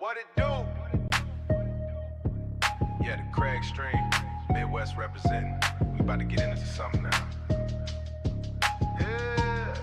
What it do? Yeah, the Craig Stream, Midwest representing. We about to get into something now. Yeah.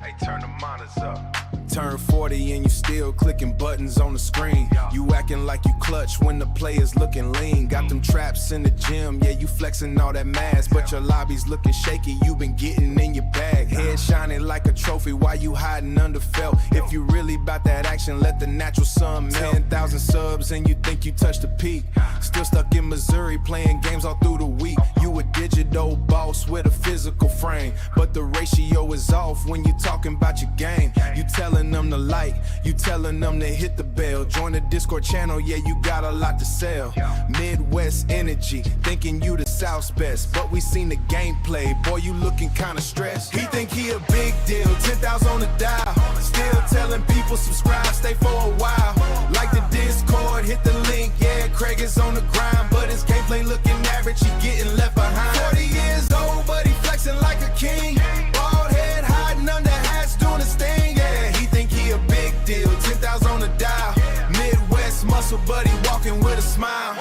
Hey, turn the monitors up. Turn 40 and you still clicking buttons on the screen. You acting like you clutch when the player's looking lean. Got them traps in the gym, yeah, you flexing all that mass, but your lobby's looking shaky, you been getting in your bag. Head shining like a trophy, why you hiding under felt? If you really bout that action, let the natural sun melt. 10,000 subs and you think you touched the peak. Still stuck in Missouri, playing games all through the week. You a digital boss with a physical frame, but the ratio is off when you talking about your game. You telling them to like, you telling them to hit the bell. Join the Discord channel, yeah, you got a lot to sell. Midwest energy, thinking you the South's best, but we seen the gameplay, boy, you looking kinda stressed. He think he a big deal, 10,000 on the dial. Still telling people subscribe, stay for a while. Like the Discord, hit the link, yeah, Craig is on the grind, but his gameplay looking average, he getting left behind. 40 years old, but he flexing like a king. Bald head hiding under hats, doing his thing, yeah. He think he a big deal, 10,000 on the dial. Midwest muscle, but he walking with a smile.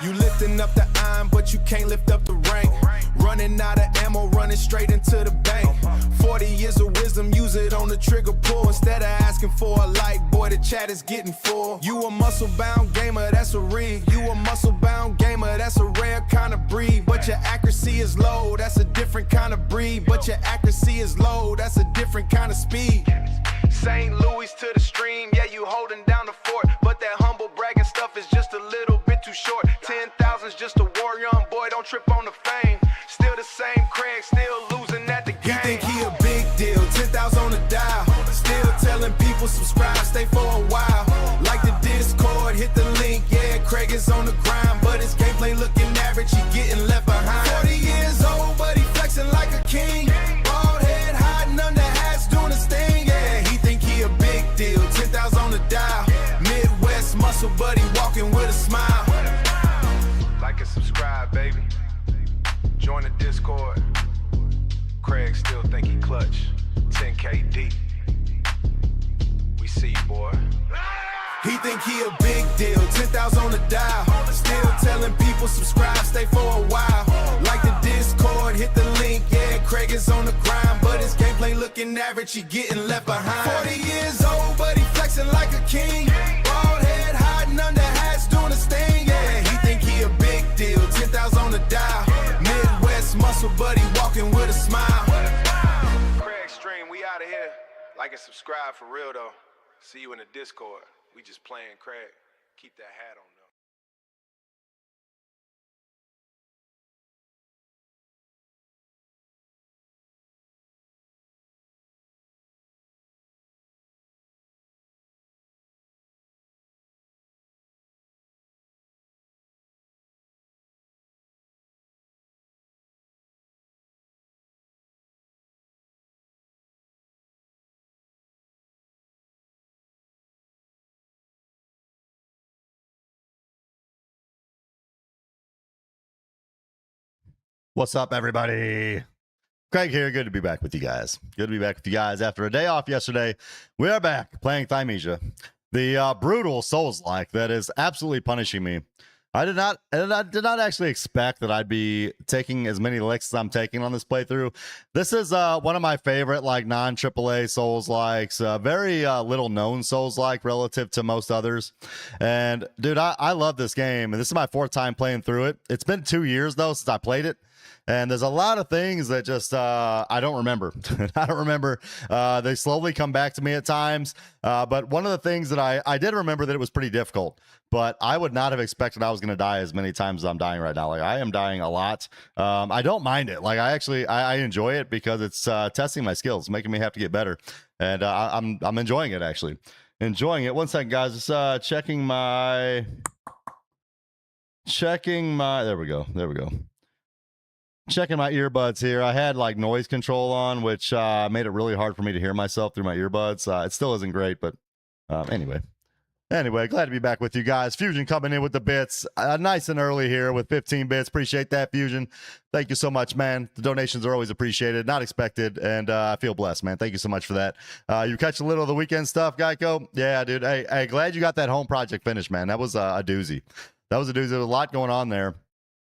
You lifting up the iron, but you can't lift up the rank. Running out of ammo, running straight into the bank. 40 years of wisdom, use it on the trigger pull. Instead of asking for a like, boy, the chat is getting full. You a muscle-bound gamer, that's a rig. You a muscle-bound gamer, that's a rare kind of breed. But your accuracy is low, that's a different kind of breed. But your accuracy is low, that's a different kind of speed. St. Louis to the stream, yeah, you holding down the fort. But that humble bragging stuff is just a little bit too short. 10,000's just a war, young boy, don't trip on the fame. Still the same Craig, still losing at the game. He think he a big deal, 10,000 on the dial. Still telling people subscribe, stay for a while. Like the Discord, hit the link, yeah, Craig is on the grind, but his gameplay looking average, he getting left behind. 40 years old, but he flexing like a king. Bald head hiding under hats, doing his thing, yeah. He think he a big deal, 10,000 on the dial. Midwest muscle, but he walking with a smile. Like and subscribe, baby. Join the Discord. Craig still think he clutch. 10K deep. We see you, boy. He think he a big deal, 10,000 on the dial. Still telling people subscribe, stay for a while. Like the Discord, hit the link, yeah, Craig is on the grind, but his gameplay looking average, he getting left behind. 40 years old, but he flexing like a king. Bald head hiding under hats, doing his thing, yeah. He think he a big deal, 10,000 on the dial. Midwest muscle, but he walking with a smile. Craig Stream, we out of here. Like and subscribe for real though. See you in the Discord. We just playing Craig. Keep that hat on though. What's up, everybody? Craig here. Good to be back with you guys. Good to be back with you guys after a day off yesterday. We are back playing Thymesia, the brutal Souls-like that is absolutely punishing me. I did not actually expect that I'd be taking as many licks as I'm taking on this playthrough. This is one of my favorite like non-AAA Souls-likes, very little known Souls-like relative to most others. And dude, I love this game, and this is my 4th time playing through it. It's been 2 years though since I played it. And there's a lot of things that just I don't remember. I don't remember. They slowly come back to me at times. But one of the things that I did remember that it was pretty difficult. But I would not have expected I was going to die as many times as I'm dying right now. Like I am dying a lot. I don't mind it. Like I enjoy it because it's testing my skills, making me have to get better. And I'm enjoying it actually. Enjoying it. 1 second, guys. Just checking my. There we go. There we go. Checking my earbuds here. I had like noise control on, which made it really hard for me to hear myself through my earbuds. It still isn't great, but anyway. Anyway, glad to be back with you guys. Fusion coming in with the bits, nice and early here with 15 bits. Appreciate that, Fusion. Thank you so much, man. The donations are always appreciated, not expected, and I feel blessed, man. Thank you so much for that. You catch a little of the weekend stuff, Geico? Yeah, dude. Hey, glad you got that home project finished, man. That was a doozy. That was a doozy. There was a lot going on there.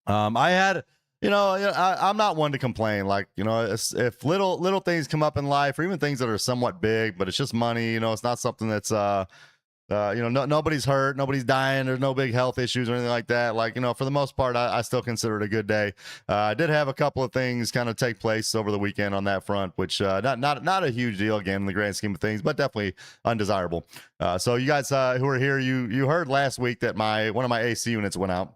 I had, I'm not one to complain. Like, if little things come up in life, or even things that are somewhat big, but it's just money. It's not something that's nobody's hurt, nobody's dying, there's no big health issues or anything like that. Like, for the most part, I still consider it a good day. I did have a couple of things kind of take place over the weekend on that front, which not a huge deal again in the grand scheme of things, but definitely undesirable. So you guys who are here, you heard last week that one of my AC units went out.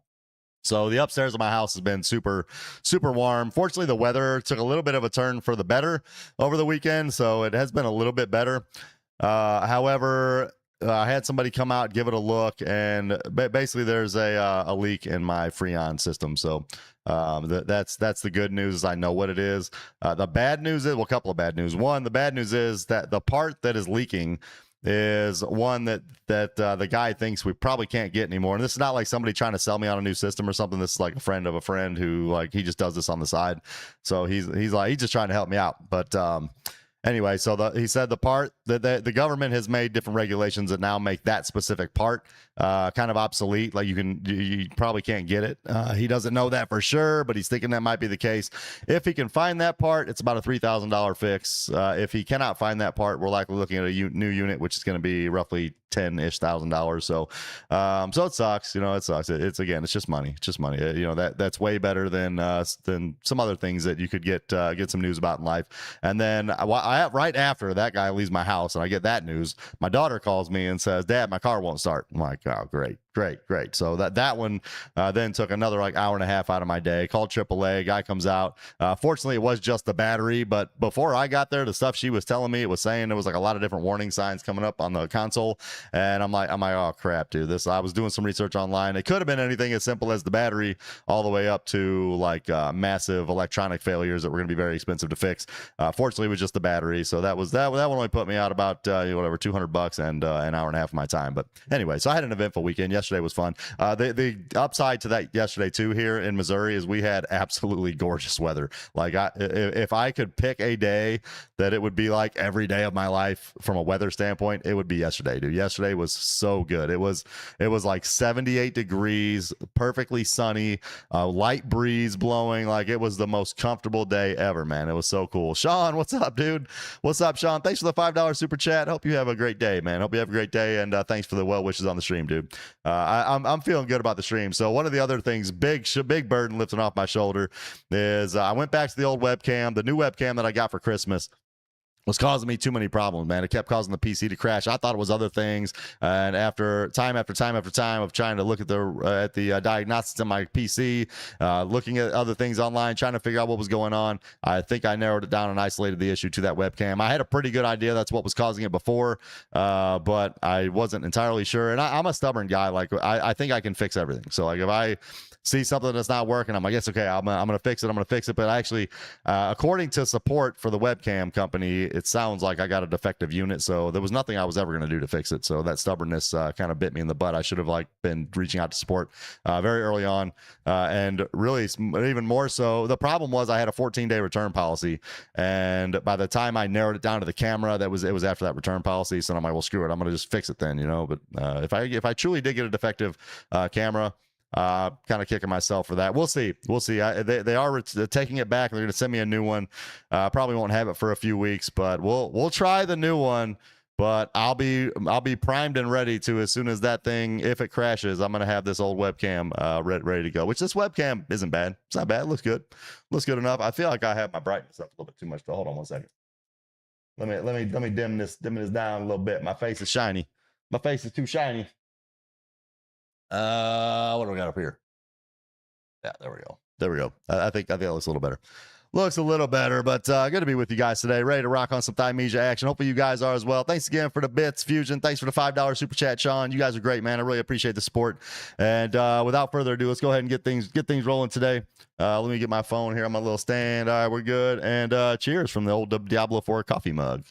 So the upstairs of my house has been super, super warm. Fortunately, the weather took a little bit of a turn for the better over the weekend, so it has been a little bit better. However, I had somebody come out, give it a look, and basically there's a leak in my Freon system. So that's the good news. I know what it is. The bad news is, well, a couple of bad news. One, the bad news is that the part that is leaking is one that the guy thinks we probably can't get anymore. And this is not like somebody trying to sell me on a new system or something. This is like a friend of a friend who, like, he just does this on the side. So he's just trying to help me out. But anyway, so he said the part that the government has made different regulations that now make that specific part kind of obsolete. Like you probably can't get it. He doesn't know that for sure, but he's thinking that might be the case. If he can find that part, it's about a $3,000 fix. If he cannot find that part, we're likely looking at a new unit, which is going to be roughly $10,000. So it sucks. It sucks. It's just money. It's just money. That's way better than some other things that you could get some news about in life. And then right after that guy leaves my house and I get that news, my daughter calls me and says, "Dad, my car won't start." I'm like, "Oh, great. So that one then took another like hour and a half out of my day. Called AAA. Guy comes out. Fortunately, it was just the battery. But before I got there, the stuff she was telling me, it was saying there was like a lot of different warning signs coming up on the console. And I'm like, oh crap, dude. I was doing some research online. It could have been anything as simple as the battery, all the way up to like massive electronic failures that were going to be very expensive to fix. Fortunately, it was just the battery. So that one only put me out about $200 and an hour and a half of my time. But anyway, so I had an eventful weekend. Yesterday was fun. The upside to that yesterday too here in Missouri is we had absolutely gorgeous weather. Like if I could pick a day that it would be like every day of my life from a weather standpoint, it would be yesterday, dude. Yesterday was so good. It was like 78 degrees, perfectly sunny, light breeze blowing. Like it was the most comfortable day ever, man. It was so cool. Sean, what's up, dude? What's up, Sean? Thanks for the $5 super chat. Hope you have a great day, man. Hope you have a great day, and thanks for the well wishes on the stream, dude. I'm feeling good about the stream. So one of the other things, big burden lifting off my shoulder, is I went back to the old webcam. The new webcam that I got for Christmas was causing me too many problems, man. It kept causing the PC to crash. I thought it was other things, and after time of trying to look at the diagnostics on my PC, looking at other things online, trying to figure out what was going on, I think I narrowed it down and isolated the issue to that webcam. I had a pretty good idea that's what was causing it before, but I wasn't entirely sure. And I'm a stubborn guy. Like I think I can fix everything. So like if I see something that's not working, I'm like, yes, okay, I'm gonna fix it. But actually, according to support for the webcam company, it sounds like I got a defective unit, so there was nothing I was ever gonna do to fix it. So that stubbornness kind of bit me in the butt. I should have been reaching out to support very early on, and really even more so. The problem was I had a 14-day return policy, and by the time I narrowed it down to the camera, it was after that return policy. So I'm like, well, screw it, I'm gonna just fix it then, But if I truly did get a defective camera, kind of kicking myself for that. We'll see. They are taking it back. They're going to send me a new one. Probably won't have it for a few weeks, but we'll try the new one. But I'll be primed and ready to, as soon as that thing, if it crashes, I'm going to have this old webcam ready to go. Which this webcam isn't bad. It's not bad. It looks good. Looks good enough. I feel like I have my brightness up a little bit too much. Hold on one second. Let me dim this down a little bit. My face is shiny. My face is too shiny. What do we got up here? Yeah, there we go. I think that looks a little better. Looks a little better, but good to be with you guys today. Ready to rock on some Thymesia action. Hopefully you guys are as well. Thanks again for the bits, Fusion. Thanks for the $5 super chat, Sean. You guys are great, man. I really appreciate the support. And without further ado, let's go ahead and get things rolling today. Let me get my phone here on my little stand. All right, we're good. And cheers from the old Diablo 4 coffee mug.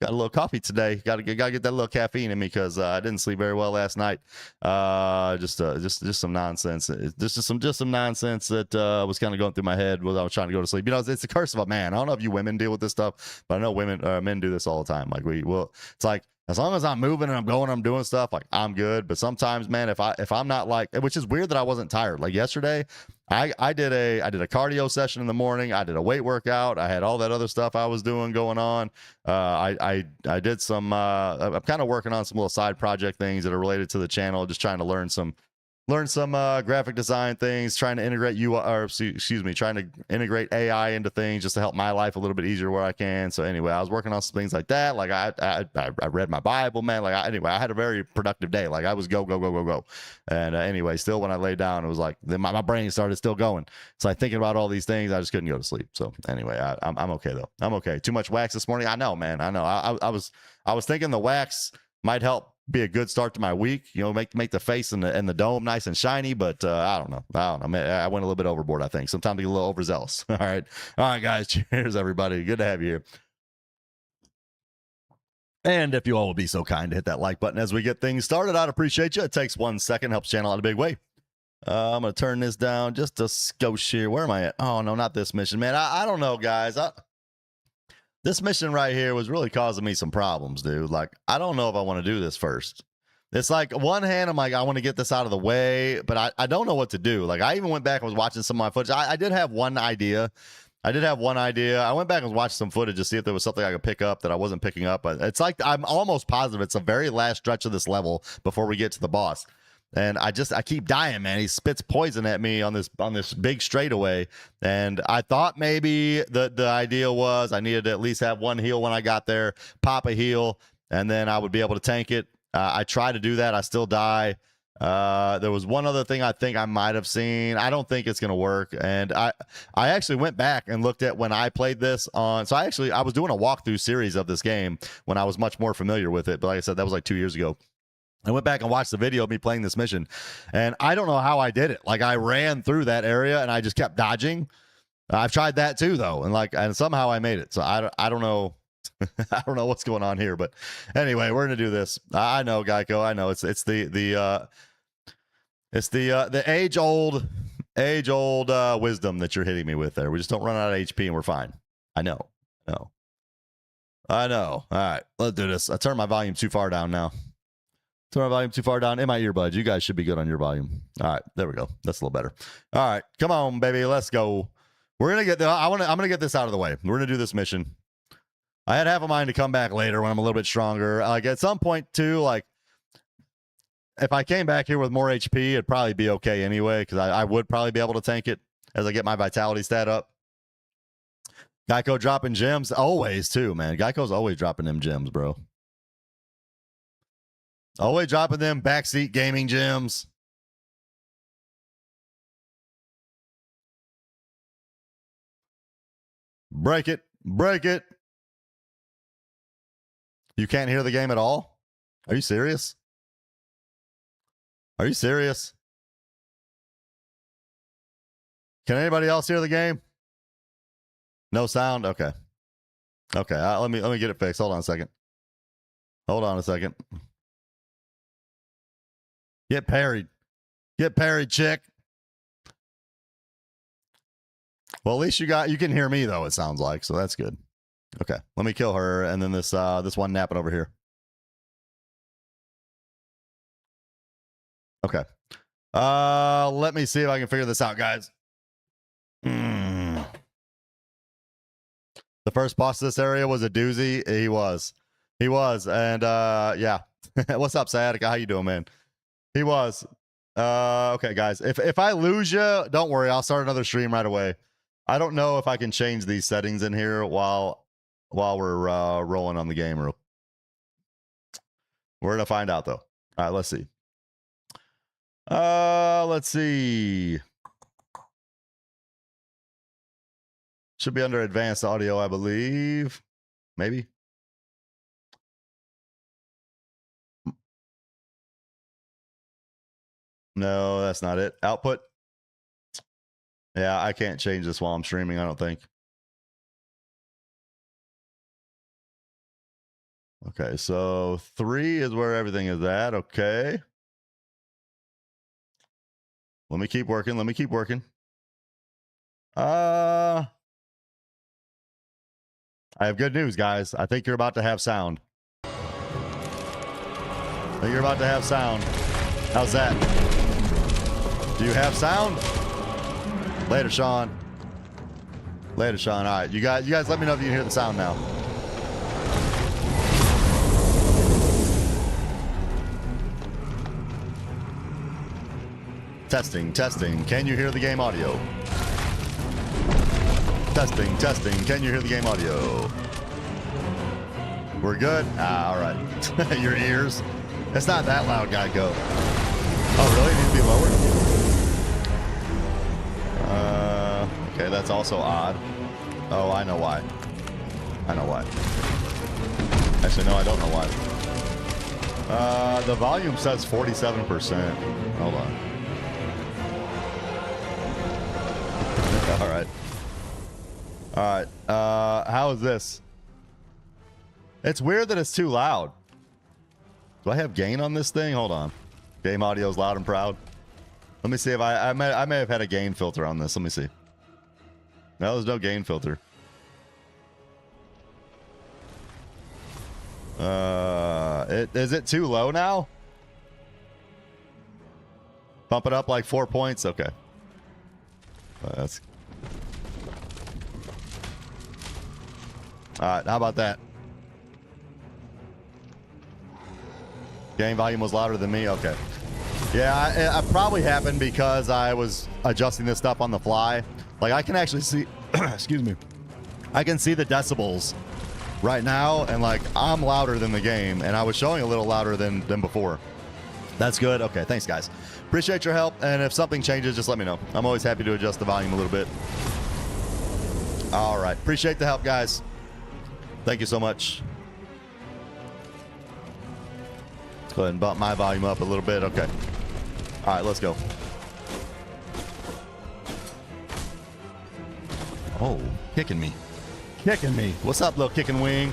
Got a little coffee today. Got to get that little caffeine in me because I didn't sleep very well last night. Just some nonsense. Just some nonsense that was kind of going through my head while I was trying to go to sleep. You know, it's the curse of a man. I don't know if you women deal with this stuff, but I know men do this all the time. Like it's like as long as I'm moving and I'm doing stuff, like I'm good. But sometimes, man, if I'm not like, which is weird that I wasn't tired. Like yesterday, I did a cardio session in the morning. I did a weight workout. I had all that other stuff I was doing going on. I did some. I'm kind of working on some little side project things that are related to the channel. Just trying to learn some graphic design things, trying to integrate trying to integrate AI into things just to help my life a little bit easier where I can. So anyway, I was working on some things like that. Like I read my Bible, man. Like anyway, I had a very productive day. Like I was go. And anyway, still when I laid down, it was like my brain started still going. So like thinking about all these things, I just couldn't go to sleep. So anyway, I'm okay though. I'm okay. Too much wax this morning. I know, man. I know. I was thinking the wax might help be a good start to my week, you know, make the face and the dome nice and shiny, but I don't know. Man, I went a little bit overboard, I think. Sometimes I get a little overzealous. All right, guys. Cheers, everybody. Good to have you here. And if you all will be so kind to hit that like button as we get things started, I'd appreciate you. It takes 1 second, helps channel out a big way. I'm gonna turn this down just a skosh here. Where am I at? Oh no, not this mission, man. I don't know, guys. This mission right here was really causing me some problems, dude. Like, I don't know if I want to do this first. It's like, one hand, I'm like, I want to get this out of the way, but I don't know what to do. Like, I even went back and was watching some of my footage. I did have one idea. I went back and watched some footage to see if there was something I could pick up that I wasn't picking up. It's like, I'm almost positive it's the very last stretch of this level before we get to the boss. And I keep dying, man. He spits poison at me on this big straightaway. And I thought maybe the idea was I needed to at least have one heal when I got there, pop a heal, and then I would be able to tank it. I try to do that. I still die. There was one other thing I think I might have seen. I don't think it's going to work. And I actually went back and looked at when I played this on. So I was doing a walkthrough series of this game when I was much more familiar with it. But like I said, that was like 2 years ago. I went back and watched the video of me playing this mission, and I don't know how I did it. Like, I ran through that area and I just kept dodging. I've tried that too, though, and somehow I made it. So I don't know. I don't know what's going on here, but anyway, we're gonna do this. I know, Geico. I know it's the age old wisdom that you're hitting me with there. We just don't run out of HP and we're fine. I know. All right, let's do this. I turned my volume too far down now. Turn my volume too far down in my earbuds. You guys should be good on your volume. All right, there we go. That's a little better. All right, come on, baby, let's go. We're gonna get. I'm gonna get this out of the way. We're gonna do this mission. I had half a mind to come back later when I'm a little bit stronger. Like at some point too, like if I came back here with more HP, it'd probably be okay anyway because I would probably be able to tank it as I get my vitality stat up. Geico dropping gems always too, man. Geico's always dropping them gems, bro. Always dropping them backseat gaming gems. Break it. You can't hear the game at all? Are you serious? Can anybody else hear the game? No sound? Okay. Let me get it fixed. Hold on a second. Get parried, chick. Well, at least you can hear me though, it sounds like, so that's good. Okay, let me kill her, and then this one napping over here. Okay. Let me see if I can figure this out, guys. The first boss of this area was a doozy. He was, and yeah. What's up, Sciatica? How you doing, man? He was. Okay, guys. If I lose you, don't worry. I'll start another stream right away. I don't know if I can change these settings in here while we're rolling on the game. We're gonna find out though. All right, let's see. Should be under advanced audio, I believe. Maybe. No, that's not it. Output. Yeah, I can't change this while I'm streaming, I don't think. Okay, so 3 is where everything is at. Okay. Let me keep working. Let me keep working. I have good news, guys. I think you're about to have sound. I think you're about to have sound. How's that? Do you have sound? Later, Sean. Later, Sean. All right, you guys let me know if you can hear the sound now. Testing, testing. Can you hear the game audio? Testing, testing. Can you hear the game audio? We're good? Ah, all right. Your ears? It's not that loud, guy. Go. Oh, really? It needs to be lower? Okay, that's also odd. Oh, I know why. I know why. Actually, no, I don't know why. The volume says 47%. Hold on. All right. All right. How is this? It's weird that it's too loud. Do I have gain on this thing? Hold on. Game audio is loud and proud. Let me see if I may have had a gain filter on this. Let me see. No, there's no gain filter. Is it too low now? Bump it up like 4 points. Okay. That's all right. How about that? Game volume was louder than me. Okay. Yeah, it probably happened because I was adjusting this stuff on the fly. Like I can actually see. Excuse me. I can see the decibels right now, and like I'm louder than the game, and I was showing a little louder than before. That's good. Okay, thanks guys. Appreciate your help, and if something changes, just let me know. I'm always happy to adjust the volume a little bit. All right, appreciate the help, guys. Thank you so much. Let's go ahead and bump my volume up a little bit. Okay. All right, let's go. Oh, kicking me. Kicking me. What's up, little kicking wing?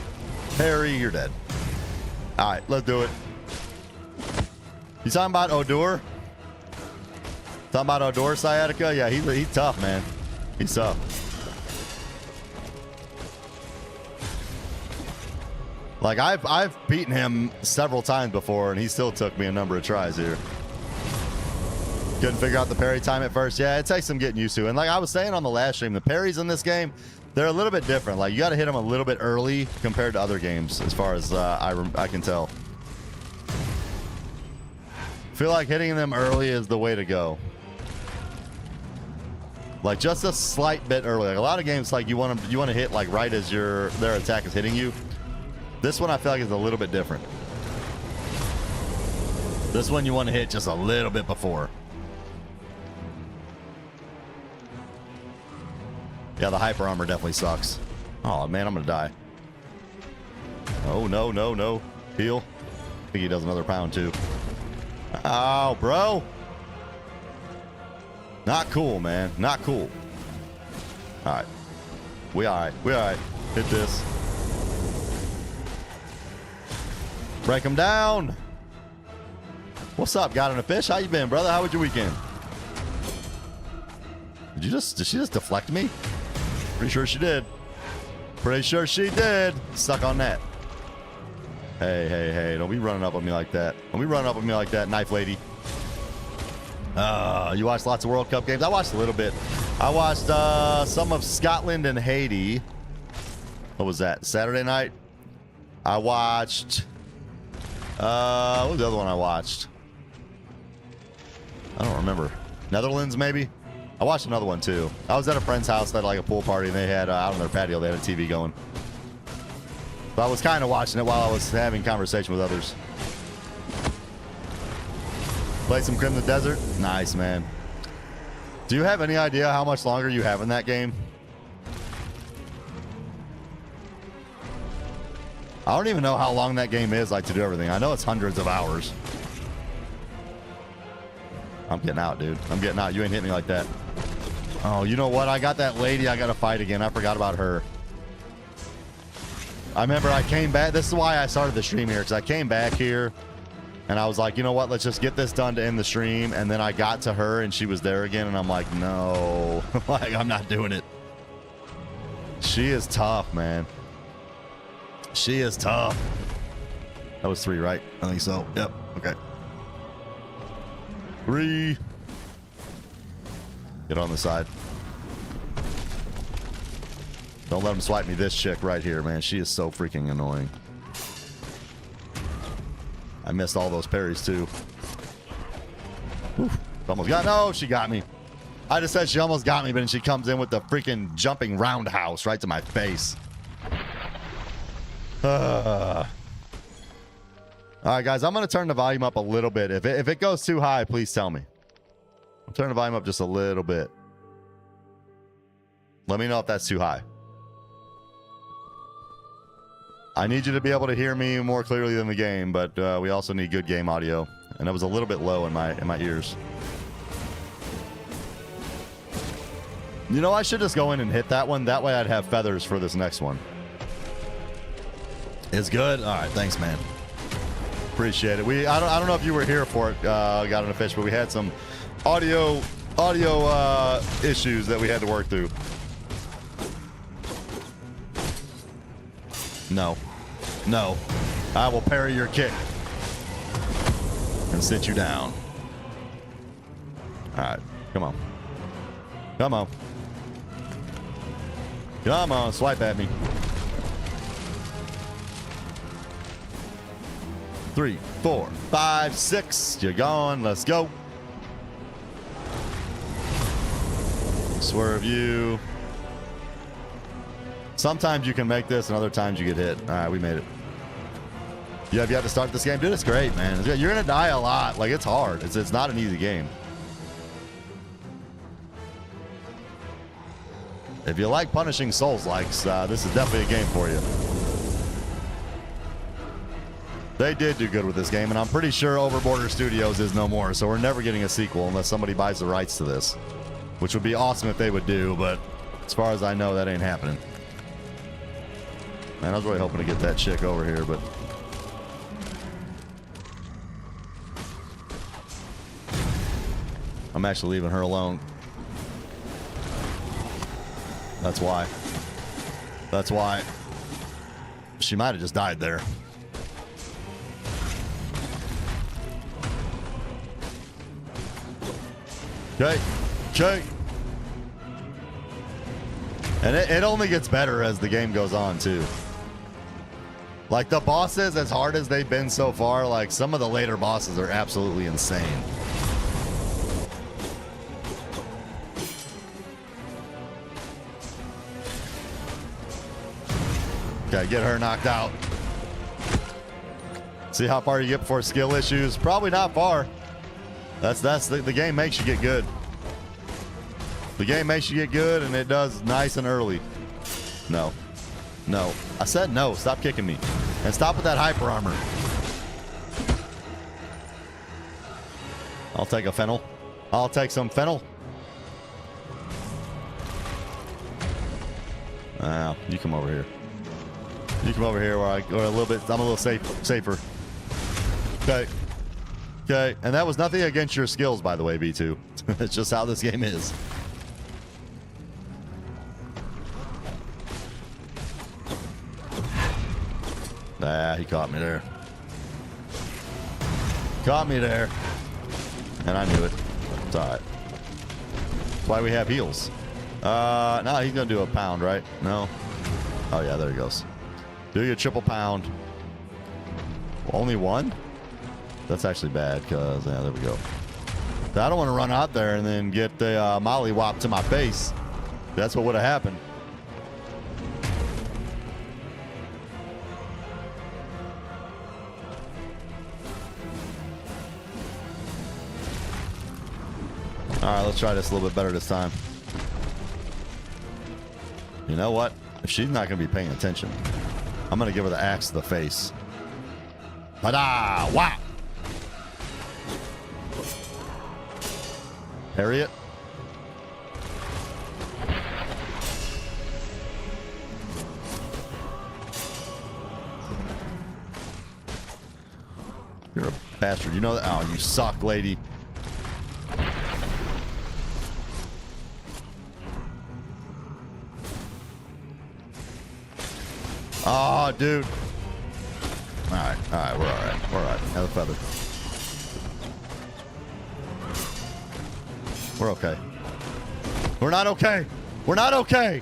Harry, you're dead. All right, let's do it. You talking about Odor? Talking about Odor sciatica? Yeah, he's tough, man. He's tough. Like I've beaten him several times before, and he still took me a number of tries here. Couldn't figure out the parry time at first. Yeah, it takes some getting used to. And like I was saying on the last stream, the parries in this game, they're a little bit different. Like you got to hit them a little bit early compared to other games, as far as I can tell. Feel like hitting them early is the way to go. Like just a slight bit early. Like a lot of games, like you want to hit like right as their attack is hitting you. This one I feel like is a little bit different. This one you want to hit just a little bit before. Yeah, the hyper armor definitely sucks. Oh man, I'm gonna die. Oh no, no, no. Heal. I think he does another pound too. Oh, bro. Not cool, man. Not cool. All right. We all right. We all right. Hit this. Break him down. What's up? Got in a fish? How you been, brother? How was your weekend? Did she just deflect me? Pretty sure she did. Pretty sure she did. Suck on that. Hey, hey, hey. Don't be running up on me like that. Don't be running up on me like that, knife lady. You watched lots of World Cup games? I watched a little bit. I watched some of Scotland and Haiti. What was that? Saturday night? I watched... what was the other one I watched? I don't remember. Netherlands, maybe? I watched another one, too. I was at a friend's house that had like a pool party, and they had, out on their patio, they had a TV going. But I was kind of watching it while I was having conversation with others. Play some Crim the Desert? Nice, man. Do you have any idea how much longer you have in that game? I don't even know how long that game is, like, to do everything. I know it's hundreds of hours. I'm getting out, dude. I'm getting out. You ain't hitting me like that. Oh, you know what? I got that lady I got to fight again. I forgot about her. I remember I came back. This is why I started the stream here, because I came back here and I was like, you know what? Let's just get this done to end the stream. And then I got to her and she was there again. And I'm like, no, like, I'm not doing it. She is tough, man. She is tough. That was 3, right? I think so. Yep. Okay. 3. Get on the side. Don't let him swipe me. This chick right here, man. She is so freaking annoying. I missed all those parries, too. Oof. Almost got... No, she got me. I just said she almost got me, but then she comes in with the freaking jumping roundhouse right to my face. All right, guys, I'm going to turn the volume up a little bit. If it goes too high, please tell me. I'll turn the volume up just a little bit. Let me know if that's too high. I need you to be able to hear me more clearly than the game, but we also need good game audio. And it was a little bit low in my ears. You know, I should just go in and hit that one. That way I'd have feathers for this next one. It's good? All right, thanks, man. Appreciate it. I don't know if you were here for it, Got on a Fish, but we had some audio issues that we had to work through. No. No. I will parry your kick and sit you down. All right. Come on. Come on. Come on. Swipe at me. 3, 4, 5, 6. You're gone. Let's go. Swerve you. Sometimes you can make this, and other times you get hit. All right, we made it. You have yet to start this game? Dude, it's great, man. You're going to die a lot. Like, it's hard. It's not an easy game. If you like punishing Souls-likes, this is definitely a game for you. They did do good with this game, and I'm pretty sure Overborder Studios is no more, so we're never getting a sequel unless somebody buys the rights to this, which would be awesome if they would do, but as far as I know, that ain't happening. Man, I was really hoping to get that chick over here, but... I'm actually leaving her alone. That's why. That's why. She might have just died there. Okay. Okay. And it only gets better as the game goes on, too. Like, the bosses, as hard as they've been so far, like, some of the later bosses are absolutely insane. Okay, get her knocked out. See how far you get before skill issues? Probably not far. The game makes you get good. The game makes you get good, and it does nice and early. No. No. I said no. Stop kicking me. And stop with that hyper armor. I'll take a fennel. I'll take some fennel. You come over here. You come over here where I'm a little safer. Okay. Okay. And that was nothing against your skills, by the way, B2. It's just how this game is. Ah, he caught me there. Caught me there. And I knew it. It's all right. That's why we have heals. No, he's going to do a pound, right? No. Oh, yeah, there he goes. Do your triple pound. Only one? That's actually bad, because, yeah, there we go. I don't want to run out there and then get the molly wop to my face. That's what would have happened. All right, let's try this a little bit better this time. You know what? If she's not going to be paying attention, I'm going to give her the axe to the face. Ta-da! Wow! Harriet. You're a bastard. You know that? Oh, you suck, lady. Oh, dude. All right, we're all right. We're all right. Have a feather. We're okay. We're not okay. We're not okay.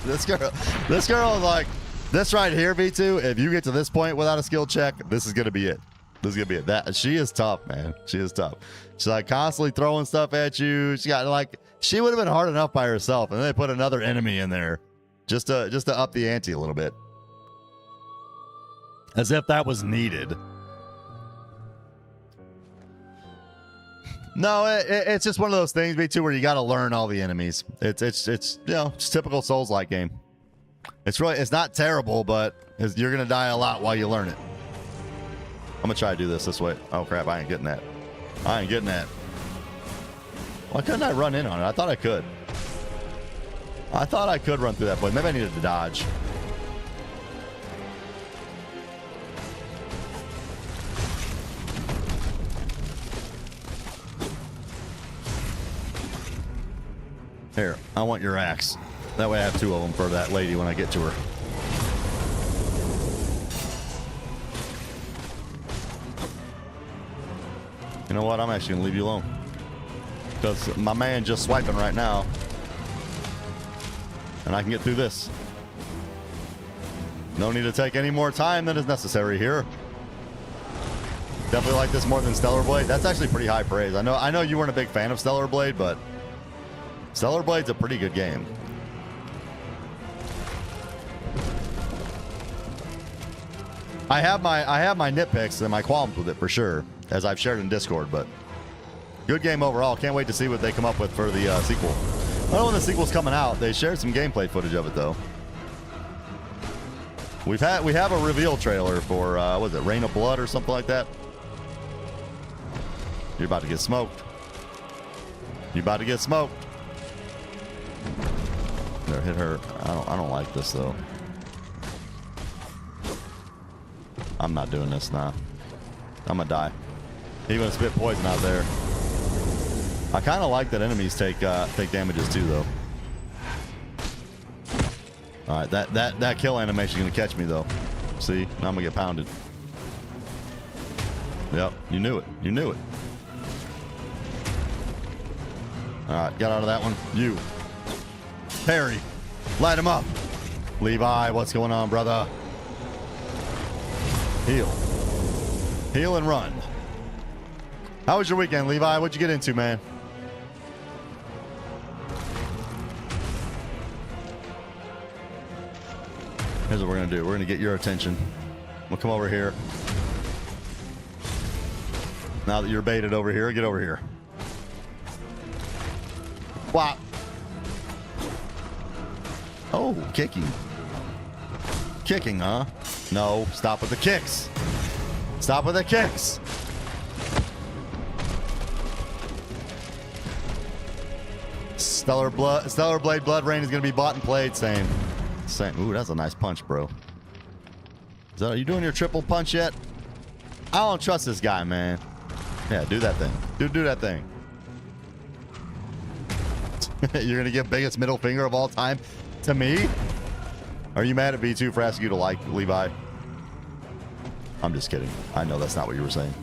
This girl is like, this right here, V2, if you get to this point without a skill check, this is going to be it. This is going to be it. That she is tough, man. She is tough. She's like constantly throwing stuff at you. She got like, she would have been hard enough by herself, and then they put another enemy in there just to up the ante a little bit. As if that was needed. No, it's just one of those things, V2, where you got to learn all the enemies. It's you know, it's typical Souls-like game. It's not terrible, but you're gonna die a lot while you learn it. I'm gonna try to do this way. Oh crap, I ain't getting that. I ain't getting that. Why couldn't I run in on it? I thought I could. I thought I could run through that point. Maybe I needed to dodge. Here, I want your axe. That way I have two of them for that lady when I get to her. You know what? I'm actually going to leave you alone. Because my man just swiping right now. And I can get through this. No need to take any more time than is necessary here. Definitely like this more than Stellar Blade. That's actually pretty high praise. I know you weren't a big fan of Stellar Blade, but Stellar Blade's a pretty good game. I have my nitpicks and my qualms with it for sure, as I've shared in Discord, but good game overall. Can't wait to see what they come up with for the sequel. I don't know when the sequel's coming out. They shared some gameplay footage of it though. We have a reveal trailer for what is it, Rain of Blood or something like that. You're about to get smoked. You're about to get smoked. There, hit her. I don't like this though. I'm not doing this now. I'm gonna die. Even spit poison out there. I kind of like that enemies take damages too though. All right, that kill animation is gonna catch me though. See, now I'm gonna get pounded. Yep, you knew it. You knew it. All right, got out of that one. You. Perry, light him up. Levi, what's going on, brother? Heal. Heal and run. How was your weekend, Levi? What'd you get into, man? Here's what we're going to do. We're going to get your attention. We'll come over here. Now that you're baited over here, get over here. Wow. Oh, kicking. Kicking, huh? No, stop with the kicks. Stop with the kicks. Stellar Blade Blood Rain is going to be bought and played. Same. Ooh, that's a nice punch, bro. Are you doing your triple punch yet? I don't trust this guy, man. Yeah, do that thing. Do that thing. You're going to give biggest middle finger of all time to me? Are you mad at V2 for asking you to like Levi? I'm just kidding. I know that's not what you were saying.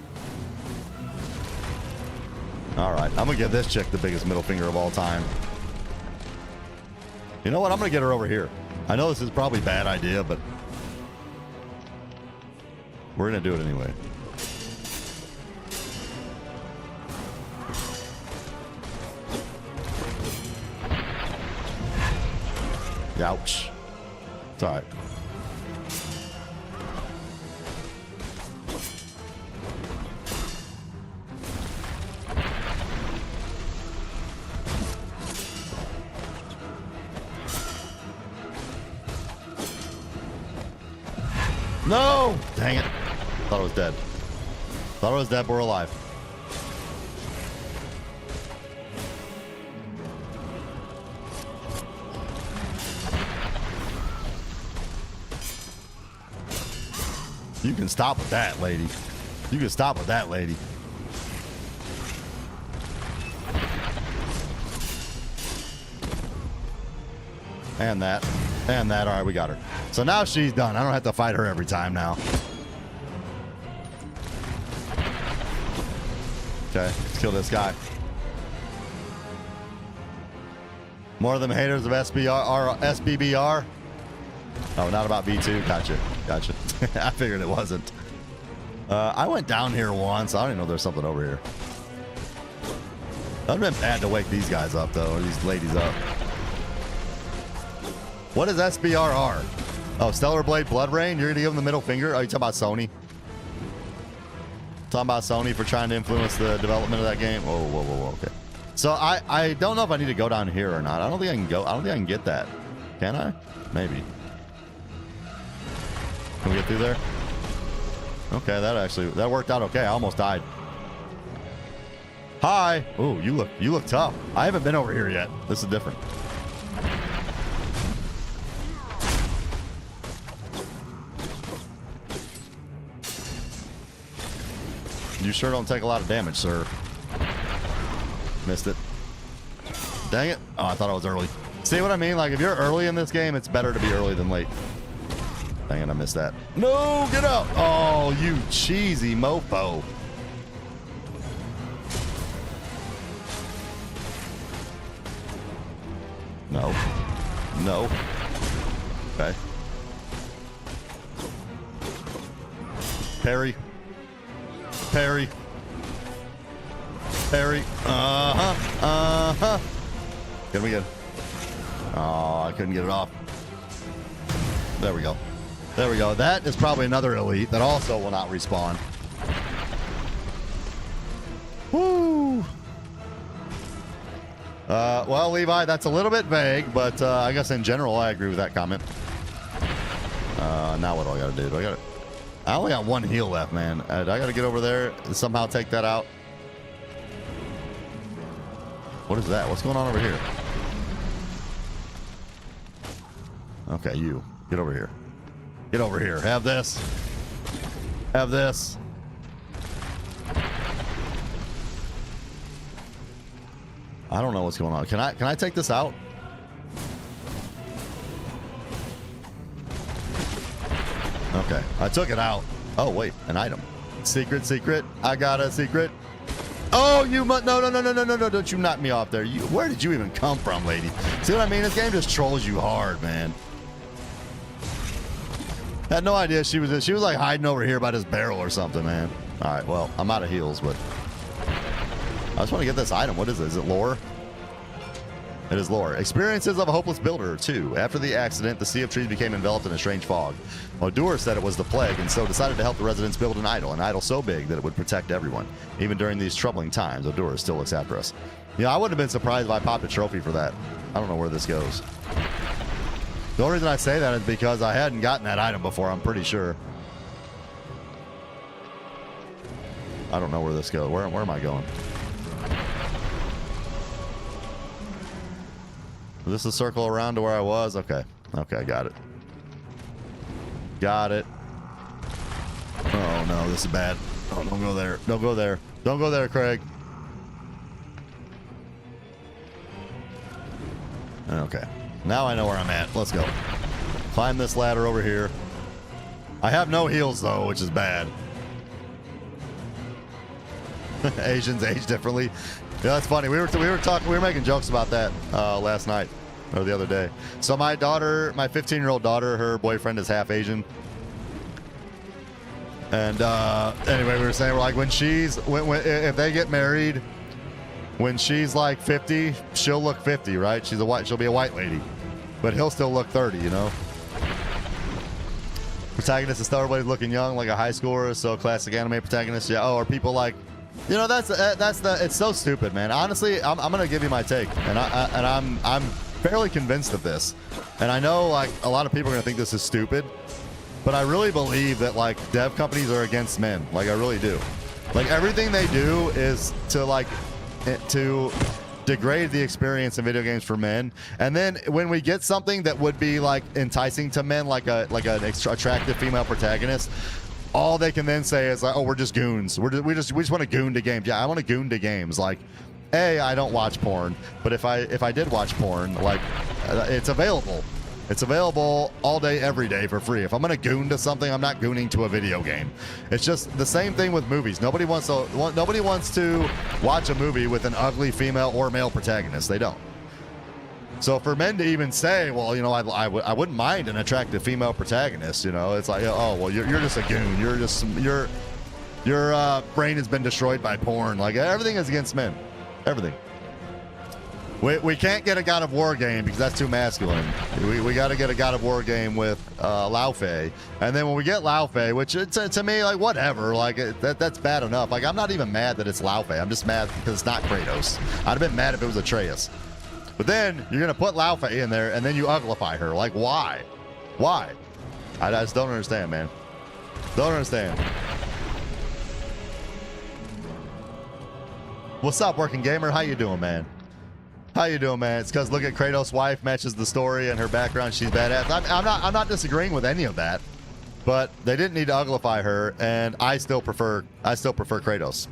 All right, I'm going to give this chick the biggest middle finger of all time. You know what? I'm going to get her over here. I know this is probably a bad idea, but we're going to do it anyway. Ouch. It's all right. No! Dang it. Thought I was dead. Thought I was dead, but we're alive. You can stop with that, lady. You can stop with that, lady. And that. And that. All right, we got her. So now she's done. I don't have to fight her every time now. Okay, let's kill this guy. More of them haters of SBBR. Oh, not about B2. Gotcha. Gotcha. I figured it wasn't. I went down here once. I don't even know there's something over here. That would have been bad to wake these guys up, though, or these ladies up. What is SBRR? Oh, Stellar Blade Blood Rain? You're going to give them the middle finger? Oh, you talking about Sony? Talking about Sony for trying to influence the development of that game? Whoa, whoa, whoa, whoa, okay. So I don't know if I need to go down here or not. I don't think I can go. I don't think I can get that. Can I? Maybe. Can we get through there? Okay, that worked out okay. I almost died. Hi. Ooh, you look tough. I haven't been over here yet. This is different. You sure don't take a lot of damage, sir. Missed it. Dang it. Oh, I thought I was early. See what I mean? Like, if you're early in this game, it's better to be early than late. Dang it, I missed that. No, get out. Oh, you cheesy mofo. No. No. Okay. Parry. Parry. Parry. Uh-huh. Uh-huh. Can we get... Oh, I couldn't get it off. There we go. There we go. That is probably another elite that also will not respawn. Woo! Well, Levi, that's a little bit vague, but I guess in general, I agree with that comment. Now what do I got to do? I only got one heal left, man. I got to get over there and somehow take that out. What is that? What's going on over here? Okay, you. Get over here. Get over here. Have this. Have this. I don't know what's going on. Can I take this out? Okay, I took it out. Oh wait, an item. Secret, secret. I got a secret. Oh, you must no! Don't you knock me off there. Where did you even come from, lady? See what I mean? This game just trolls you hard, man. Had no idea she was like hiding over here by this barrel or something, man. All right, well, I'm out of heals, but I just want to get this item. What is it? Is it lore? It is lore. Experiences of a hopeless builder 2. After the accident, the Sea of Trees became enveloped in a strange fog. Odur said it was the plague, and so decided to help the residents build an idol so big that it would protect everyone. Even during these troubling times, Odur still looks after us. Yeah, I wouldn't have been surprised if I popped a trophy for that. I don't know where this goes. The only reason I say that is because I hadn't gotten that item before, I'm pretty sure. I don't know where this goes. Where am I going? Is this a circle around to where I was? Okay. Okay, got it. Got it. Oh, no, this is bad. Oh, don't go there. Don't go there. Don't go there, Craig. Okay. Now I know where I'm at. Let's go. Climb this ladder over here. I have no heals, though, which is bad. Asians age differently. Yeah, that's funny. We were making jokes about that last night or the other day. So my daughter, my 15-year-old daughter, her boyfriend is half Asian. And anyway, we were saying, we're like, if they get married, when she's like 50, she'll look 50, right? She'll be a white lady, but he'll still look 30, you know. Protagonist is Stellar Blade looking young, like a high schooler. So classic anime protagonist. Yeah. Oh, are people like, you know, it's so stupid, man. Honestly, I'm gonna give you my take, and I'm fairly convinced of this. And I know like a lot of people are gonna think this is stupid, but I really believe that like dev companies are against men. Like I really do. Like everything they do is to degrade the experience in video games for men. And then when we get something that would be like enticing to men, like an attractive female protagonist, all they can then say is like, oh, we're just goons. We just want to goon to games. Yeah, I want to goon to games. Like, I don't watch porn, but if I did watch porn, like, it's available. It's available all day, every day for free. If I'm gonna goon to something, I'm not gooning to a video game. It's just the same thing with movies. Nobody wants to watch a movie with an ugly female or male protagonist. They don't. So for men to even say, well, you know, I wouldn't mind an attractive female protagonist, you know, it's like, oh, well, you're just a goon. You're just your brain has been destroyed by porn. Like, everything is against men. Everything. We can't get a God of War game because that's too masculine. We got to get a God of War game with Lao Fei. And then when we get Lao Fei, which to me, like, whatever, like, that's bad enough. Like, I'm not even mad that it's Lao Fei. I'm just mad because it's not Kratos. I'd have been mad if it was Atreus. But then you're going to put Lao Fei in there and then you uglify her. Like, why? Why? I just don't understand, man. Don't understand. What's up, Working Gamer? How you doing, man? How you doing, man? It's because look at Kratos' wife matches the story and her background. She's badass. I'm not disagreeing with any of that, but they didn't need to uglify her, and I still prefer Kratos.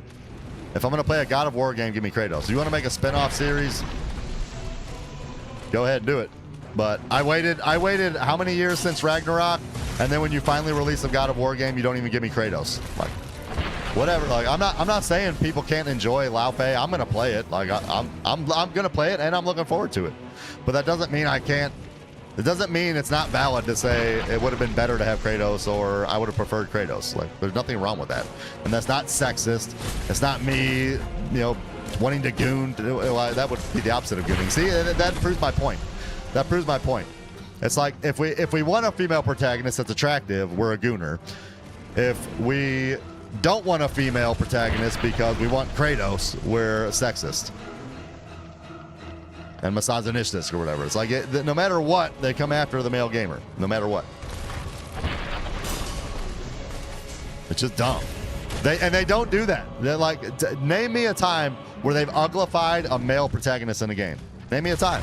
If I'm gonna play a God of War game, give me Kratos. You want to make a spin-off series? Go ahead and do it. But I waited how many years since Ragnarok, and then when you finally release a God of War game, you don't even give me Kratos. Like, whatever. Like, I'm not saying people can't enjoy Lao Fei. I'm gonna play it. Like, I'm gonna play it, and I'm looking forward to it. But that doesn't mean I can't. It doesn't mean it's not valid to say it would have been better to have Kratos, or I would have preferred Kratos. Like, there's nothing wrong with that, and that's not sexist. It's not me, you know, wanting to goon. That would be the opposite of gooning. See, that proves my point. That proves my point. It's like if we want a female protagonist that's attractive, we're a gooner. If we don't want a female protagonist because we want Kratos, we're sexist and misogynistic or whatever. It's like no matter what, they come after the male gamer. No matter what. It's just dumb. They don't do that. They're like, name me a time where they've uglified a male protagonist in a game. Name me a time.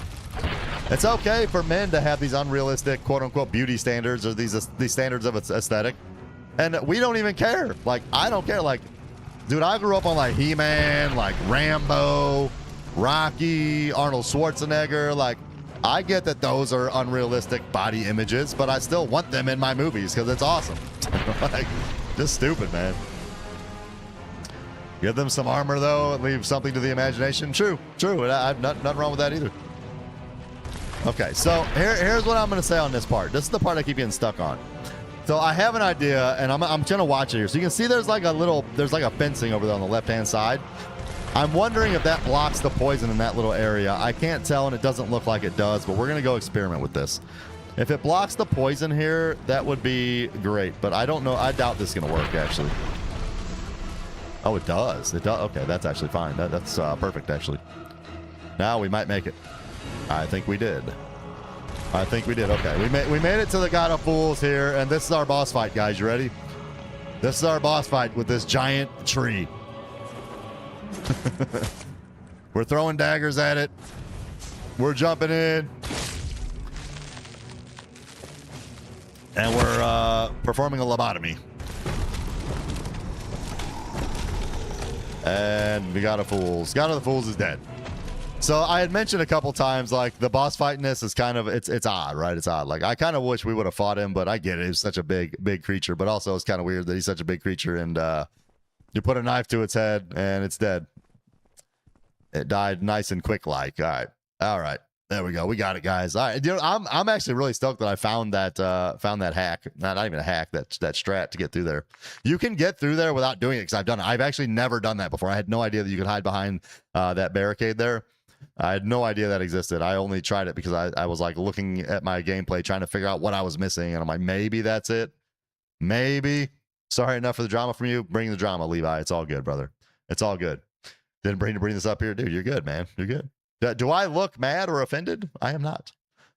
It's okay for men to have these unrealistic, quote-unquote, beauty standards or these standards of aesthetic. And we don't even care. Like, I don't care. Like, dude, I grew up on, like, He-Man, like, Rambo, Rocky, Arnold Schwarzenegger. Like, I get that those are unrealistic body images, but I still want them in my movies because it's awesome. Like, just stupid, man. Give them some armor, though, and leave something to the imagination. True. I've nothing wrong with that either. Okay, so here's what I'm going to say on this part. This is the part I keep getting stuck on. So I have an idea, and I'm gonna watch it here. So you can see there's like a fencing over there on the left-hand side. I'm wondering if that blocks the poison in that little area. I can't tell, and it doesn't look like it does, but we're gonna go experiment with this. If it blocks the poison here, that would be great, but I don't know. I doubt this is gonna work, actually. Oh, it does. It does. Okay, that's actually fine. That's perfect, actually. Now we might make it. I think we did. Okay, we made it to the God of Fools here, and this is our boss fight, guys. You ready? This is our boss fight with this giant tree. We're throwing daggers at it. We're jumping in. And we're performing a lobotomy. And the God of Fools. God of the Fools is dead. So I had mentioned a couple times, like, the boss fight in this is kind of, it's odd, right? It's odd. Like, I kind of wish we would have fought him, but I get it. He's such a big creature, but also it's kind of weird that he's such a big creature and you put a knife to its head and it's dead. It died nice and quick like. All right. There we go. We got it, guys. All right. You know, I'm actually really stoked that I found that hack. Not even a hack, that strat to get through there. You can get through there without doing it because I've done it. I've actually never done that before. I had no idea that you could hide behind that barricade there. I had no idea that existed. I only tried it because I was like looking at my gameplay, trying to figure out what I was missing. And I'm like, maybe that's it. Maybe. Sorry, enough for the drama from you. Bring the drama, Levi. It's all good, brother. It's all good. Didn't bring this up here. Dude, you're good, man. You're good. Do I look mad or offended? I am not.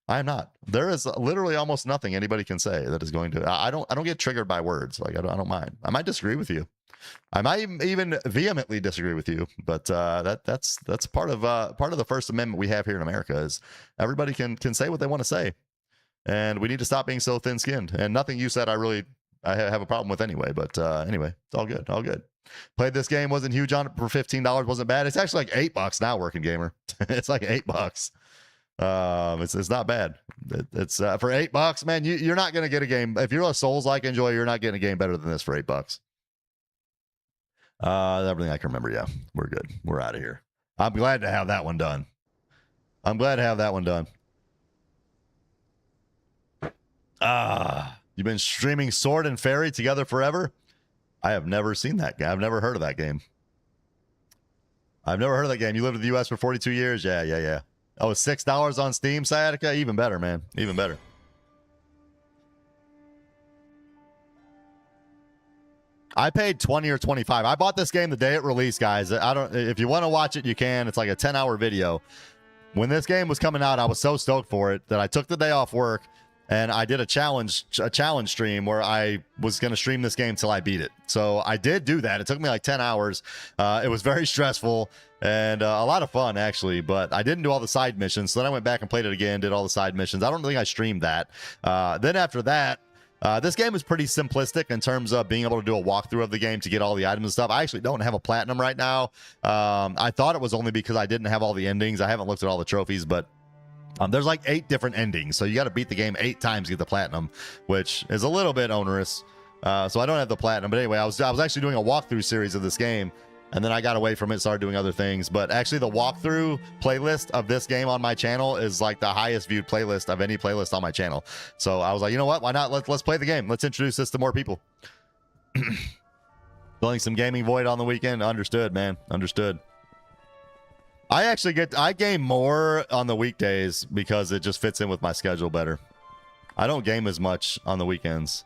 I am not. There is literally almost nothing anybody can say that is going to. I don't get triggered by words. Like, I don't mind. I might disagree with you. I might even vehemently disagree with you, but that's part of the First Amendment we have here in America is everybody can say what they want to say, and we need to stop being so thin-skinned. And nothing you said I really I have a problem with anyway. But anyway, it's all good. All good. Played this game, wasn't huge on it for $15, wasn't bad. It's actually like $8 now, Working Gamer. It's like $8. It's not bad. It's for $8, man. You're not gonna get a game if you're a Souls-like enjoyer. You're not getting a game better than this for $8. Everything I can remember. Yeah, we're good. We're out of here. I'm glad to have that one done. You've been streaming Sword and Fairy together forever? I have never seen that game. I've never heard of that game. You lived in the U.S. for 42 years? Yeah. Oh, it's $6 on Steam, Sciatica? Even better, man. Even better. I paid 20 or 25. I bought this game the day it released, guys. If you want to watch it, you can. It's like a 10-hour video. When this game was coming out, I was so stoked for it that I took the day off work and I did a challenge stream where I was going to stream this game till I beat it. So I did do that. It took me like 10 hours. It was very stressful and a lot of fun, actually, but I didn't do all the side missions. So then I went back and played it again, did all the side missions. I don't think I streamed that. Then after that, this game is pretty simplistic in terms of being able to do a walkthrough of the game to get all the items and stuff. I actually don't have a platinum right now. I thought it was only because I didn't have all the endings. I haven't looked at all the trophies, but there's like 8 different endings. So you got to beat the game 8 times to get the platinum, which is a little bit onerous. So I don't have the platinum. But anyway, I was actually doing a walkthrough series of this game. And then I got away from it, started doing other things. But actually, the walkthrough playlist of this game on my channel is like the highest viewed playlist of any playlist on my channel. So I was like, you know what? Why not? Let's play the game. Let's introduce this to more people. Filling some gaming void on the weekend. Understood, man. Understood. I game more on the weekdays because it just fits in with my schedule better. I don't game as much on the weekends.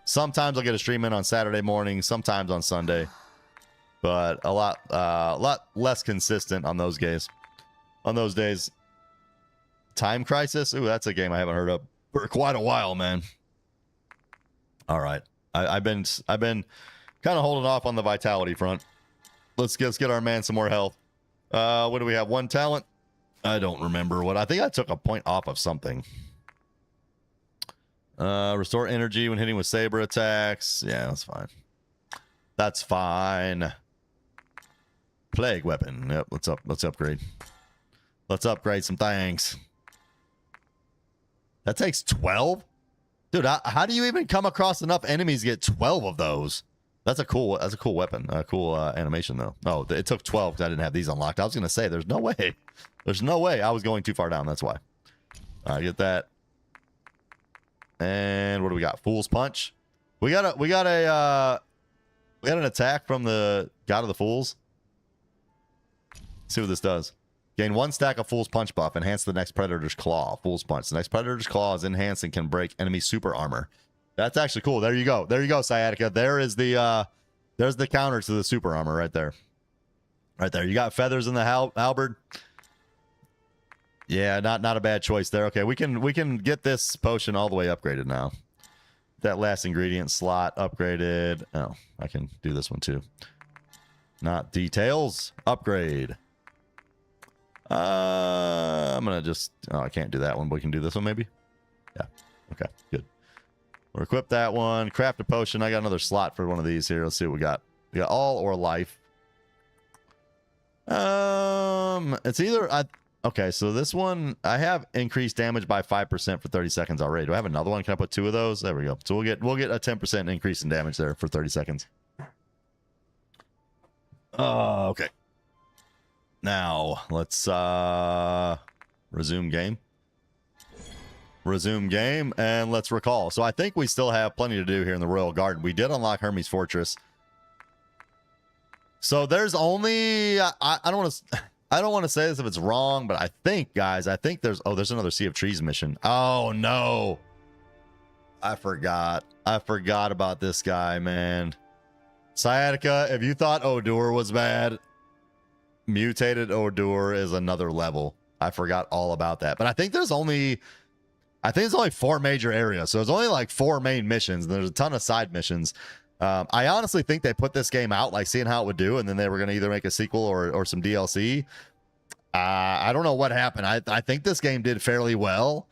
Sometimes I'll get a stream in on Saturday morning, sometimes on Sunday. But a lot less consistent on those days. Time Crisis. Ooh, that's a game I haven't heard of for quite a while, man. All right, I've been kind of holding off on the vitality front. Let's get our man some more health. What do we have? 1 talent. I don't remember what. I think I took a point off of something. Restore energy when hitting with saber attacks. Yeah, that's fine. That's fine. Plague weapon. Yep, let's upgrade. Let's upgrade some things. That takes 12? Dude, how do you even come across enough enemies to get 12 of those? That's a cool weapon. A cool animation though. Oh, it took 12 because I didn't have these unlocked. I was gonna say there's no way. There's no way. I was going too far down, that's why. All right, get that. And what do we got? Fool's Punch. We got an attack from the God of the Fools. Let's see what this does. Gain 1 stack of Fool's Punch buff. Enhance the next Predator's Claw. Fool's Punch. The next Predator's Claw is enhanced and can break enemy super armor. That's actually cool. There you go. There you go, Sciatica. There's the counter to the super armor right there. Right there. You got feathers in the halberd. Yeah, not a bad choice there. Okay, we can get this potion all the way upgraded now. That last ingredient slot upgraded. Oh, I can do this one too. Not details. Upgrade. I'm gonna just. Oh, I can't do that one, but we can do this one maybe. Yeah. Okay. Good. We'll equip that one. Craft a potion. I got another slot for one of these here. Let's see what we got. We got all or life. It's either. Okay, so this one I have increased damage by 5% for 30 seconds already. Do I have another one? Can I put 2 of those? There we go. So we'll get a 10% increase in damage there for 30 seconds. Okay. Now let's resume game. Resume game and let's recall. So I think we still have plenty to do here in the Royal Garden. We did unlock Hermes Fortress. So there's only I don't want to say this if it's wrong, but I think, guys, there's another Sea of Trees mission. Oh no. I forgot about this guy, man. Sciatica, if you thought Odur was bad, mutated Odur is another level. I forgot all about that. But I think there's only 4 major areas. So there's only like 4 main missions, and there's a ton of side missions. I honestly think they put this game out like seeing how it would do, and then they were going to either make a sequel or some DLC. I don't know what happened. I think this game did fairly well,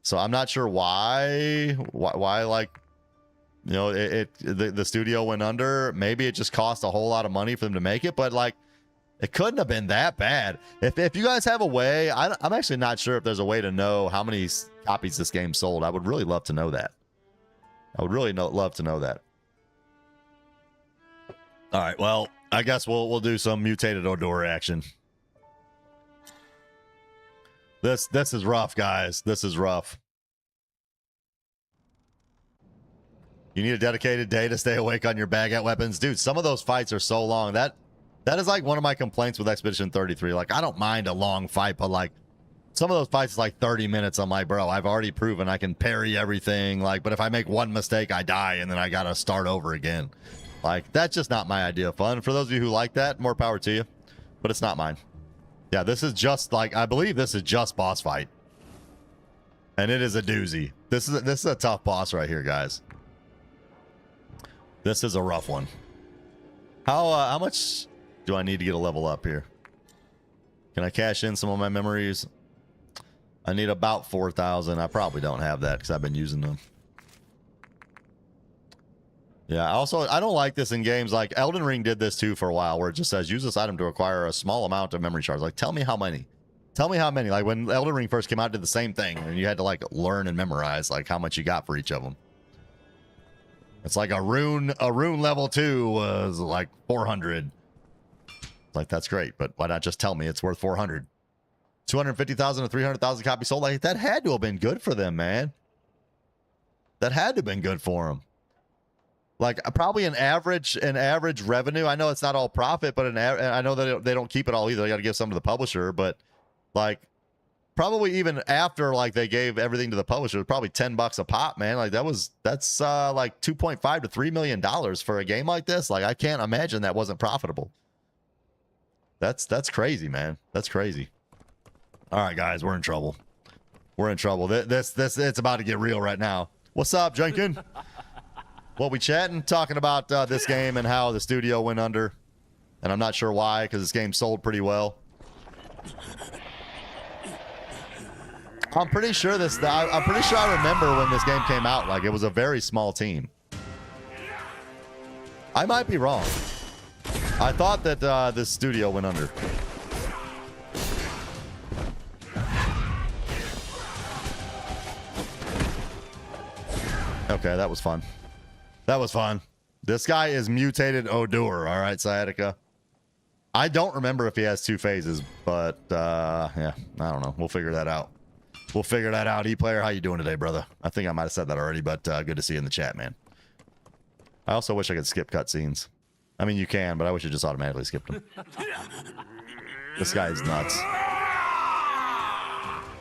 so I'm not sure why like You know, the studio went under. Maybe it just cost a whole lot of money for them to make it, but like, it couldn't have been that bad. If you guys have a way, I'm actually not sure if there's a way to know how many copies this game sold. I would really love to know that. I would really love to know that. All right, well, I guess we'll do some mutated Odor action. This is rough, guys. This is rough. You need a dedicated day to stay awake on your baguette weapons. Dude, some of those fights are so long. That is like one of my complaints with Expedition 33. Like, I don't mind a long fight, but like some of those fights is like 30 minutes. I'm like, bro, I've already proven I can parry everything. Like, but if I make one mistake, I die, and then I got to start over again. Like, that's just not my idea of fun. For those of you who like that, more power to you. But it's not mine. Yeah, this is just like, I believe this is just boss fight. And it is a doozy. This is a tough boss right here, guys. This is a rough one. How much do I need to get a level up here? Can I cash in some of my memories? I need about 4,000. I probably don't have that because I've been using them. Yeah, also, I don't like this in games. Like, Elden Ring did this too for a while, where it just says, use this item to acquire a small amount of memory shards. Like, tell me how many. Tell me how many. Like, when Elden Ring first came out, it did the same thing, and you had to, like, learn and memorize, like, how much you got for each of them. It's like a rune level 2 was, like, 400. Like, that's great, but why not just tell me it's worth 400? 250,000 to 300,000 copies sold. Like, that had to have been good for them, man. That had to have been good for them. Like, probably an average revenue. I know it's not all profit, but I know that they don't keep it all either. They got to give some to the publisher, but like, probably even after like they gave everything to the publisher, probably $10 a pop, man. Like, that's like $2.5 to $3 million for a game like this. Like, I can't imagine that wasn't profitable. That's crazy, man. That's crazy. All right, guys, we're in trouble. We're in trouble. This it's about to get real right now. What's up, Jenkins? What we chatting? Talking about this game and how the studio went under. And I'm not sure why, because this game sold pretty well. I'm pretty sure I remember when this game came out. Like, it was a very small team. I might be wrong. I thought that this studio went under. Okay, that was fun. That was fun. This guy is mutated Odor. All right, Sciatica. I don't remember if he has 2 phases, but yeah, I don't know. We'll figure that out. We'll figure that out. E-player, how you doing today, brother? I think I might have said that already, but good to see you in the chat, man. I also wish I could skip cutscenes. I mean, you can, but I wish you just automatically skipped them. This guy is nuts.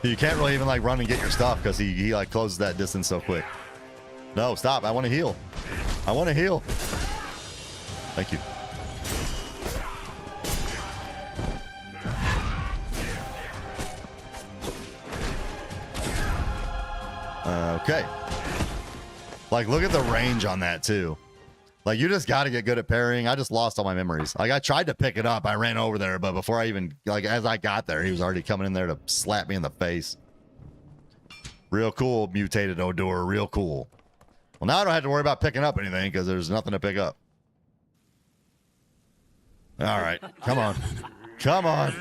You can't really even like run and get your stuff because he like closes that distance so quick. No, stop. I want to heal. I want to heal. Thank you. Okay. Like, look at the range on that, too. Like, you just got to get good at parrying. I just lost all my memories. Like, I tried to pick it up. I ran over there, but before I even, like, as I got there, he was already coming in there to slap me in the face. Real cool, mutated Odor. Real cool. Well, now I don't have to worry about picking up anything because there's nothing to pick up. All right. Come on. Come on.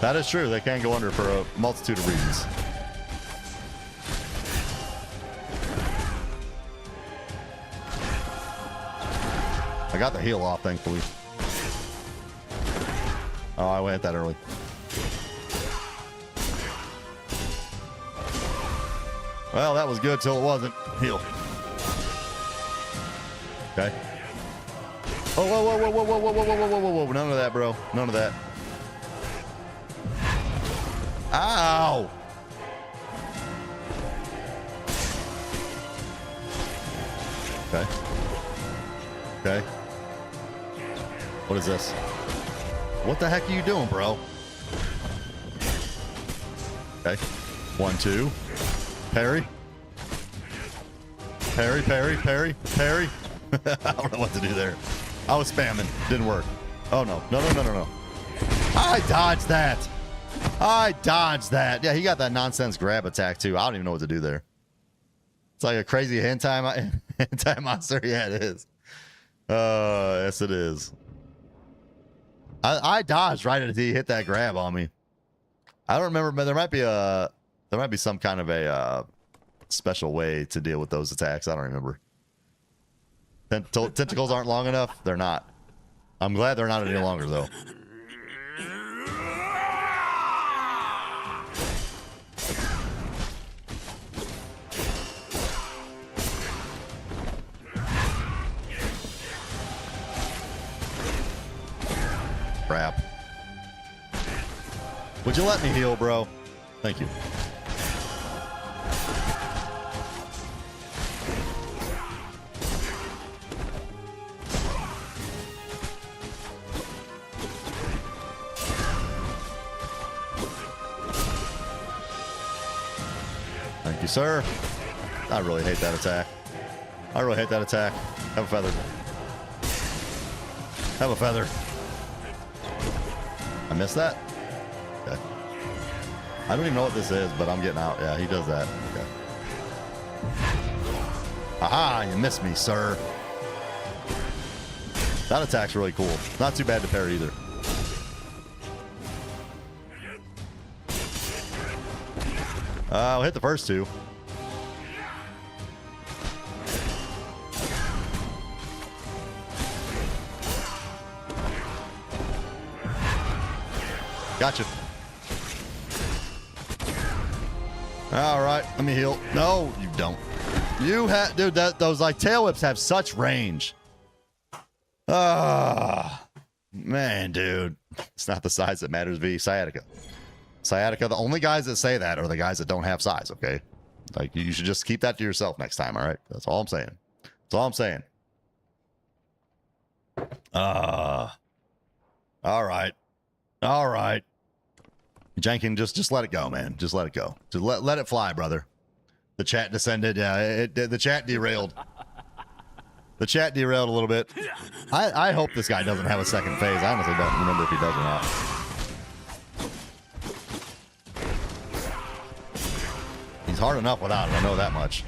That is true. They can go under for a multitude of reasons. I got the heal off, thankfully. Oh, I went that early. Well, that was good till it wasn't. Heal. Okay. Oh, whoa, whoa, whoa, whoa, whoa, whoa, whoa, whoa, whoa, whoa, whoa. None of that, bro. None of that. Ow! Okay. Okay. What is this? What the heck are you doing, bro? Okay. 1, 2. Parry. Parry, parry, parry, parry. I don't know what to do there. I was spamming. Didn't work. Oh, no. No, no, no, no, no. I dodged that. I dodged that. Yeah, he got that nonsense grab attack, too. I don't even know what to do there. It's like a crazy hentai monster. Yeah, it is. Yes, it is. I dodged right as he hit that grab on me. I don't remember, but there might be some kind of a special way to deal with those attacks. I don't remember. Tentacles aren't long enough. They're not. I'm glad they're not any longer, though. Crap. Would you let me heal, bro? Thank you. Thank you, sir. I really hate that attack. I really hate that attack. Have a feather. Have a feather. I missed that? Okay. I don't even know what this is, but I'm getting out. Yeah, he does that. Okay. Aha, you missed me, sir. That attack's really cool. Not too bad to parry either. I'll hit the first two. Gotcha. All right, let me heal. No, you don't. You have, dude. Those like tail whips have such range. Ah, man, dude. It's not the size that matters. V sciatica. Sciatica. The only guys that say that are the guys that don't have size. Okay, like you should just keep that to yourself next time. All right, that's all I'm saying. That's all I'm saying. All right. All right. Jenkins, just let it go, man. Just let it go. Just let it fly, brother. The chat descended. Yeah, the chat derailed. The chat derailed a little bit. I hope this guy doesn't have a second phase. I honestly don't remember if he does or not. He's hard enough without it. I know that much.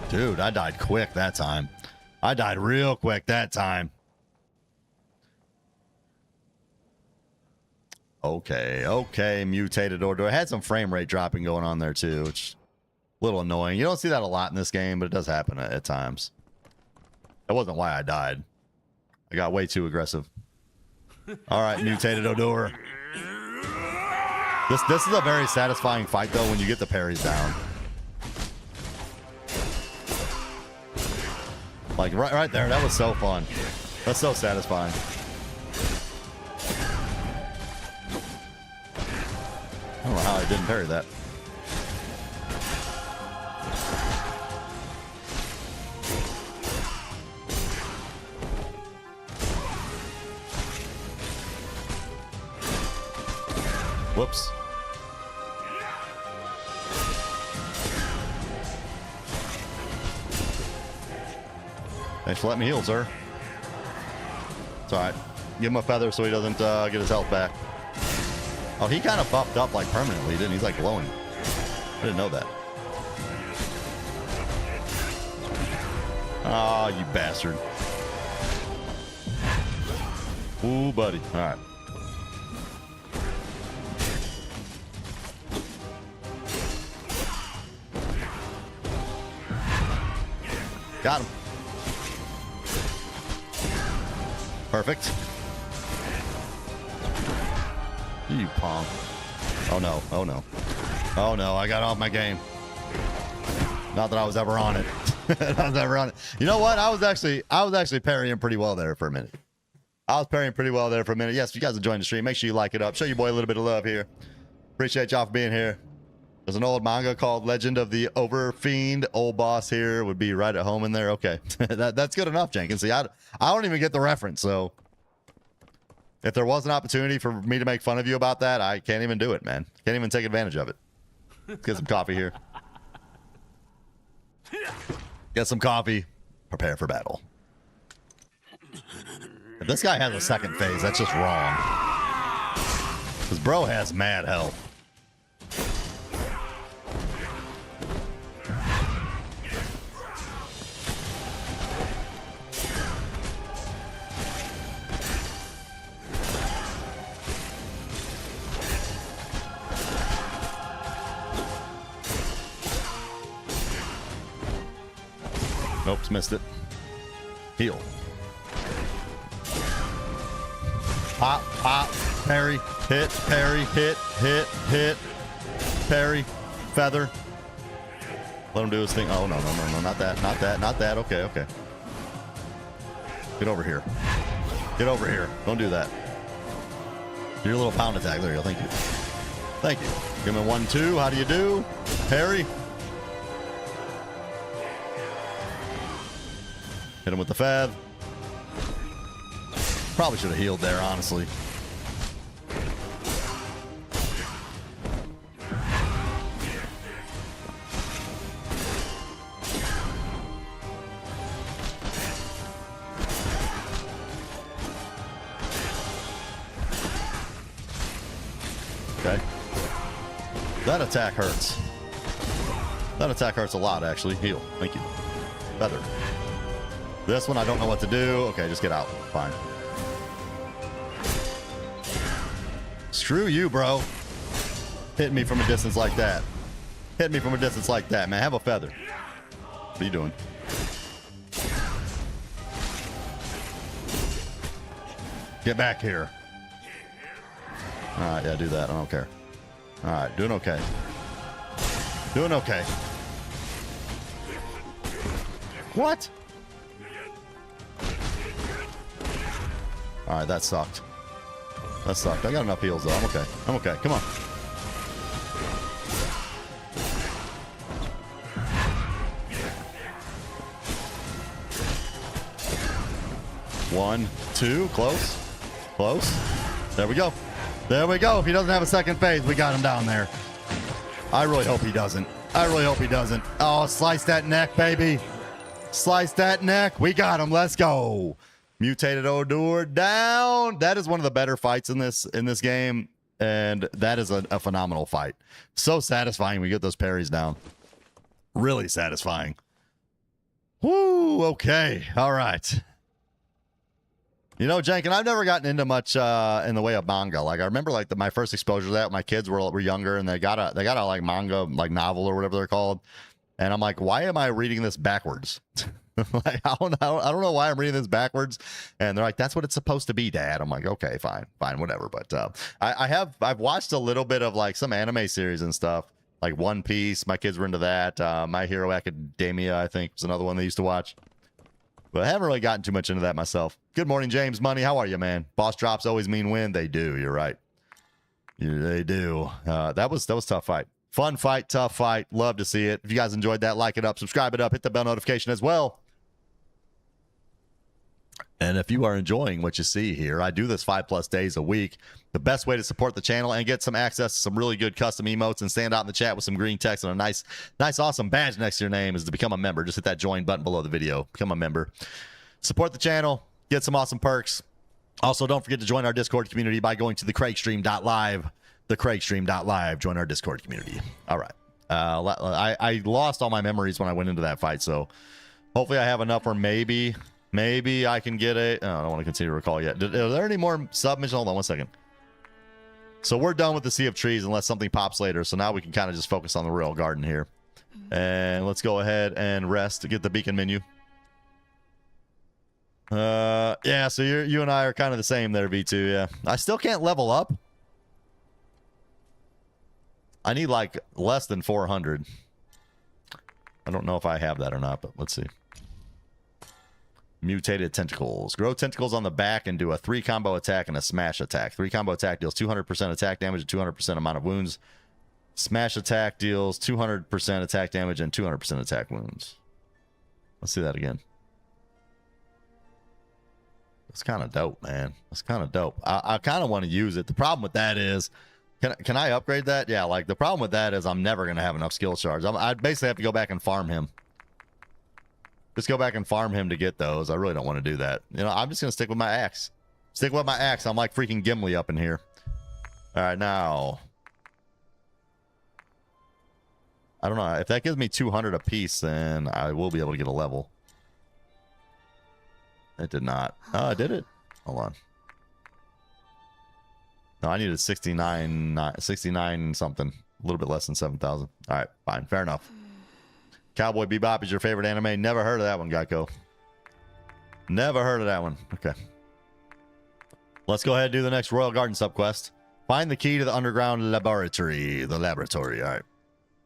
Dude, I died quick that time. I died real quick that time. Okay, mutated order. I had some frame rate dropping going on there too, which is a little annoying. You don't see that a lot in this game, but it does happen at times. That wasn't why I died. I got way too aggressive. All right, mutated odor. This is a very satisfying fight though when you get the parries down. Like right there, that was so fun. That's so satisfying. I don't know how I didn't parry that. Whoops. Thanks for letting me heal, sir. It's alright. Give him a feather so he doesn't get his health back. Oh, he kind of buffed up like permanently, didn't he? He's like glowing. I didn't know that. Oh, you bastard. Ooh, buddy. All right. Got him. Perfect. You punk. Oh no. Oh no. Oh no. I got off my game. Not that I was ever on it. I was never on it. You know what? I was actually parrying pretty well there for a minute. I was parrying pretty well there for a minute. Yes, if you guys enjoying the stream, make sure you like it up. Show your boy a little bit of love here. Appreciate y'all for being here. There's an old manga called Legend of the Overfiend. Old boss here would be right at home in there. Okay. That's good enough, Jenkins. See, I don't even get the reference, so if there was an opportunity for me to make fun of you about that, I can't even do it, man. Can't even take advantage of it. Let's get some coffee here. Get some coffee. Prepare for battle. If this guy has a second phase, that's just wrong. Because bro has mad health. Oops, missed it. Heal. Pop, pop, parry, hit, parry, feather. Let him do his thing. Oh, no, not that. Okay. Get over here. Don't do that. Do your little pound attack. There you go. Thank you. Give him a 1-2. How do you do? Parry. Hit him with the fev. Probably should have healed there, honestly. Okay. That attack hurts. That attack hurts a lot, actually. Heal. Thank you. Feather. This one, I don't know what to do. Okay, just get out. Fine. Screw you, bro. Hit me from a distance like that. Man. Have a feather. What are you doing? Get back here. All right, yeah, do that. I don't care. All right, doing okay. What? All right, that sucked. I got enough heals, though. I'm okay. Come on. One, two, close. There we go. If he doesn't have a second phase, we got him down there. I really hope he doesn't. Oh, slice that neck, baby. We got him. Let's go. Mutated Odur down. That is one of the better fights in this game, and that is a phenomenal fight. So satisfying when we get those parries down. Really satisfying. Woo, okay. All right. You know, Jenkin, I've never gotten into much in the way of manga. Like, I remember like my first exposure to that, my kids were younger, and they got a like manga, like novel or whatever they're called. And I'm like, why am I reading this backwards? Like, I don't know why I'm reading this backwards. And they're like, that's what it's supposed to be, Dad. I'm like, okay, fine, whatever. But I've watched a little bit of like some anime series and stuff, like One Piece. My kids were into that. My Hero Academia, I think, was another one they used to watch. But I haven't really gotten too much into that myself. Good morning, James Money. How are you, man? Boss drops always mean win. They do. You're right. They do. That was a tough fight. Fun fight, tough fight. Love to see it. If you guys enjoyed that, like it up, subscribe it up, hit the bell notification as well. And if you are enjoying what you see here, I do this 5+ days a week. The best way to support the channel and get some access to some really good custom emotes and stand out in the chat with some green text and a nice, awesome badge next to your name is to become a member. Just hit that join button below the video. Become a member. Support the channel. Get some awesome perks. Also, don't forget to join our Discord community by going to thecraigstream.live. Thecraigstream.live. Join our Discord community. All right. I lost all my memories when I went into that fight, so hopefully I have enough, or maybe I can get a... Oh, I don't want to continue to recall yet. Are there any more submissions? Hold on 1 second. So we're done with the Sea of Trees unless something pops later. So now we can kind of just focus on the Royal Garden here. And let's go ahead and rest to get the beacon menu. Yeah, so you and I are kind of the same there, V2. Yeah. I still can't level up. I need like less than 400. I don't know if I have that or not, but let's see. Mutated tentacles. Grow tentacles on the back and do a 3 combo attack and a smash attack. 3 combo attack deals 200% attack damage and 200% amount of wounds. Smash attack deals 200% attack damage and 200% attack wounds. Let's see that again. That's kind of dope, man. That's kind of dope. I kind of want to use it. The problem with that is, can I upgrade that? Yeah, like the problem with that is I'm never going to have enough skill shards. I basically have to go back and farm him. just go back and farm him to get those. I really don't want to do that. You know, I'm just gonna stick with my axe. Stick with my axe. I'm like freaking Gimli up in here. All right, now. I don't know. If that gives me 200 apiece, then I will be able to get a level. It did not. Oh, I did it. Hold on. No, I needed 69 something. A little bit less than 7,000. All right, fine. Fair enough. Cowboy Bebop is your favorite anime. Never heard of that one, Geico. Never heard of that one. Okay. Let's go ahead and do the next Royal Garden subquest. Find the key to the underground laboratory. The laboratory. All right.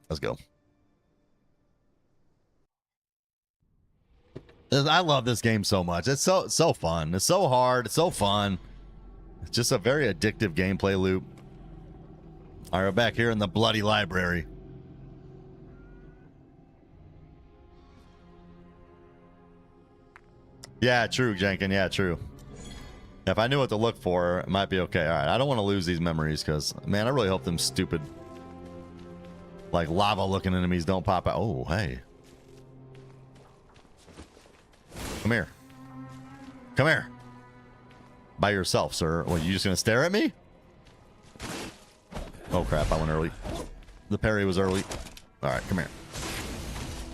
Let's go. I love this game so much. It's so fun. It's so hard. It's so fun. It's just a very addictive gameplay loop. All right, we're back here in the bloody library. Yeah, true, Jenkin. Yeah, true. If I knew what to look for, it might be okay. All right, I don't want to lose these memories because, man, I really hope them stupid, like, lava-looking enemies don't pop out. Oh, hey. Come here. Come here. By yourself, sir. What, you just gonna stare at me? Oh, crap, I went early. The parry was early. All right, come here.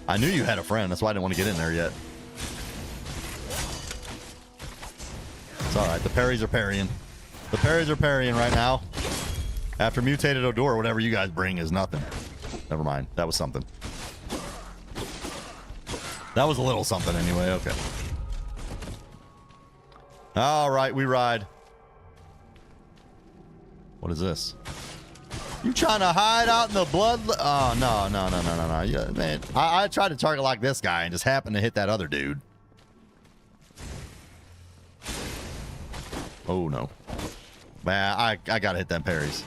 I knew you had a friend. That's why I didn't want to get in there yet. It's all right. The parries are parrying. The parries are parrying right now. After mutated Odor, whatever you guys bring is nothing. Never mind. That was something. That was a little something anyway. Okay. All right, we ride. What is this? You trying to hide out in the blood? Oh, no. Yeah, man. I tried to target like this guy and just happened to hit that other dude. Oh, no. Man, I gotta hit them parries.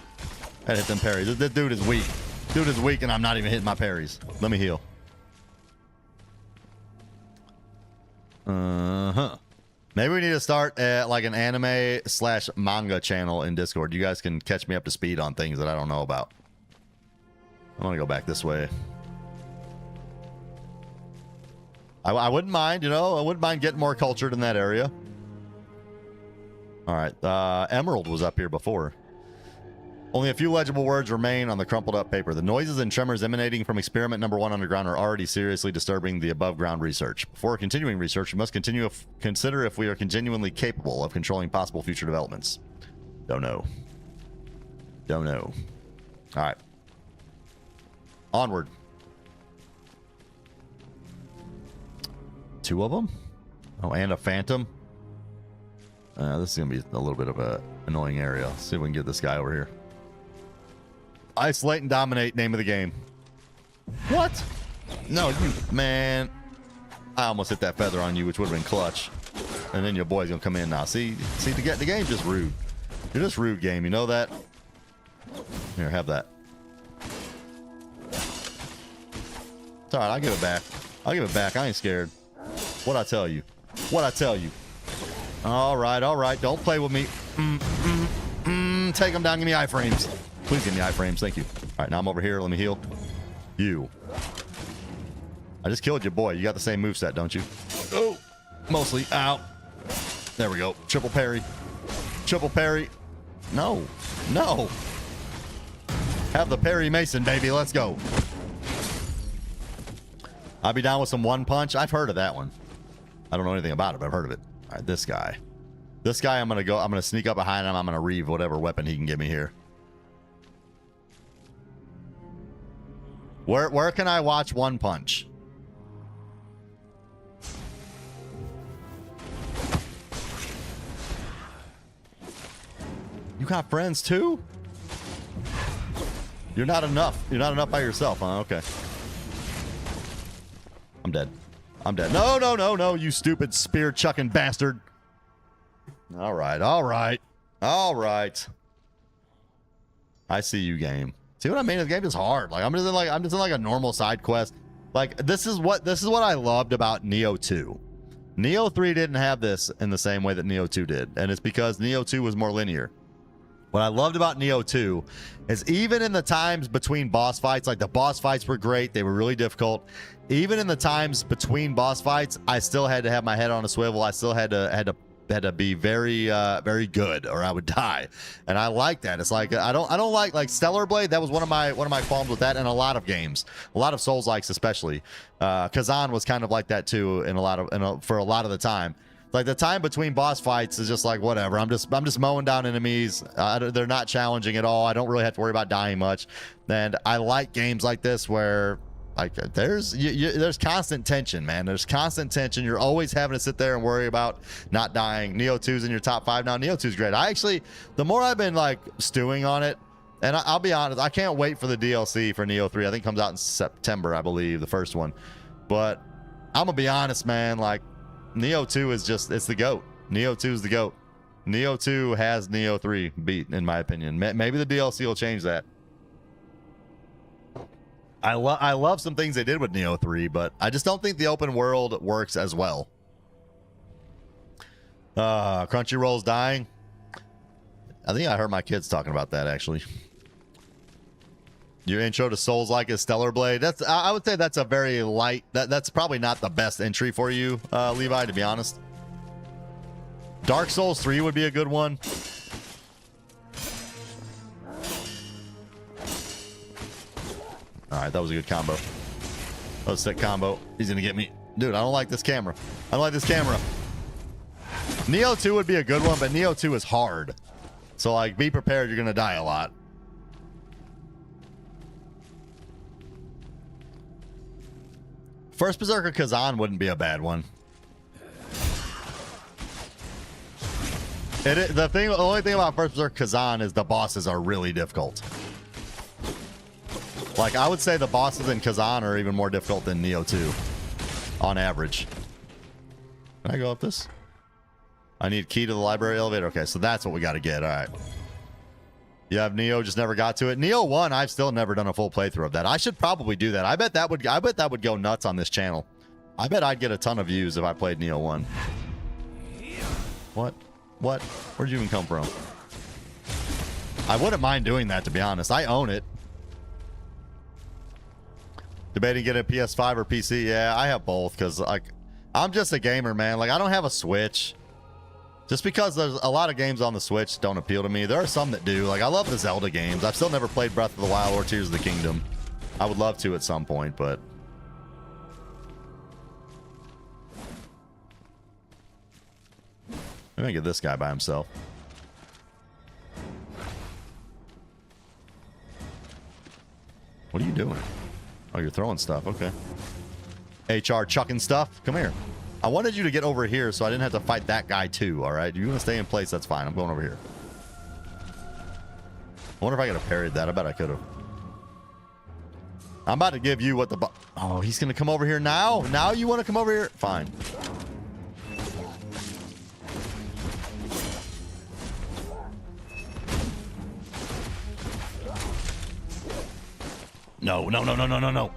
I gotta hit them parries. This dude is weak. Dude is weak and I'm not even hitting my parries. Let me heal. Uh-huh. Maybe we need to start at like an anime/manga channel in Discord. You guys can catch me up to speed on things that I don't know about. I want to go back this way. I wouldn't mind, you know, I wouldn't mind getting more cultured in that area. All right, Emerald was up here before. Only a few legible words remain on the crumpled up paper. The noises and tremors emanating from experiment number 1 underground are already seriously disturbing the above ground research. Before continuing research, we must consider if we are genuinely capable of controlling possible future developments. Don't know. Don't know. All right. Onward. 2 of them? Oh, and a phantom? This is going to be a little bit of an annoying area. Let's see if we can get this guy over here. Isolate and dominate, name of the game. What? No, you, man. I almost hit that feather on you, which would have been clutch. And then your boy's going to come in now. See, the game's just rude. You're just rude, game. You know that? Here, have that. It's all right. I'll give it back. I'll give it back. I ain't scared. What'd I tell you? What'd I tell you? All right, all right. Don't play with me. Take them down. Give me iframes. Please give me iframes. Thank you. All right, now I'm over here. Let me heal. You. I just killed your boy. You got the same moveset, don't you? Oh, mostly. Ow. There we go. Triple parry. Triple parry. No. No. Have the parry Mason, baby. Let's go. I'll be down with some one punch. I've heard of that one. I don't know anything about it, but I've heard of it. All right, this guy. This guy, I'm going to sneak up behind him. I'm going to reave whatever weapon he can give me here. Where can I watch One Punch? You got friends too? You're not enough. You're not enough by yourself, huh? Okay. I'm dead. I'm dead. No, no, no, no, you stupid spear-chucking bastard. All right, all right. All right. I see you, game. See what I mean? The game is hard. Like I'm just in like a normal side quest. Like this is what I loved about Neo 2. Neo 3 didn't have this in the same way that Neo 2 did, and it's because Neo 2 was more linear. What I loved about Neo 2 is even in the times between boss fights, like the boss fights were great, they were really difficult. Even in the times between boss fights, I still had to have my head on a swivel. I still had to be very very good, or I would die. And I like that. It's like I don't like Stellar Blade. That was one of my qualms with that, and a lot of games, a lot of Souls likes especially. Kazan was kind of like that too for a lot of the time. Like the time between boss fights is just like whatever. I'm just mowing down enemies. They're not challenging at all. I don't really have to worry about dying much. And I like games like this where like there's constant tension, man. There's constant tension. You're always having to sit there and worry about not dying. Neo 2's in your top 5 now. Neo 2's great. I actually, the more I've been like stewing on it, and I'll be honest, I can't wait for the DLC for Neo 3. I think it comes out in September, I believe, the first one. But I'm gonna be honest, man. Like Neo 2 is just, it's the GOAT. Neo 2 is the GOAT. Neo 2 has Neo 3 beat, in my opinion. Maybe the DLC will change that. I love some things they did with Neo 3, but I just don't think the open world works as well. Crunchyroll's dying. I think I heard my kids talking about that, actually. Your intro to Souls like is Stellar Blade. I would say that's a very light, that's probably not the best entry for you, Levi, to be honest. Dark Souls 3 would be a good one. All right, that was a good combo. That was a sick combo. He's gonna get me. Dude, I don't like this camera. I don't like this camera. Neo 2 would be a good one, but Neo 2 is hard. So like, be prepared, you're gonna die a lot. First Berserker Kazan wouldn't be a bad one. The only thing about First Berserker Kazan is the bosses are really difficult. Like, I would say the bosses in Kazan are even more difficult than Neo 2 on average. Can I go up this? I need key to the library elevator. Okay, so that's what we got to get. All right. You have Neo, just never got to it. Neo 1, I've still never done a full playthrough of that. I should probably do that. I bet that would go nuts on this channel. I bet I'd get a ton of views if I played Neo 1. What? Where'd you even come from? I wouldn't mind doing that, to be honest. I own it. Debating getting a PS5 or PC. Yeah, I have both because like I'm just a gamer, man. Like I don't have a Switch. Just because there's a lot of games on the Switch don't appeal to me. There are some that do. Like I love the Zelda games. I've still never played Breath of the Wild or Tears of the Kingdom. I would love to at some point, but I'm gonna get this guy by himself. What are you doing? Oh, you're throwing stuff. Okay. HR chucking stuff. Come here. I wanted you to get over here so I didn't have to fight that guy too, all right? If you want to stay in place, that's fine. I'm going over here. I wonder if I could have parried that. I bet I could have. I'm about to give you what the... Oh, he's going to come over here now? Now you want to come over here? Fine. No. No.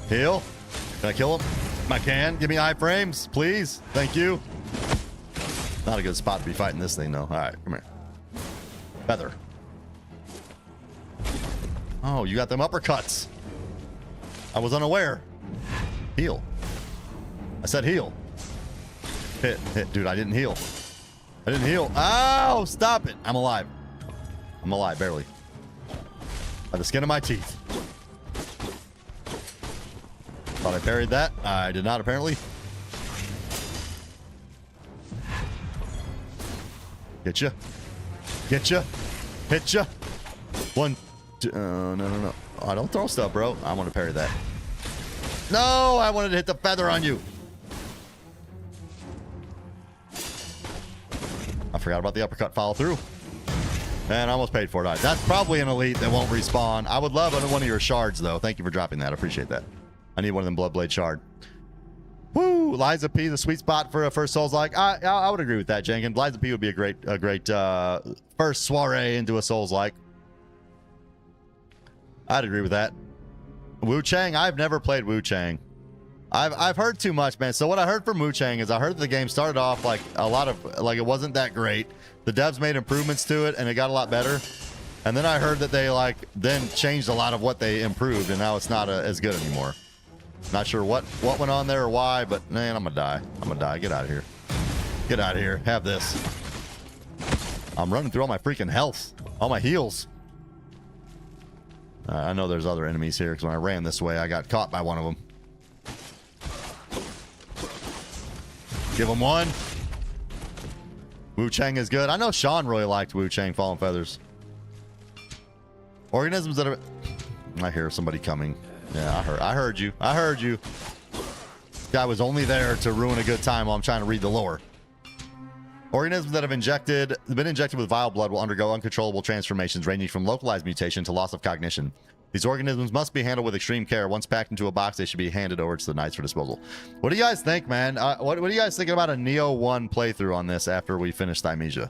Heal. Can I kill him? I can. Give me iframes, please. Thank you. Not a good spot to be fighting this thing, though. All right, come here. Feather. Oh, you got them uppercuts. I was unaware. Heal. I said heal. Hit. Dude, I didn't heal. Ow, stop it. I'm alive. Barely. By the skin of my teeth. Thought I parried that. I did not, apparently. Get ya. Hit ya. One. Two, no. Oh, don't throw stuff, bro. I want to parry that. No, I wanted to hit the feather on you. I forgot about the uppercut follow through. And I almost paid for it. That's probably an elite that won't respawn. I would love one of your shards, though. Thank you for dropping that. I appreciate that. I need one of them Bloodblade shard. Woo! Liza P, the sweet spot for a first Souls-like. I would agree with that, Jenkins. Liza P would be a great first soiree into a Souls-like. I'd agree with that. Wu Chang, I've never played Wu Chang. I've heard too much, man. So what I heard from Wu Chang is I heard the game started off like a lot of like it wasn't that great. The devs made improvements to it and it got a lot better. And then I heard that they like then changed a lot of what they improved and now it's not as good anymore. Not sure what went on there or why, but man, I'm gonna die. I'm gonna die. Get out of here. Get out of here. Have this. I'm running through all my freaking health, all my heals. I know there's other enemies here because when I ran this way, I got caught by one of them. Give him one. Wu Chang is good. I know Sean really liked Wu Chang Fallen Feathers. Organisms that are... I hear somebody coming. Yeah, I heard you. I heard you. This guy was only there to ruin a good time while I'm trying to read the lore. Organisms that have been injected with vile blood will undergo uncontrollable transformations ranging from localized mutation to loss of cognition. These organisms must be handled with extreme care. Once packed into a box, they should be handed over to the Knights for disposal. What do you guys think, man? What are you guys thinking about a Neo 1 playthrough on this after we finish Thymesia?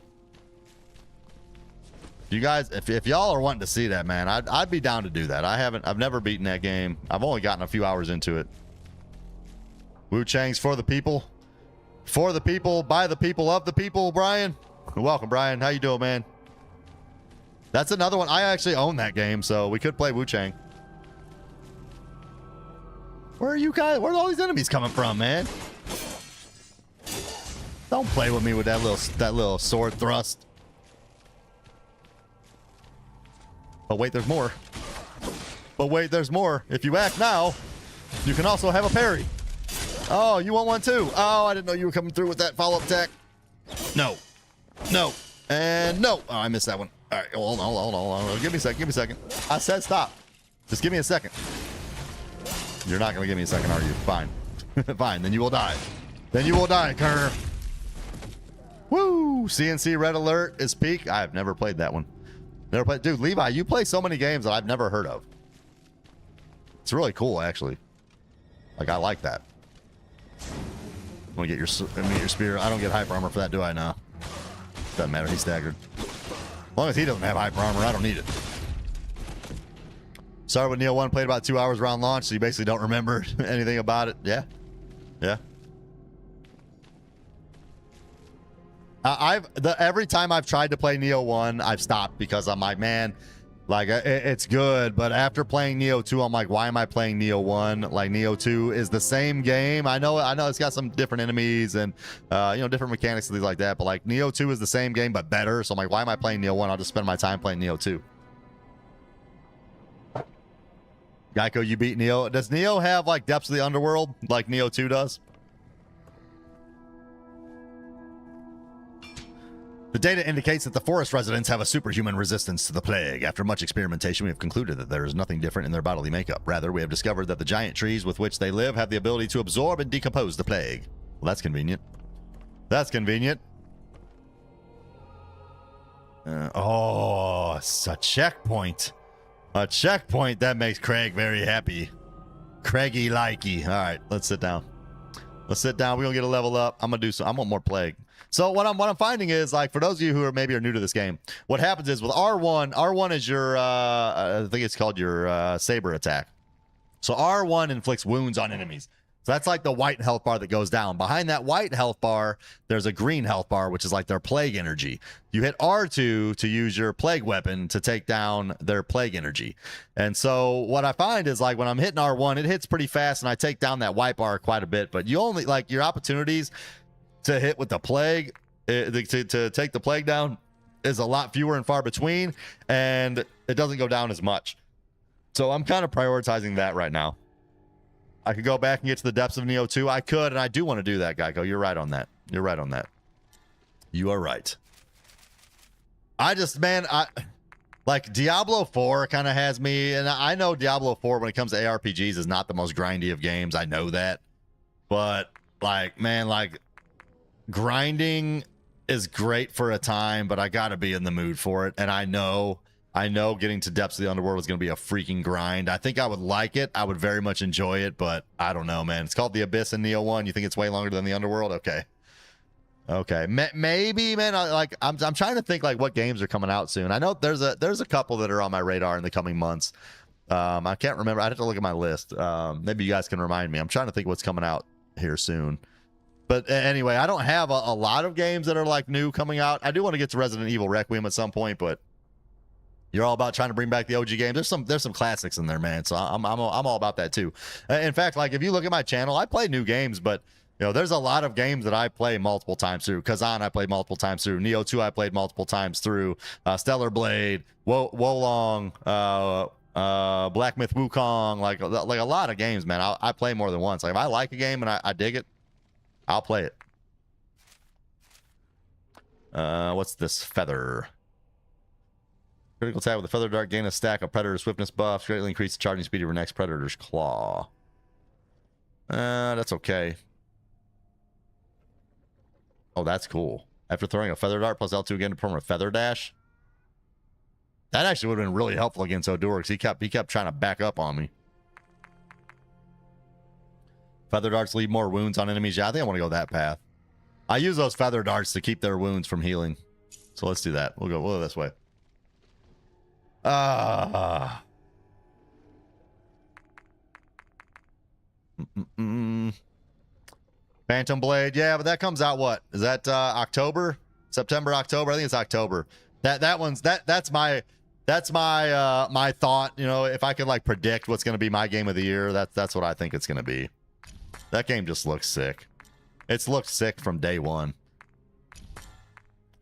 You guys, if y'all are wanting to see that, man, I'd be down to do that. I've never beaten that game. I've only gotten a few hours into it. Wu Chang's for the people. For the people, by the people, of the people, Brian. Welcome, Brian. How you doing, man? That's another one. I actually own that game, so we could play Wu Chang. Where are you guys? Where are all these enemies coming from, man? Don't play with me with that little sword thrust. But wait, there's more. But wait, there's more. If you act now, you can also have a parry. Oh, you want one too? Oh, I didn't know you were coming through with that follow-up attack. No. No. And no. Oh, I missed that one. All right, hold on. Give me a second. I said stop. Just give me a second. You're not going to give me a second, are you? Fine. Fine, then you will die. Then you will die, Kerr. Woo! CNC Red Alert is peak. I've never played that one. Never played. Dude, Levi, you play so many games that I've never heard of. It's really cool, actually. Like, I like that. I'm gonna get your spear. I don't get hyper armor for that, do I? No. Doesn't matter. He's staggered. As long as he doesn't have hyper armor, I don't need it. Started with Neo 1, played about 2 hours around launch, so you basically don't remember anything about it. Yeah. Yeah. Every time I've tried to play Neo 1, I've stopped because I'm like, man, like it's good, but after playing Neo 2, I'm like, why am I playing Neo 1? Like Neo 2 is the same game. I know it's got some different enemies and different mechanics and things like that, but like Neo 2 is the same game but better. So I'm like, why am I playing Neo 1? I'll just spend my time playing Neo 2. Geico, you beat Neo. Does Neo have like Depths of the Underworld like Neo 2 does? The data indicates that the forest residents have a superhuman resistance to the plague. After much experimentation, we have concluded that there is nothing different in their bodily makeup. Rather, we have discovered that the giant trees with which they live have the ability to absorb and decompose the plague. Well, that's convenient. That's convenient. It's a checkpoint. A checkpoint that makes Craig very happy. Craigy likey. All right, let's sit down. Let's sit down. We're gonna get a level up. I'm gonna do some. I want more plague. So what I'm finding is, like, for those of you who are maybe new to this game, what happens is with R1 is your I think it's called your saber attack. So R1 inflicts wounds on enemies. So that's like the white health bar that goes down. Behind that white health bar, there's a green health bar, which is like their plague energy. You hit R2 to use your plague weapon to take down their plague energy. And so what I find is, like, when I'm hitting R1, it hits pretty fast and I take down that white bar quite a bit, but you only, like, your opportunities to hit with the plague, to take the plague down is a lot fewer and far between, and it doesn't go down as much. So I'm kind of prioritizing that right now. I could go back and get to the depths of Neo 2. I could, and I do want to do that, Geico. You're right on that. You're right on that. You are right. Like, Diablo 4 kind of has me, and I know Diablo 4, when it comes to ARPGs, is not the most grindy of games. I know that. But, like, man, like, grinding is great for a time, but I gotta be in the mood for it. And I know getting to Depths of the Underworld is going to be a freaking grind. I think I would like it. I would very much enjoy it, but I don't know, man. It's called The Abyss in Neo 1. You think it's way longer than the Underworld? Okay. Maybe, man. I'm trying to think, like, what games are coming out soon. I know there's a couple that are on my radar in the coming months. I can't remember. I'd have to look at my list. Maybe you guys can remind me. I'm trying to think what's coming out here soon. But anyway, I don't have a lot of games that are like new coming out. I do want to get to Resident Evil Requiem at some point, but you're all about trying to bring back the OG game. There's some classics in there, man. So I'm all about that too. In fact, like if you look at my channel, I play new games, but you know, there's a lot of games that I play multiple times through. Kazan I played multiple times through. Neo 2 I played multiple times through. Stellar Blade, Wolong, Black Myth Wukong, like a lot of games, man. I play more than once. Like if I like a game and I dig it, I'll play it. What's this? Feather. Critical attack with a feather dart. Gain a stack of predator swiftness buffs. Greatly increase the charging speed of your next predator's claw. That's okay. Oh, that's cool. After throwing a feather dart plus L2 again to perform a feather dash. That actually would have been really helpful against Odor because he kept trying to back up on me. Feather darts leave more wounds on enemies. Yeah, I think I want to go that path. I use those feather darts to keep their wounds from healing. So let's do that. We'll go this way. Phantom Blade. Yeah, but that comes out what? Is that October? September, October? I think it's October. That's my my thought, you know, if I could like predict what's going to be my game of the year, that's what I think it's going to be. That game just looks sick. It's looked sick from day one.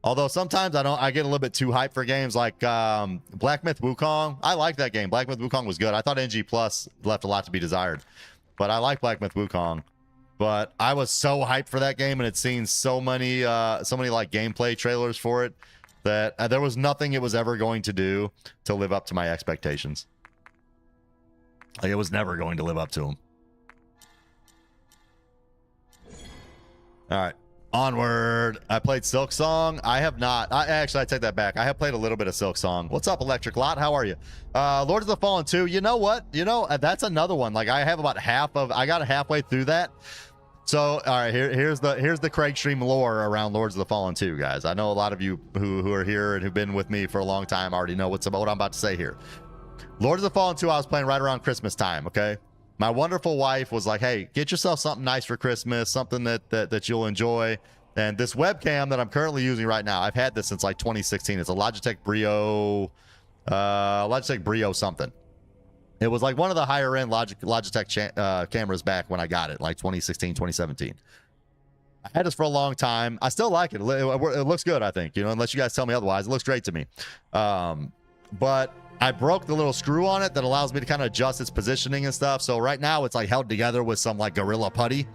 Although sometimes I get a little bit too hyped for games like Black Myth Wukong. I like that game. Black Myth Wukong was good. I thought NG Plus left a lot to be desired, but I like Black Myth Wukong. But I was so hyped for that game and had seen so many like gameplay trailers for it that there was nothing it was ever going to do to live up to my expectations. Like it was never going to live up to them. All right, onward. I played Silk Song. I have not. I take that back. I have played a little bit of Silk Song. What's up, Electric Lot? How are you? Lords of the Fallen 2. You know what? You know, that's another one. Like I have about I got halfway through that. So, all right, here's the Craig Stream lore around Lords of the Fallen 2, guys. I know a lot of you who are here and who've been with me for a long time already know what I'm about to say here. Lords of the Fallen 2, I was playing right around Christmas time, okay? My wonderful wife was like, hey, get yourself something nice for Christmas, something that you'll enjoy. And this webcam that I'm currently using right now, I've had this since like 2016. It's a Logitech Brio something. It was like one of the higher end Logitech cameras back when I got it, like 2016, 2017. I had this for a long time. I still like it. It looks good, I think, you know, unless you guys tell me otherwise. It looks great to me. But I broke the little screw on it that allows me to kind of adjust its positioning and stuff. So right now it's like held together with some like Gorilla Putty.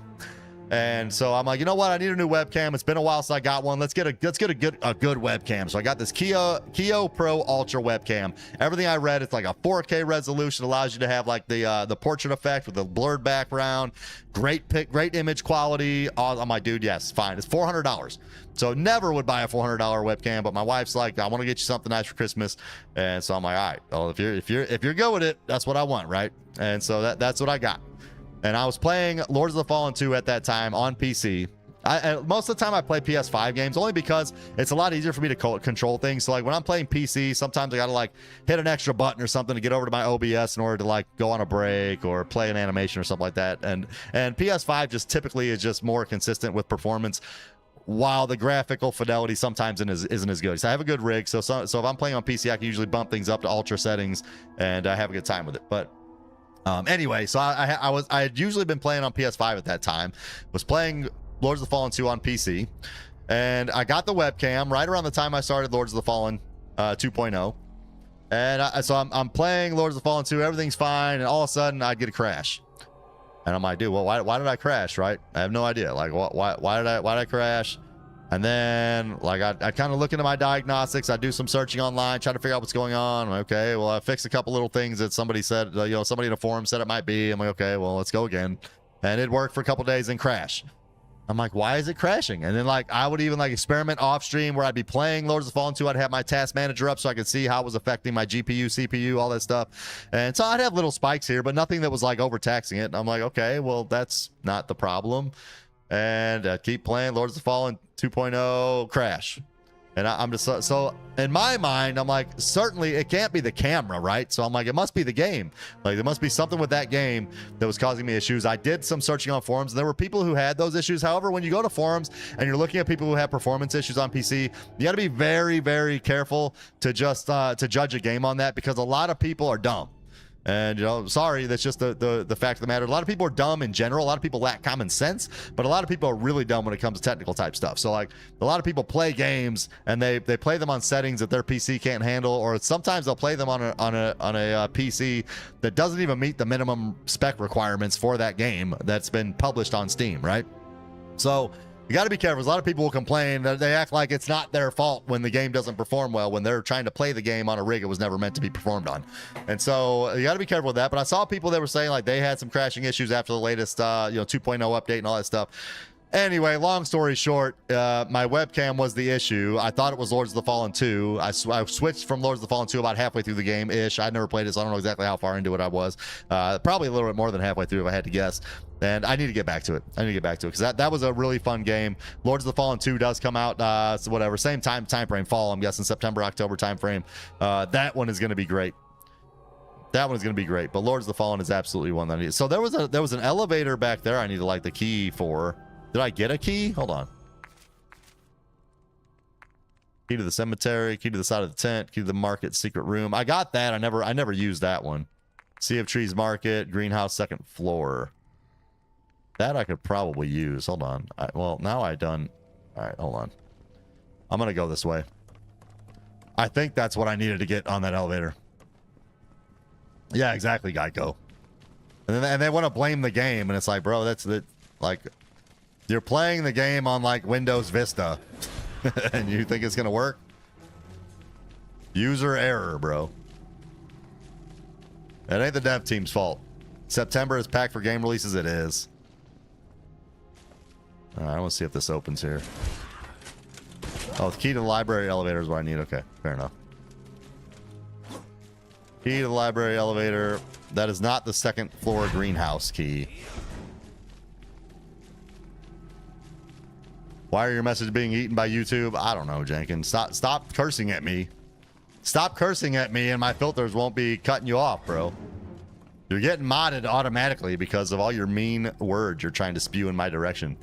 And so I'm like, you know what? I need a new webcam. It's been a while since I got one. Let's get a good webcam. So I got this Kio Pro Ultra webcam. Everything I read, it's like a 4K resolution, allows you to have like the portrait effect with the blurred background, great image quality. Oh, my dude, yes, fine. It's $400. So never would buy a $400 webcam, but my wife's like, I want to get you something nice for Christmas. And so I'm like, all right, well, if you're good with it, that's what I want, right? And so that's what I got. And I was playing Lords of the Fallen 2 at that time on PC. Most of the time I play PS5 games only because it's a lot easier for me to control things. So like when I'm playing PC, sometimes I gotta like hit an extra button or something to get over to my OBS in order to like go on a break or play an animation or something like that. And PS5 just typically is just more consistent with performance, while the graphical fidelity sometimes isn't as good. So I have a good rig. So if I'm playing on PC, I can usually bump things up to ultra settings and I have a good time with it. But anyway, so I had usually been playing on PS5 at that time, was playing Lords of the Fallen 2 on PC, and I got the webcam right around the time I started Lords of the Fallen 2.0. And so I'm playing Lords of the Fallen 2, everything's fine, and all of a sudden I get a crash. And I'm like, dude, well, why did I crash, right? I have no idea. Like, why did I crash? And then, like, I kind of look into my diagnostics. I do some searching online, try to figure out what's going on. Okay, well, I fixed a couple little things that somebody said, somebody in a forum said it might be. I'm like, okay, well, let's go again. And it worked for a couple days and crash. I'm like, why is it crashing? And then, like, I would even, like, experiment off stream where I'd be playing Lords of the Fallen 2. I'd have my task manager up so I could see how it was affecting my GPU, CPU, all that stuff. And so I'd have little spikes here, but nothing that was, like, overtaxing it. And I'm like, okay, well, that's not the problem. And I keep playing Lords of the Fallen 2.0, crash. And I'm just so in my mind, I'm like, certainly it can't be the camera, right? So I'm like, it must be the game. Like there must be something with that game that was causing me issues. I did some searching on forums, and there were people who had those issues. However, when you go to forums and you're looking at people who have performance issues on PC, you got to be very, very careful to just to judge a game on that, because a lot of people are dumb. And, you know, sorry, that's just the fact of the matter. A lot of people are dumb in general. A lot of people lack common sense, but a lot of people are really dumb when it comes to technical type stuff. So, like, a lot of people play games and they play them on settings that their PC can't handle, or sometimes they'll play them on a PC that doesn't even meet the minimum spec requirements for that game that's been published on Steam, right? So you got to be careful. A lot of people will complain that they act like it's not their fault when the game doesn't perform well, when they're trying to play the game on a rig it was never meant to be performed on. And so you got to be careful with that. But I saw people that were saying like they had some crashing issues after the latest 2.0 update and all that stuff. Anyway, long story short, my webcam was the issue. I thought it was Lords of the Fallen 2. I switched from Lords of the Fallen 2 about halfway through the game-ish. I'd never played it, so I don't know exactly how far into it I was. Probably a little bit more than halfway through if I had to guess. And I need to get back to it. Because that was a really fun game. Lords of the Fallen 2 does come out, so whatever, same time frame, fall, I'm guessing September, October time frame. That one is going to be great. That one's going to be great. But Lords of the Fallen is absolutely one that I need. So there was an elevator back there I need to like the key for. Did I get a key? Hold on. Key to the cemetery, key to the side of the tent, key to the market secret room. I got that. I never used that one. Sea of Trees Market, greenhouse, second floor. That I could probably use. Hold on. Well, now I done. All right, hold on. I'm going to go this way. I think that's what I needed to get on that elevator. Yeah, exactly, Geico. And they want to blame the game, and it's like, bro, that's like, you're playing the game on like Windows Vista, and you think it's gonna work? User error, bro. It ain't the dev team's fault. September is packed for game releases. It is. All right, I want to see if this opens here. Oh, the key to the library elevator is what I need. Okay, fair enough. Key to the library elevator. That is not the second floor greenhouse key. Why are your messages being eaten by YouTube? I don't know, Jenkins. Stop cursing at me. Stop cursing at me and my filters won't be cutting you off, bro. You're getting modded automatically because of all your mean words you're trying to spew in my direction.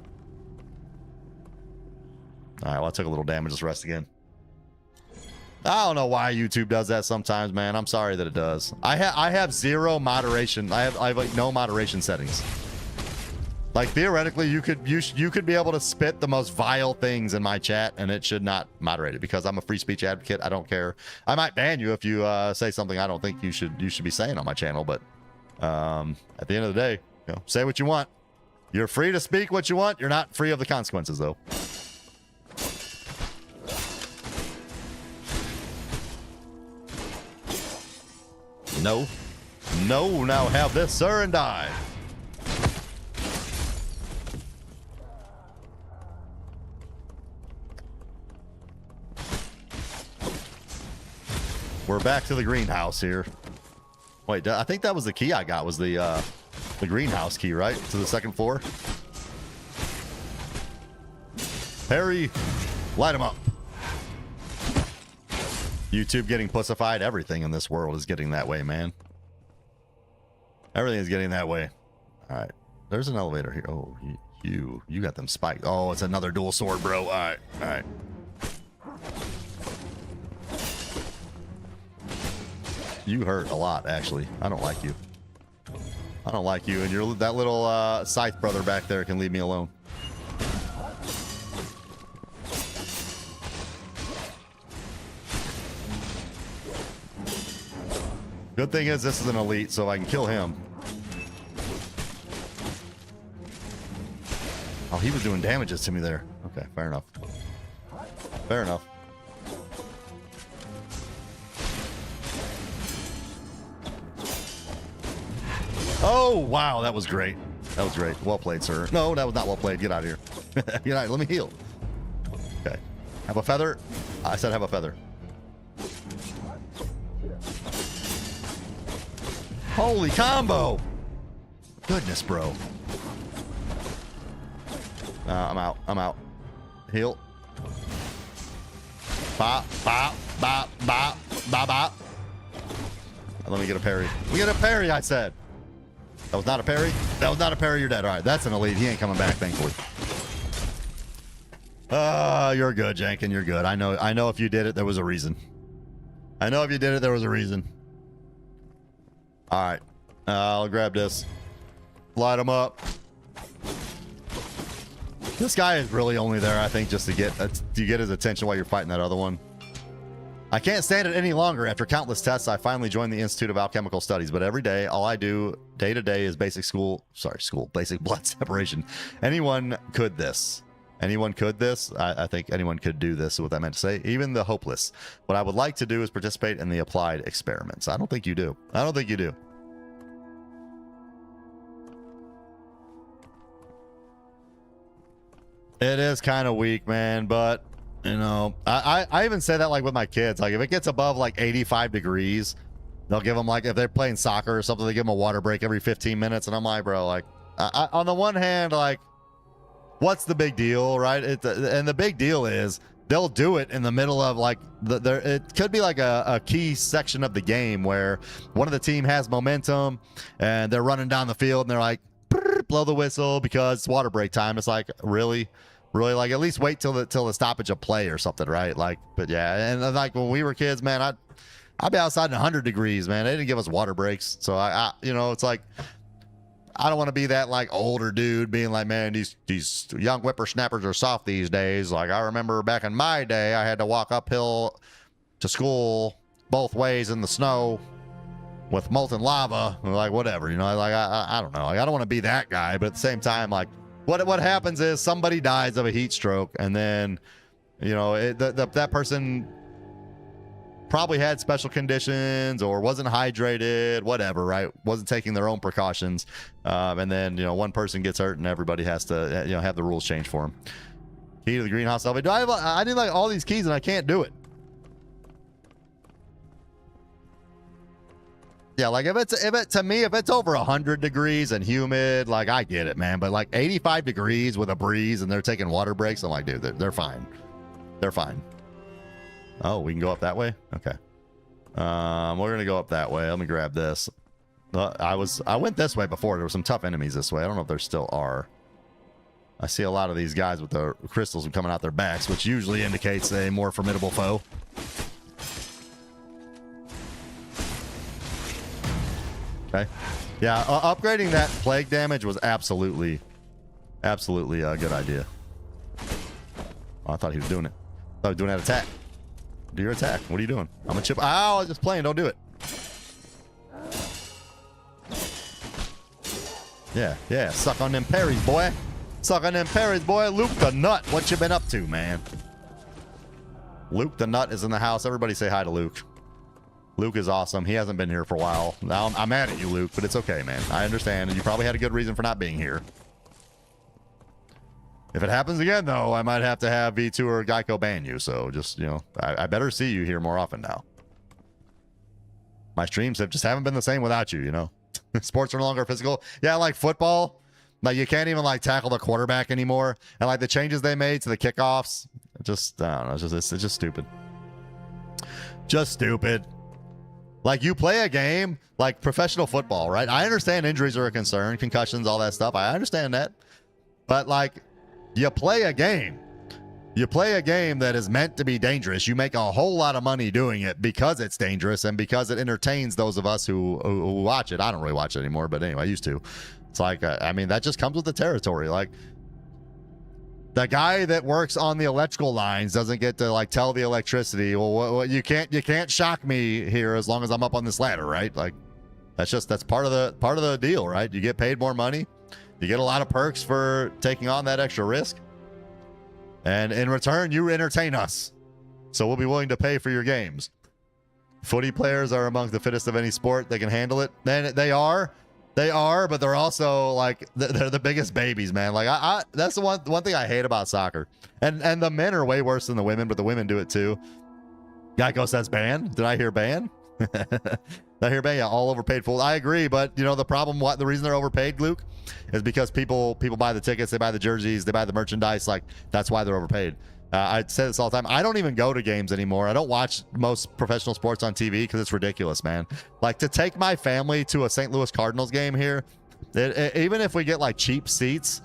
All right, well, I took a little damage. Let's rest again. I don't know why YouTube does that sometimes, man. I'm sorry that it does. I have zero moderation. I have like no moderation settings. Like theoretically, you could be able to spit the most vile things in my chat, and it should not moderate it because I'm a free speech advocate. I don't care. I might ban you if you say something I don't think you should be saying on my channel. But at the end of the day, you know, say what you want. You're free to speak what you want. You're not free of the consequences, though. No, now have this, sir, and die. We're back to the greenhouse here. Wait, I think that was the key I got, was the greenhouse key, right? To the second floor. Harry, light him up. YouTube getting pussified. Everything in this world is getting that way, man. Everything is getting that way. All right. There's an elevator here. Oh, you got them spiked. Oh, it's another dual sword, bro. All right. All right. You hurt a lot, actually. I don't like you. I don't like you. And that little scythe brother back there can leave me alone. Good thing is this is an elite, so I can kill him. Oh, he was doing damages to me there. Okay, fair enough. Fair enough. Oh, wow, that was great. That was great. Well played, sir. No, that was not well played. Get out of here. Get out. Let me heal. Okay. Have a feather. I said have a feather. Holy combo! Goodness, bro. I'm out. I'm out. Heal. Bop, bop, bop, bop, bop, bop. Let me get a parry. We get a parry, I said. That was not a parry. That was not a parry. You're dead. All right, that's an elite. He ain't coming back, thankfully. You're good, Jankin. You're good. I know if you did it, there was a reason. I know if you did it, there was a reason. All right. I'll grab this. Light him up. This guy is really only there, I think, just to get his attention while you're fighting that other one. I can't stand it any longer. After countless tests, I finally joined the Institute of Alchemical Studies, but every day, all I do day to day is basic blood separation. Anyone could this. Anyone could this. I think anyone could do this, is what that meant to say. Even the hopeless. What I would like to do is participate in the applied experiments. I don't think you do. I don't think you do. It is kind of weak, man, but you know, I even say that like with my kids. Like if it gets above like 85 degrees, they'll give them like, if they're playing soccer or something, they give them a water break every 15 minutes. And I'm like, bro, like on the one hand, like what's the big deal, right? And the big deal is they'll do it in the middle of like it could be like a key section of the game where one of the team has momentum and they're running down the field and they're like, blow the whistle because it's water break time. It's like, really, like at least wait till the stoppage of play or something, right? Like, but yeah, and like when we were kids, man, I'd be outside in 100 degrees, man. They didn't give us water breaks, so I you know, it's like I don't want to be that like older dude being like, man, these young whippersnappers are soft these days. Like I remember back in my day, I had to walk uphill to school both ways in the snow with molten lava, like whatever, you know, like I don't know, like, I don't want to be that guy, but at the same time, like what happens is somebody dies of a heat stroke, and then you know that person probably had special conditions or wasn't hydrated, whatever, right? Wasn't taking their own precautions, and then you know one person gets hurt and everybody has to you know have the rules changed for them. Key to the greenhouse elevator. I need like all these keys and I can't do it. Yeah, like if it's over 100 degrees and humid, like I get it, man. But like 85 degrees with a breeze and they're taking water breaks, I'm like, dude, they're fine. They're fine. Oh, we can go up that way? Okay. We're gonna go up that way. Let me grab this. I went this way before. There were some tough enemies this way. I don't know if there still are. I see a lot of these guys with the crystals coming out their backs, which usually indicates a more formidable foe. Okay. Yeah, upgrading that plague damage was absolutely a good idea. Oh, I thought he was doing it. I thought he was doing that attack. Do your attack. What are you doing? I'm a chip. Oh, I was just playing. Don't do it. Yeah. Suck on them parries, boy. Suck on them parries, boy. Luke the Nut. What you been up to, man? Luke the Nut is in the house. Everybody say hi to Luke. Luke is awesome. He hasn't been here for a while. Now I'm mad at you, Luke, but it's okay, man. I understand, and you probably had a good reason for not being here. If it happens again, though, I might have to have V2 or Geico ban you. So just, you know, I better see you here more often now. My streams just haven't been the same without you, you know. Sports are no longer physical. Yeah, like football. Like you can't even like tackle the quarterback anymore. And like the changes they made to the kickoffs, just, I don't know, it's just stupid. Just stupid. Like you play a game like professional football, right? I understand injuries are a concern, concussions, all that stuff. I understand that. But like you play a game. You play a game that is meant to be dangerous. You make a whole lot of money doing it because it's dangerous and because it entertains those of us who watch it. I don't really watch it anymore, but anyway, I used to. It's like, I mean, that just comes with the territory. Like the guy that works on the electrical lines doesn't get to like tell the electricity, well, you can't shock me here as long as I'm up on this ladder, right? Like that's part of the deal, right? You get paid more money, you get a lot of perks for taking on that extra risk, and in return, you entertain us. So we'll be willing to pay for your games. Footy players are among the fittest of any sport. They can handle it. Then they are, but they're also like they're the biggest babies, man. Like that's the one thing I hate about soccer. And the men are way worse than the women, but the women do it too. Geico says ban. Did I hear ban? Did I hear ban? Yeah, all overpaid fools. I agree, but you know the reason they're overpaid, Luke, is because people buy the tickets, they buy the jerseys, they buy the merchandise. Like that's why they're overpaid. I say this all the time. I don't even go to games anymore. I don't watch most professional sports on TV because it's ridiculous, man. Like, to take my family to a St. Louis Cardinals game here, even if we get like cheap seats,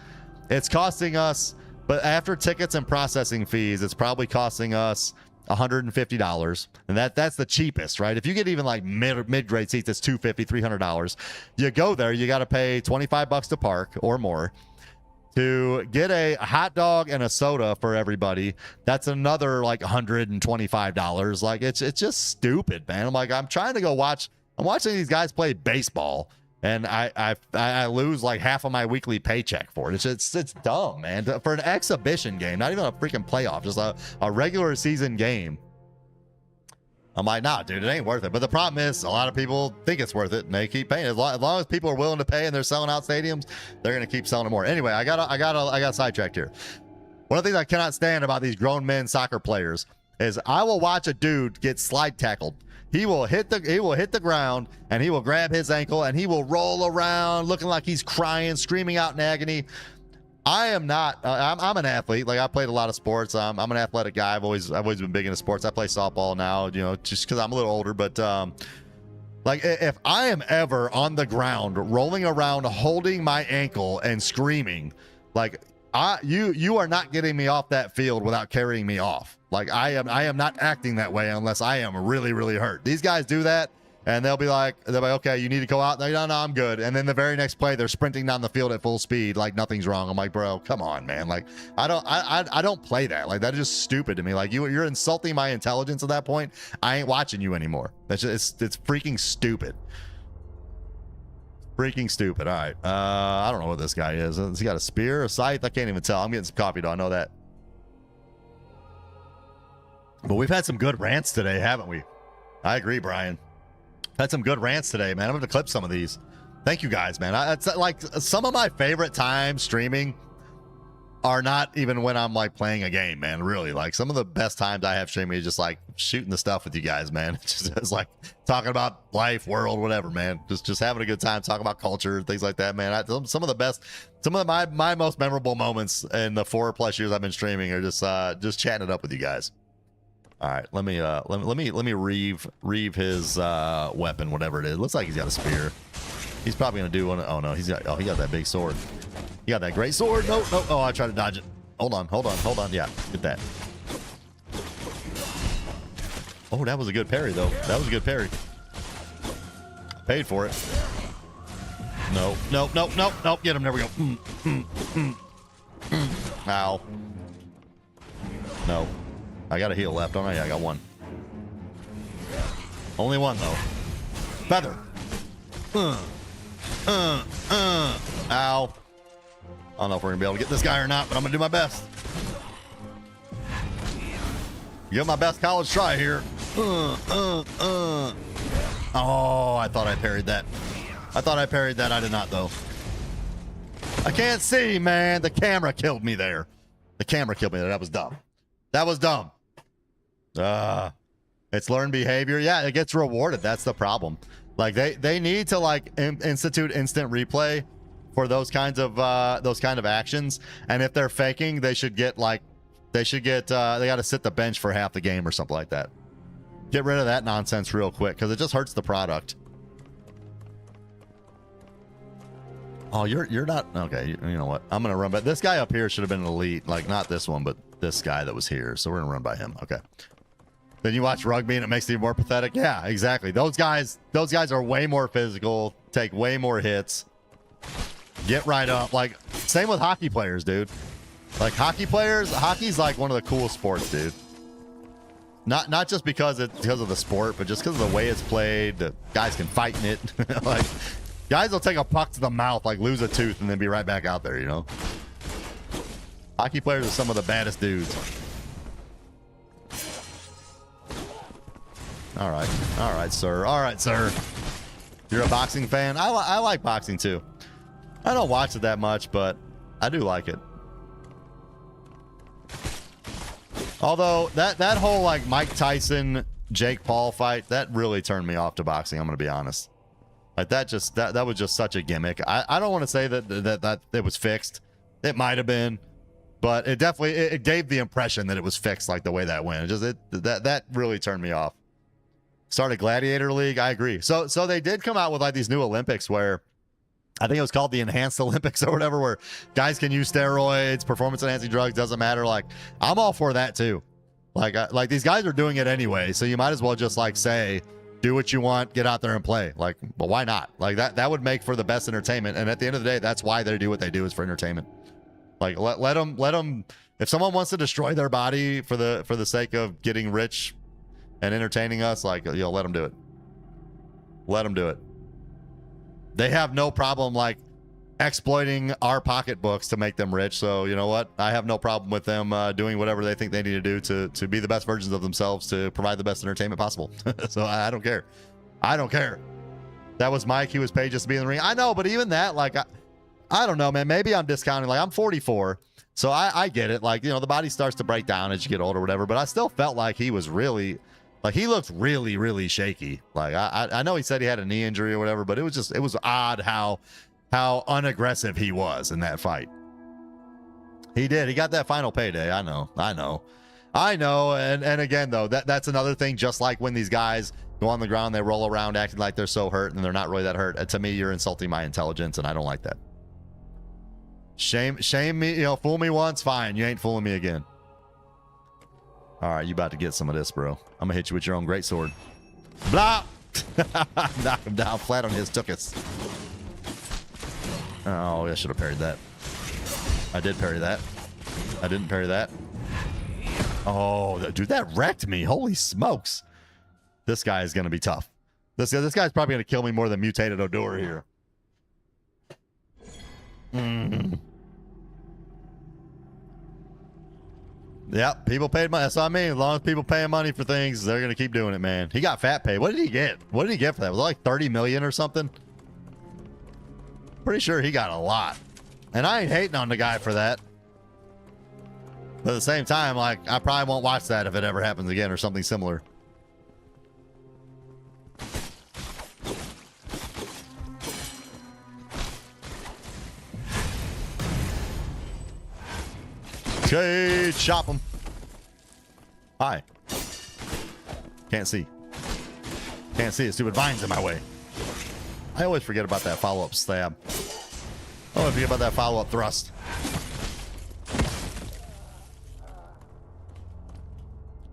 it's costing us, but after tickets and processing fees, it's probably costing us $150, and that's the cheapest, right? If you get even like mid-grade seats, it's $250, $300. You go there, you got to pay $25 to park or more. To get a hot dog and a soda for everybody, that's another like $125. Like, it's just stupid, man. I'm like, I'm trying to go watch. I'm watching these guys play baseball, and I lose like half of my weekly paycheck for it. It's dumb, man. For an exhibition game, not even a freaking playoff, just a regular season game. I'm like, nah, dude, it ain't worth it. But the problem is, a lot of people think it's worth it, and they keep paying. As long as people are willing to pay and they're selling out stadiums, they're gonna keep selling it more. Anyway, I got sidetracked here. One of the things I cannot stand about these grown men soccer players is I will watch a dude get slide tackled. He will hit the ground, and he will grab his ankle, and he will roll around looking like he's crying, screaming out in agony. I am not. I'm an athlete. Like, I played a lot of sports. I'm an athletic guy. I've always been big into sports. I play softball now, you know, just because I'm a little older. But like, if I am ever on the ground rolling around, holding my ankle and screaming, like, you are not getting me off that field without carrying me off. Like, I am not acting that way unless I am really, really hurt. These guys do that, and they'll be like, okay, you need to go out. No, I'm good. And then the very next play, they're sprinting down the field at full speed like nothing's wrong. I'm like, bro, come on, man. Like, I don't play that. Like, that is just stupid to me. Like, you're insulting my intelligence at that point. I ain't watching you anymore. That's just, it's freaking stupid. Freaking stupid. All right. I don't know what this guy is. Has he got a spear, a scythe? I can't even tell. I'm getting some coffee, though. I know that. But we've had some good rants today, haven't we? I agree, Brian. Had some good rants today, man. I'm going to clip some of these. Thank you, guys, man. It's like some of my favorite times streaming are not even when I'm like playing a game, man. Really, like, some of the best times I have streaming is just like shooting the stuff with you guys, man. It's like talking about life, world, whatever, man. Just having a good time, talking about culture, things like that, man. Some of my most memorable moments in the 4+ years I've been streaming are just chatting it up with you guys. All right, let me reeve his weapon, whatever it is. Looks like he's got a spear. He's probably gonna do one. Oh no, he got that big sword. He got that great sword. No. Oh, I tried to dodge it. Hold on. Yeah, get that. Oh, that was a good parry though. That was a good parry. Paid for it. No. Get him. There we go. Ow. No. I got a heal left, don't I? Yeah, I got one. Only one, though. Feather. Ow. I don't know if we're going to be able to get this guy or not, but I'm going to do my best. Give my best college try here. Oh, I thought I parried that. I did not, though. I can't see, man. The camera killed me there. That was dumb. It's learned behavior. Yeah, it gets rewarded. That's the problem. Like, they need to like institute instant replay for those kind of actions. And if they're faking, they got to sit the bench for half the game or something like that. Get rid of that nonsense real quick, because it just hurts the product. Oh, you're not okay. You know what? I'm gonna run by this guy up here. Should have been an elite, like not this one, but this guy that was here. So we're gonna run by him. Okay. Then you watch rugby and it makes it even more pathetic. Yeah, exactly. Those guys are way more physical, take way more hits, get right up. Like, same with hockey players, dude. Like, hockey's like one of the coolest sports, dude. Not just because of the sport, but just because of the way it's played. The guys can fight in it. Like, guys will take a puck to the mouth, like lose a tooth, and then be right back out there, you know? Hockey players are some of the baddest dudes. All right, sir. You're a boxing fan? I like boxing too. I don't watch it that much, but I do like it. Although that whole like Mike Tyson, Jake Paul fight, that really turned me off to boxing, I'm gonna be honest. Like, that was just such a gimmick. I don't want to say that it was fixed. It might have been, but it definitely it gave the impression that it was fixed like the way that went. That really turned me off. Started Gladiator League. I agree. So they did come out with like these new Olympics where I think it was called the Enhanced Olympics or whatever, where guys can use steroids, performance enhancing drugs, doesn't matter. Like, I'm all for that too. Like these guys are doing it anyway, so you might as well just like say, do what you want, get out there and play. Like, but why not? Like that would make for the best entertainment. And at the end of the day, that's why they do what they do, is for entertainment. Like let them. If someone wants to destroy their body for the sake of getting rich and entertaining us, like, you know, let them do it. Let them do it. They have no problem like exploiting our pocketbooks to make them rich. So you know what? I have no problem with them doing whatever they think they need to do to be the best versions of themselves to provide the best entertainment possible. So I don't care. I don't care. That was Mike. He was paid just to be in the ring. I know, but even that, like, I don't know, man. Maybe I'm discounting. Like, I'm 44, so I get it. Like, you know, the body starts to break down as you get older or whatever, but I still felt like he was really, like, he looked really, really shaky. Like, I know he said he had a knee injury or whatever, but it was odd how unaggressive he was in that fight. He did. He got that final payday. I know. And again, though, that's another thing. Just like when these guys go on the ground, they roll around acting like they're so hurt and they're not really that hurt. To me, you're insulting my intelligence, and I don't like that. Shame me, you know, fool me once, fine. You ain't fooling me again. All right, you about to get some of this, bro. I'm gonna hit you with your own greatsword. Blah! Knock him down flat on his tuchus. Oh, I should have parried that. I did parry that. I didn't parry that. Oh, dude, that wrecked me. Holy smokes. This guy is gonna be tough. This guy's probably gonna kill me more than mutated Odor here. Yep, people paid money. That's what I mean. As long as people paying money for things, they're gonna keep doing it, man. He got fat pay. What did he get? What did he get for that? Was it like 30 million or something? Pretty sure he got a lot. And I ain't hating on the guy for that. But at the same time, like, I probably won't watch that if it ever happens again or something similar. Okay, chop him. Hi. Can't see. Can't see. Stupid vines in my way. I always forget about that follow-up stab. I always forget about that follow-up thrust.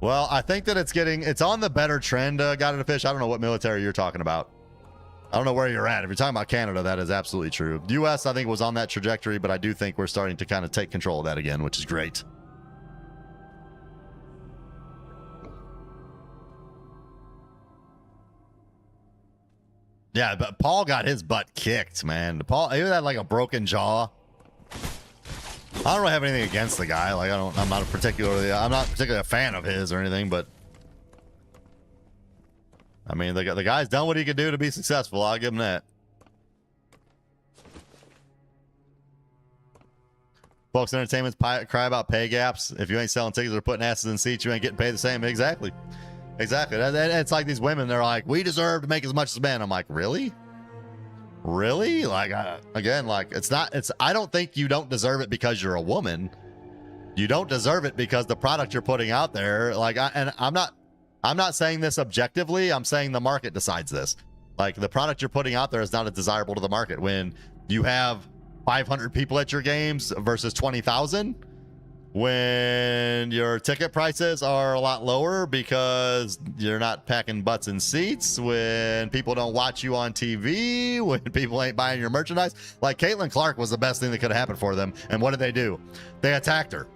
Well, I think that it's on the better trend, Got It a Fish. I don't know what military you're talking about. I don't know where you're at. If you're talking about Canada, that is absolutely true. U.S., I think, was on that trajectory, but I do think we're starting to kind of take control of that again, which is great. Yeah, but Paul got his butt kicked, man. Paul, he had like a broken jaw. I don't really have anything against the guy. Like, I'm not particularly a fan of his or anything, but I mean, the guy's done what he could do to be successful. I'll give him that. Folks, entertainment's cry about pay gaps. If you ain't selling tickets or putting asses in seats, you ain't getting paid the same. Exactly. Exactly. It's like these women, they're like, we deserve to make as much as men. I'm like, really? Really? Like, again, like, I don't think you don't deserve it because you're a woman. You don't deserve it because the product you're putting out there, like, I'm not saying this objectively. I'm saying the market decides this. Like, the product you're putting out there is not as desirable to the market. When you have 500 people at your games versus 20,000, when your ticket prices are a lot lower because you're not packing butts in seats, when people don't watch you on TV, when people ain't buying your merchandise. Like, Caitlin Clark was the best thing that could have happened for them. And what did they do? They attacked her.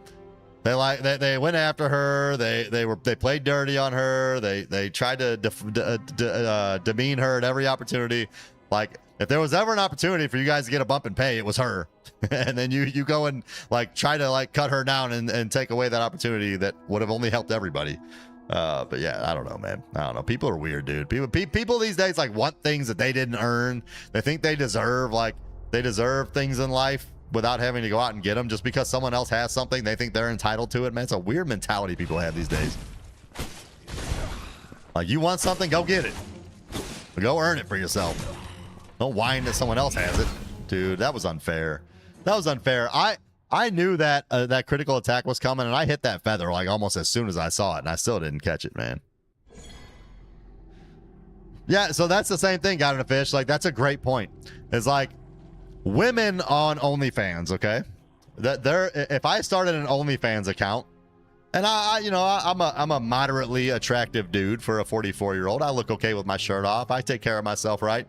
They went after her. They played dirty on her. They tried to demean her at every opportunity. Like, if there was ever an opportunity for you guys to get a bump in pay, it was her. And then you go and like try to like cut her down and take away that opportunity that would have only helped everybody. But yeah, I don't know, man. I don't know. People are weird, dude. People these days like want things that they didn't earn. They think they deserve things in life without having to go out and get them. Just because someone else has something, they think they're entitled to it. Man, it's a weird mentality people have these days. Like, you want something, go get it. Go earn it for yourself. Don't whine that someone else has it. Dude, that was unfair. That was unfair. I knew that that critical attack was coming, and I hit that feather like almost as soon as I saw it, and I still didn't catch it, man. Yeah, so that's the same thing, Got in a Fish. Like, that's a great point. It's like women on OnlyFans, okay? That if I started an OnlyFans account, and I'm a moderately attractive dude for a 44-year-old. I look okay with my shirt off. I take care of myself, right?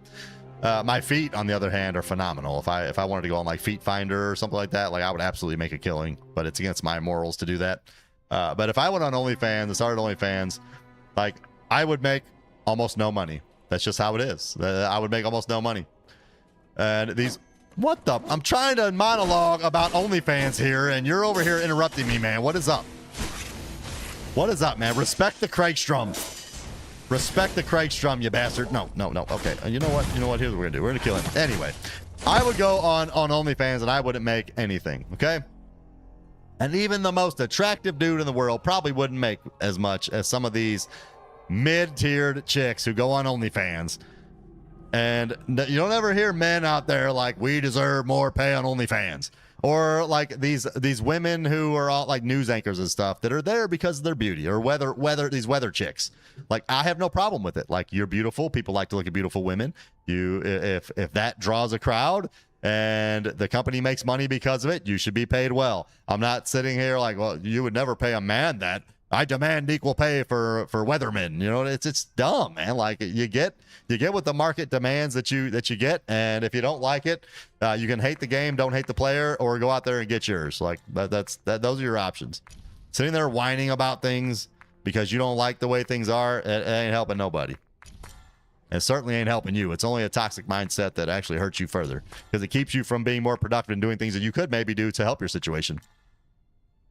My feet, on the other hand, are phenomenal. If I wanted to go on like Feet Finder or something like that, like I would absolutely make a killing, but it's against my morals to do that. But if I went on OnlyFans and started OnlyFans, like I would make almost no money. That's just how it is. I would make almost no money. And these, what the? I'm trying to monologue about OnlyFans here, and you're over here interrupting me, man. What is up? What is up, man? Respect the Craigstrom. Respect the Craigstrom, you bastard. No. Okay. You know what? Here's what we're gonna do. We're gonna kill him. Anyway, I would go on OnlyFans and I wouldn't make anything. Okay. And even the most attractive dude in the world probably wouldn't make as much as some of these mid-tiered chicks who go on OnlyFans. And you don't ever hear men out there like, we deserve more pay on OnlyFans. Or like these women who are all like news anchors and stuff that are there because of their beauty, or these weather chicks. Like, I have no problem with it. Like, you're beautiful. People like to look at beautiful women. If that draws a crowd and the company makes money because of it, you should be paid well. I'm not sitting here like, well, you would never pay a man that. I demand equal pay for weathermen. You know, it's dumb, man. Like, you get what the market demands that you get, and if you don't like it, you can hate the game, don't hate the player, or go out there and get yours. Like, those are your options. Sitting there whining about things because you don't like the way things are, it ain't helping nobody. It certainly ain't helping you. It's only a toxic mindset that actually hurts you further, because it keeps you from being more productive and doing things that you could maybe do to help your situation.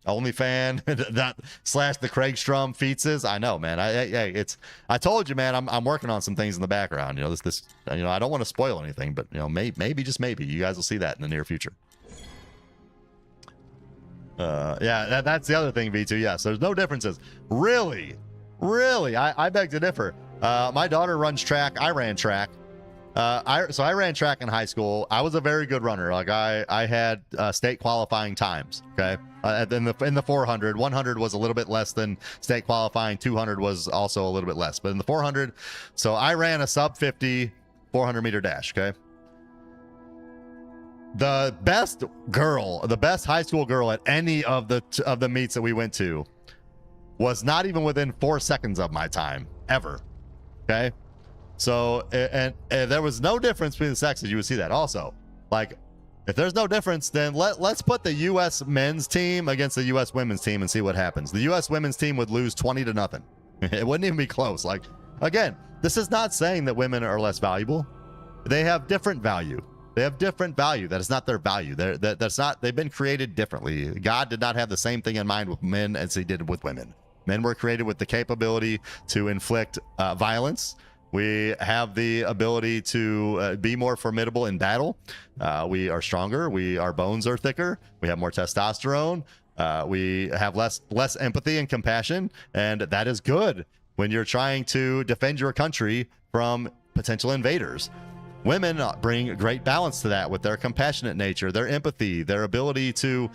OnlyFan that / the Craigstrom featses. I know, man. I told you, man. I'm working on some things in the background. You know, this. You know, I don't want to spoil anything, but you know, maybe just maybe you guys will see that in the near future. Yeah, that's the other thing, V2. Yes, there's no differences. Really, I beg to differ. My daughter runs track. I ran track. So I ran track in high school. I was a very good runner. Like I had state qualifying times. Okay. In the 400, 100 was a little bit less than state qualifying. 200 was also a little bit less, but in the 400, so I ran a sub 50 400 meter dash. Okay. The best high school girl at any of the meets that we went to was not even within 4 seconds of my time ever. Okay. So, and there was no difference between the sexes. You would see that also. Like, if there's no difference, then let's put the U.S. men's team against the U.S. women's team and see what happens. The U.S. women's team would lose 20-0. It wouldn't even be close. Like, again, this is not saying that women are less valuable. They have different value. They have different value. That is not their value. That's not. They've been created differently. God did not have the same thing in mind with men as he did with women. Men were created with the capability to inflict violence. We have the ability to be more formidable in battle. We are stronger. Our bones are thicker. We have more testosterone. We have less empathy and compassion, and that is good when you're trying to defend your country from potential invaders. Women bring great balance to that with their compassionate nature, their empathy, their ability to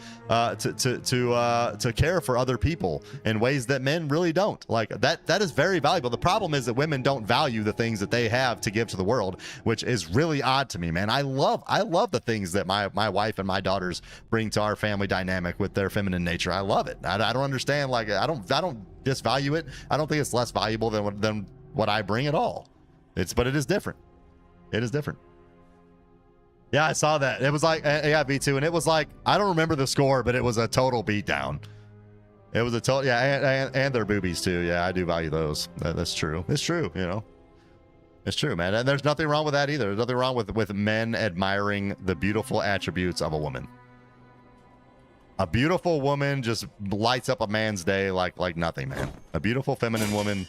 care for other people in ways that men really don't. Like that is very valuable. The problem is that women don't value the things that they have to give to the world, which is really odd to me, man. I love the things that my wife and my daughters bring to our family dynamic with their feminine nature. I love it. I don't understand. Like I don't disvalue it. I don't think it's less valuable than what I bring at all. But it is different. It is different. Yeah, I saw that. It was like, yeah, V2, and it was like, I don't remember the score, but it was a total beatdown. It was a total, yeah, and their boobies too. Yeah, I do value those. That's true. It's true, you know. It's true, man. And there's nothing wrong with that either. There's nothing wrong with men admiring the beautiful attributes of a woman. A beautiful woman just lights up a man's day like nothing, man. A beautiful feminine woman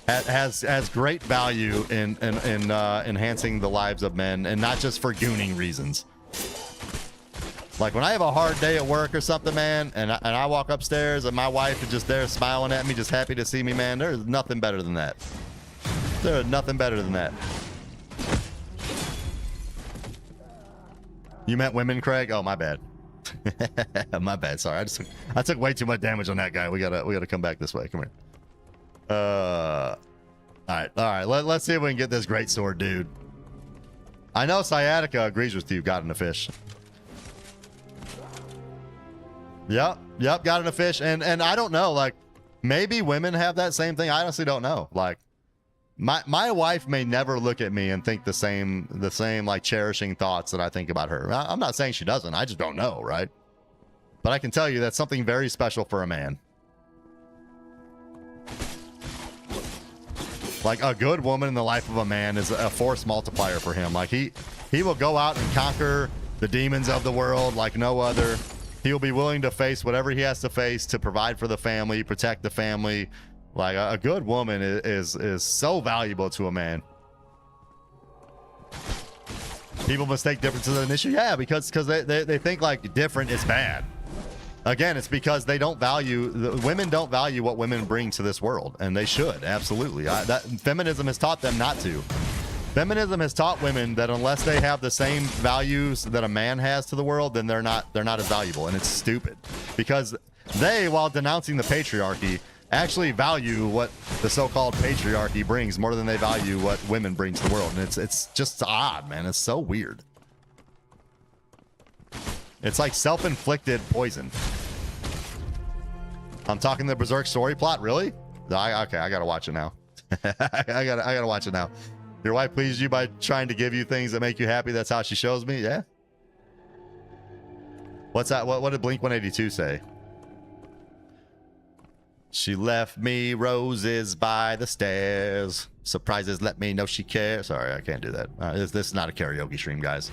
has great value in enhancing the lives of men, and not just for gooning reasons. Like when I have a hard day at work or something, man, and I walk upstairs and my wife is just there smiling at me, just happy to see me, man, there's nothing better than that. There's nothing better than that. You meant women, Craig? Oh, my bad. My bad. Sorry, I took way too much damage on that guy. We gotta come back this way. Come here. All right. Let's see if we can get this great sword, dude. I know Sciatica agrees with you. Got in a fish. Yep. Got in a fish, and I don't know. Like, maybe women have that same thing. I honestly don't know. Like, my wife may never look at me and think the same like cherishing thoughts that I think about her. I'm not saying she doesn't. I just don't know, right? But I can tell you that's something very special for a man. Like, a good woman in the life of a man is a force multiplier for him. Like, he will go out and conquer the demons of the world like no other. He will be willing to face whatever he has to face to provide for the family, protect the family. Like, a good woman is so valuable to a man. People mistake differences as an issue. Yeah, because they think like different is bad. Again, it's because they don't value, women don't value what women bring to this world, and they should, absolutely. Feminism has taught them not to. Feminism has taught women that unless they have the same values that a man has to the world, then they're not as valuable, and it's stupid. Because they, while denouncing the patriarchy, actually value what the so-called patriarchy brings more than they value what women bring to the world. And it's just odd, man. It's so weird. It's like self-inflicted poison. I'm talking the Berserk story plot, really? Okay, I gotta watch it now. I gotta watch it now. Your wife pleased you by trying to give you things that make you happy. That's how she shows me. Yeah. What's that? What did Blink 182 say? She left me roses by the stairs. Surprises let me know she cares. Sorry, I can't do that. This is not a karaoke stream, guys.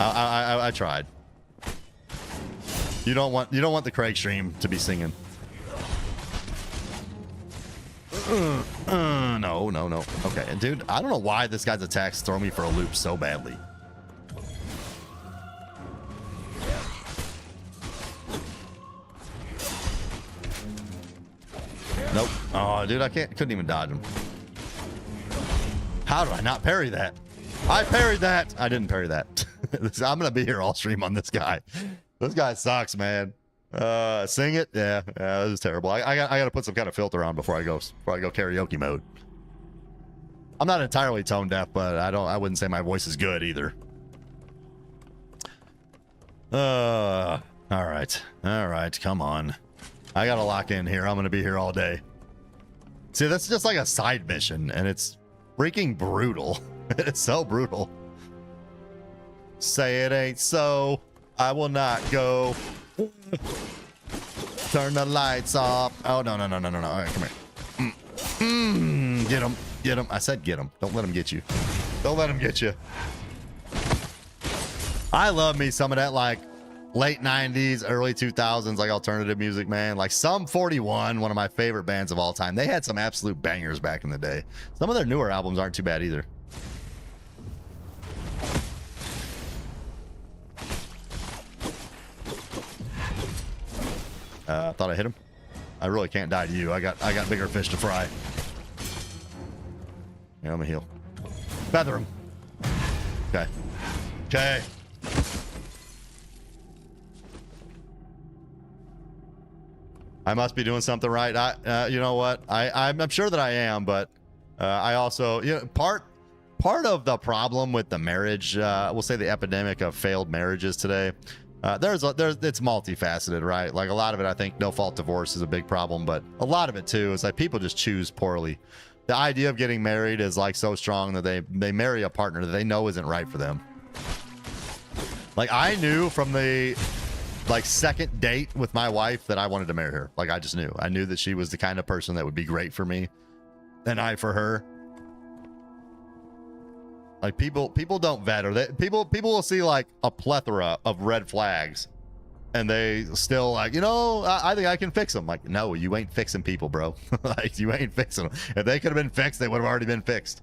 I tried. You don't want the Craig stream to be singing. No. Okay, dude, I don't know why this guy's attacks throw me for a loop so badly. Nope. Oh, dude, couldn't even dodge him. How did I not parry that? I parried that. I didn't parry that. I'm gonna be here all stream on this guy. This guy sucks, man. Sing it. Yeah, this is terrible. I gotta put some kind of filter on before I go karaoke mode. I'm not entirely tone deaf, but I wouldn't say my voice is good either. All right, come on. I gotta lock in here. I'm gonna be here all day. See, that's just like a side mission, and it's freaking brutal. It's so brutal. Say it ain't so. I will not go. Turn the lights off. Oh, no. All right, come here. Get him. I said get him. Don't let him get you. Don't let him get you. I love me some of that, like, late 90s, early 2000s, like, alternative music, man. Like, Sum 41, one of my favorite bands of all time. They had some absolute bangers back in the day. Some of their newer albums aren't too bad either. I thought I hit him. I really can't die to you. I got bigger fish to fry. Yeah, I'm gonna heal. Feather him. Okay. I must be doing something right. You know what? I'm sure that I am, but I also, part of the problem with the marriage, we'll say the epidemic of failed marriages today. It's multifaceted, right? Like, a lot of it, I think no fault divorce is a big problem, but a lot of it too is like people just choose poorly. The idea of getting married is like so strong that they marry a partner that they know isn't right for them. Like, I knew from the second date with my wife that I wanted to marry her. Like, I just knew. I knew that she was the kind of person that would be great for me, and I for her. Like, people don't vet her. People will see like a plethora of red flags, and they still like, I think I can fix them. Like, no, you ain't fixing people, bro. Like, you ain't fixing them. If they could have been fixed, they would have already been fixed.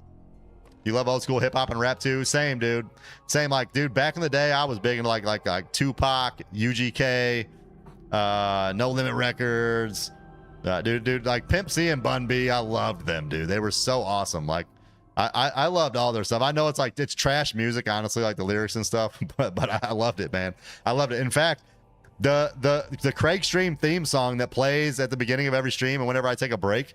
You love old school hip hop and rap too? Same, dude. Same. Like, dude, back in the day, I was big into like Tupac, UGK, No Limit Records. Dude, like Pimp C and Bun B, I loved them, dude. They were so awesome. Like, I loved all their stuff. I know it's trash music, honestly, like the lyrics and stuff, but I loved it, man. I loved it. In fact, the Craig Stream theme song that plays at the beginning of every stream and whenever I take a break,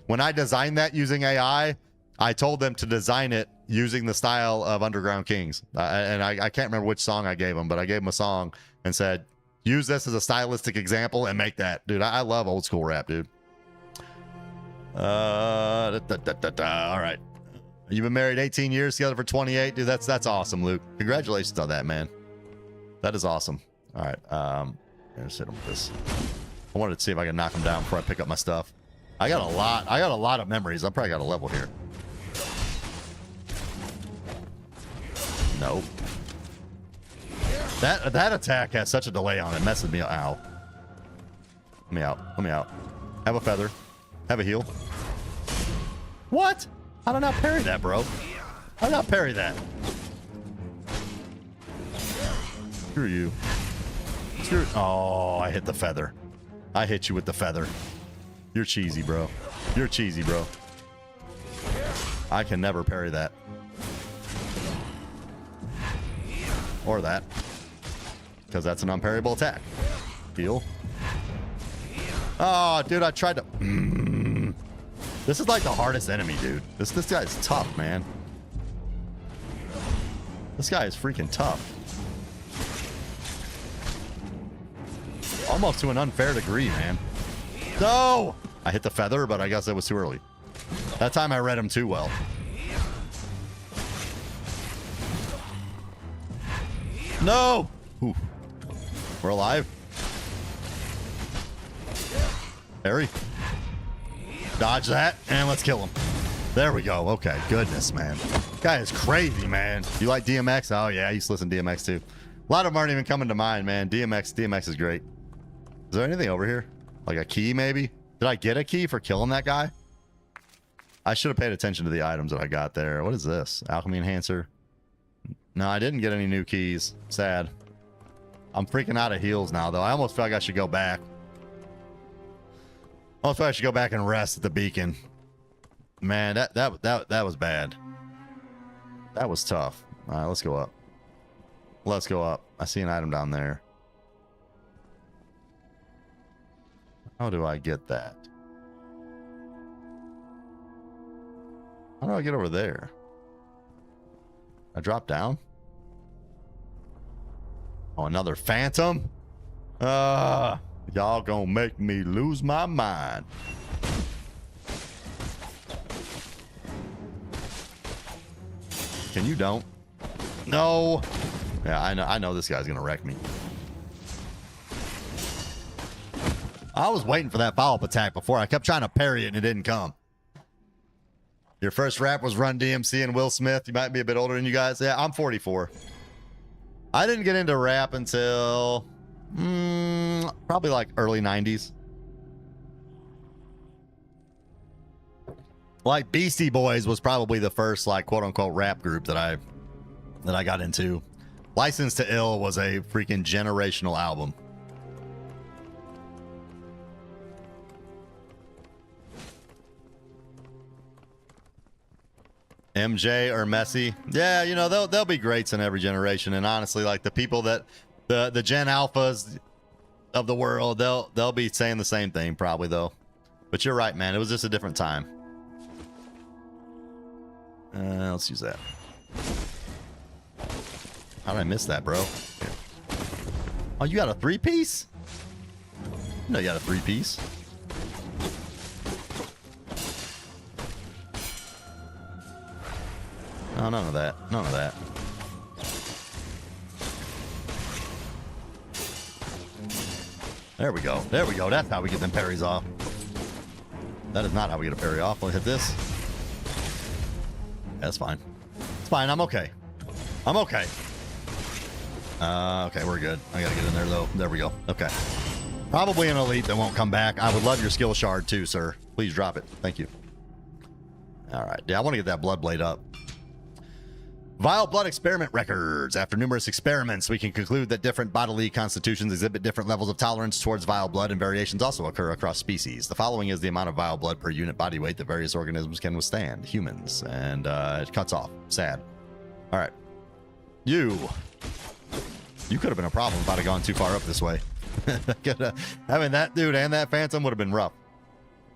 when I designed that using AI, I told them to design it using the style of Underground Kings. And I can't remember which song I gave them, but I gave them a song and said, use this as a stylistic example and make that. Dude, I love old school rap, dude. All right. You've been married 18 years, together for 28. Dude, that's awesome, Luke. Congratulations on that, man. That is awesome. All right. Let's hit him with this. I wanted to see if I can knock him down before I pick up my stuff. I got a lot of memories. I probably got a level here. Nope. That attack has such a delay on it. Messes me up. Ow. Let me out. Let me out. Have a feather. Have a heal. What? How did I not parry that, bro? How did I not parry that? Screw you. Oh, I hit the feather. I hit you with the feather. You're cheesy, bro. You're cheesy, bro. I can never parry that. Or that. Because that's an unparryable attack. Heal. Oh, dude, I tried to... This is like the hardest enemy, dude. This guy's tough, man. This guy is freaking tough. Almost to an unfair degree, man. No! I hit the feather, but I guess it was too early. That time I read him too well. No! Ooh. We're alive. Harry. Dodge that, and let's kill him. There we go. Okay, goodness, man. Guy is crazy, man. You like DMX? Oh, yeah, I used to listen to DMX, too. A lot of them aren't even coming to mind, man. DMX is great. Is there anything over here? Like a key, maybe? Did I get a key for killing that guy? I should have paid attention to the items that I got there. What is this? Alchemy enhancer. No, I didn't get any new keys. Sad. I'm freaking out of heals now, though. I almost feel like I should go back. I almost feel like I should go back and rest at the beacon. Man, that was bad. That was tough. All right, let's go up. Let's go up. I see an item down there. How do I get that? How do I get over there? I drop down? Oh, another phantom? Y'all gonna make me lose my mind. Can you don't? No. Yeah, I know this guy's gonna wreck me. I was waiting for that follow-up attack before. I kept trying to parry it and it didn't come. Your first rap was Run DMC and Will Smith. You might be a bit older than you guys. Yeah, I'm 44. I didn't get into rap until probably like early 90s. Like Beastie Boys was probably the first like quote unquote rap group that I got into. License to Ill was a freaking generational album. MJ or Messi. Yeah, you know, they'll be greats in every generation. And honestly, like the people that the Gen Alphas of the world, they'll be saying the same thing probably though. But you're right, man. It was just a different time. Let's use that. How did I miss that, bro? Here. Oh, you got a 3-piece? No, you got a 3-piece. No, none of that. None of that. There we go. There we go. That's how we get them parries off. That is not how we get a parry off. We'll hit this. That's fine. It's fine. I'm okay. I'm okay. Okay, we're good. I gotta get in there, though. There we go. Okay. Probably an elite that won't come back. I would love your skill shard, too, sir. Please drop it. Thank you. All right. Yeah, I want to get that blood blade up. Vile blood experiment records. After numerous experiments, we can conclude that different bodily constitutions exhibit different levels of tolerance towards vile blood, and variations also occur across species. The following is the amount of vile blood per unit body weight that various organisms can withstand. Humans. And it cuts off. Sad. All right. You could have been a problem if I'd have gone too far up this way. I mean, that dude and that phantom would have been rough.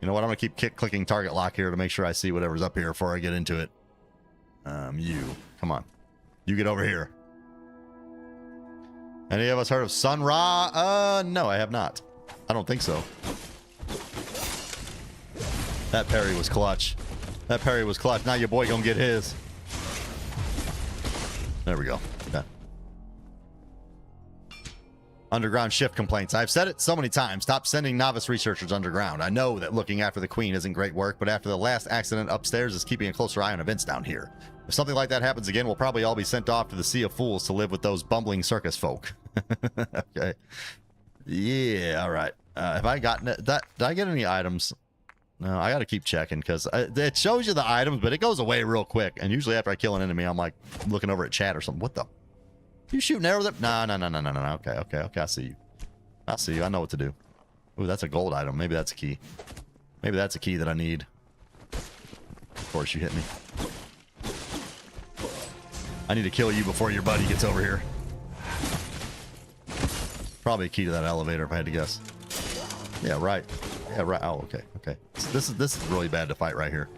You know what? I'm going to keep clicking target lock here to make sure I see whatever's up here before I get into it. You. Come on. You get over here. Any of us heard of Sun Ra? No, I have not. I don't think so. That parry was clutch. That parry was clutch. Now your boy gonna get his. There we go. Okay. Underground shift complaints. I've said it so many times. Stop sending novice researchers underground. I know that looking after the queen isn't great work, but after the last accident upstairs is keeping a closer eye on events down here. If something like that happens again, we'll probably all be sent off to the Sea of Fools to live with those bumbling circus folk. Okay. Yeah, all right. Have I gotten it? Did I get any items? No, I got to keep checking because it shows you the items, but it goes away real quick. And usually after I kill an enemy, I'm like looking over at chat or something. What the? You shooting arrows at? No. Okay. I see you. I see you. I know what to do. Ooh, that's a gold item. Maybe that's a key. Maybe that's a key that I need. Of course, you hit me. I need to kill you before your buddy gets over here. Probably a key to that elevator if I had to guess. Yeah, right. Yeah, right. Oh, okay. Okay. So this is really bad to fight right here.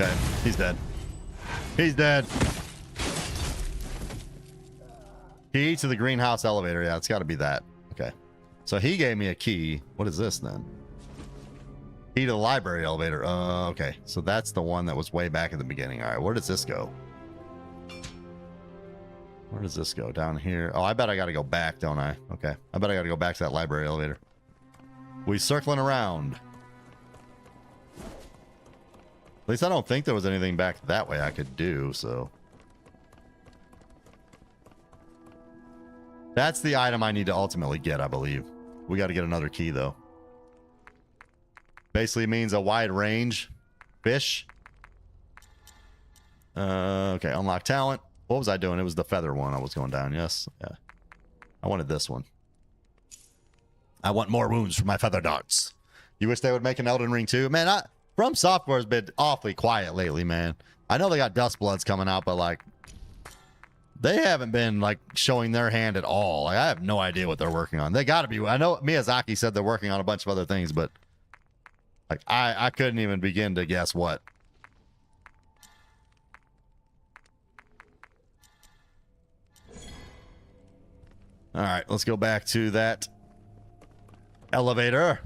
Okay, he's dead. He's dead. Key to the greenhouse elevator. Yeah, it's got to be that. Okay. So he gave me a key. What is this then? Key to the library elevator. Okay. So that's the one that was way back at the beginning. All right. Where does this go? Where does this go? Down here. Oh, I bet I got to go back, don't I? Okay. I bet I got to go back to that library elevator. We circling around. At least I don't think there was anything back that way I could do, so. That's the item I need to ultimately get, I believe. We got to get another key, though. Basically means a wide range. Fish. Okay, unlock talent. What was I doing? It was the feather one I was going down, yes. Yeah. I wanted this one. I want more wounds for my feather darts. You wish they would make an Elden Ring too? Man, From Software has been awfully quiet lately, man. I know they got Dust Bloods coming out, but like, they haven't been like showing their hand at all. Like, I have no idea what they're working on. They got to be. I know Miyazaki said they're working on a bunch of other things, but like I couldn't even begin to guess what. All right, let's go back to that elevator.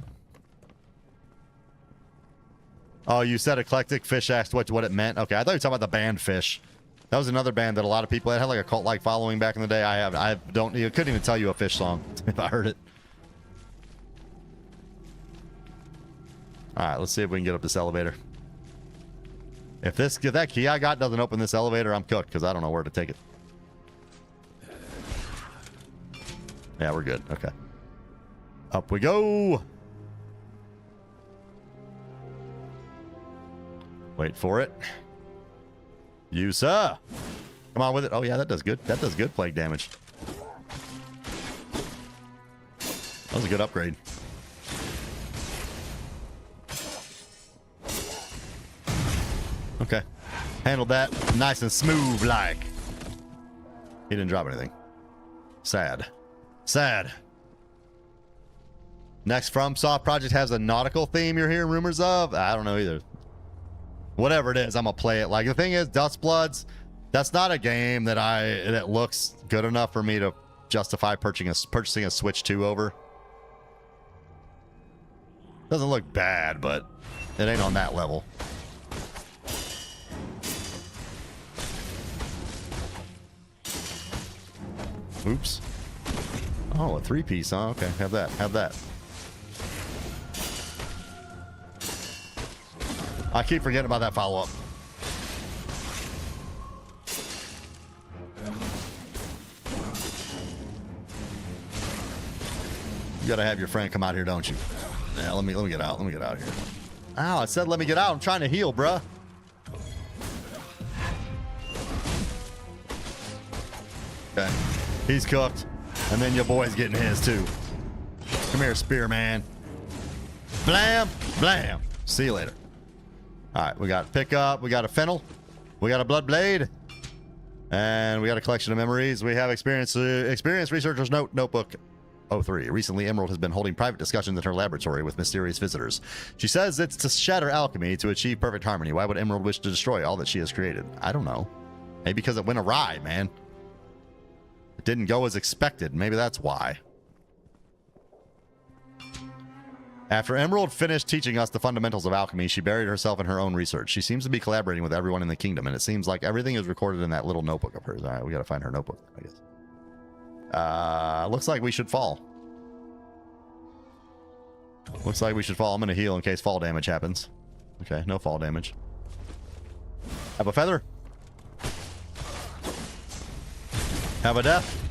Oh, you said eclectic. Fish asked what it meant. Okay, I thought you were talking about the band Fish. That was another band that a lot of people had like a cult-like following back in the day. I couldn't even tell you a Fish song if I heard it. All right, let's see if we can get up this elevator. If that key I got doesn't open this elevator, I'm cooked because I don't know where to take it. Yeah, we're good. Okay. Up we go. Wait for it. You, sir. Come on with it. Oh, yeah, that does good. That does good plague damage. That was a good upgrade. Okay. Handled that nice and smooth like. He didn't drop anything. Sad. Sad. Next FromSoft project has a nautical theme you're hearing rumors of? I don't know either. Whatever it is, I'm gonna play it. Like, the thing is, Dust Bloods, that's not a game that looks good enough for me to justify purchasing a Switch 2 over. Doesn't look bad, but it ain't on that level. Oops. Oh, a 3-piece, huh? Okay, have that. Have that. I keep forgetting about that follow-up. You gotta have your friend come out here, don't you? Yeah, let me get out. Let me get out of here. Ow, I said let me get out. I'm trying to heal, bruh. Okay. He's cooked. And then your boy's getting his too. Come here, Spearman. Blam! Blam! See you later. Alright, we got pickup, we got a fennel, we got a blood blade, and we got a collection of memories. We have experience researcher's notebook 03. Recently, Emerald has been holding private discussions in her laboratory with mysterious visitors. She says it's to shatter alchemy to achieve perfect harmony. Why would Emerald wish to destroy all that she has created? I don't know. Maybe because it went awry, man. It didn't go as expected. Maybe that's why. After Emerald finished teaching us the fundamentals of alchemy, she buried herself in her own research. She seems to be collaborating with everyone in the kingdom, and it seems like everything is recorded in that little notebook of hers. All right, we got to find her notebook, I guess. Looks like we should fall. Looks like we should fall. I'm going to heal in case fall damage happens. Okay, no fall damage. Have a feather. Have a death.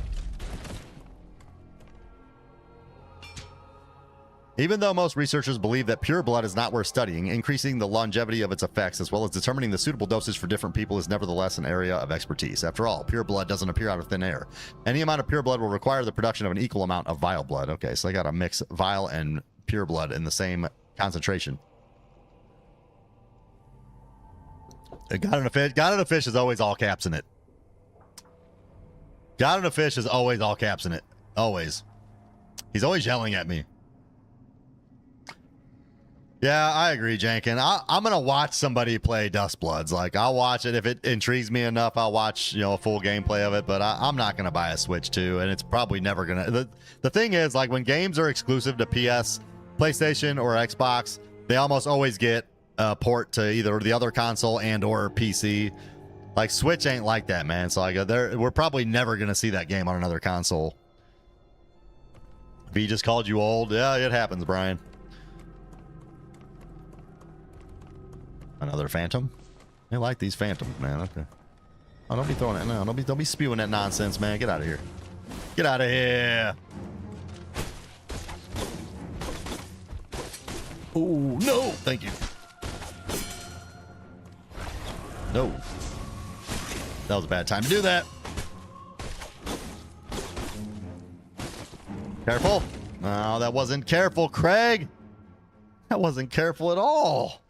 Even though most researchers believe that pure blood is not worth studying, increasing the longevity of its effects as well as determining the suitable dosage for different people is nevertheless an area of expertise. After all, pure blood doesn't appear out of thin air. Any amount of pure blood will require the production of an equal amount of vile blood. Okay, so I gotta mix vile and pure blood in the same concentration. God in a fish is always all caps in it. God in a fish is always all caps in it. Always. He's always yelling at me. Yeah, I agree, Jankin. I'm going to watch somebody play Dustbloods. Like, I'll watch it. If it intrigues me enough, I'll watch, you know, a full gameplay of it. But I'm not going to buy a Switch 2, and it's probably never going to. The thing is, like, when games are exclusive to PS, PlayStation, or Xbox, they almost always get a port to either the other console and or PC. Like, Switch ain't like that, man. So, like, we're probably never going to see that game on another console. V just called you old. Yeah, it happens, Brian. Another phantom. I like these phantoms, man. Okay. Oh, don't be throwing it. No, don't be spewing that nonsense, man. Get out of here. Get out of here. Oh no! Thank you. No. That was a bad time to do that. Careful. No, that wasn't careful, Craig. That wasn't careful at all.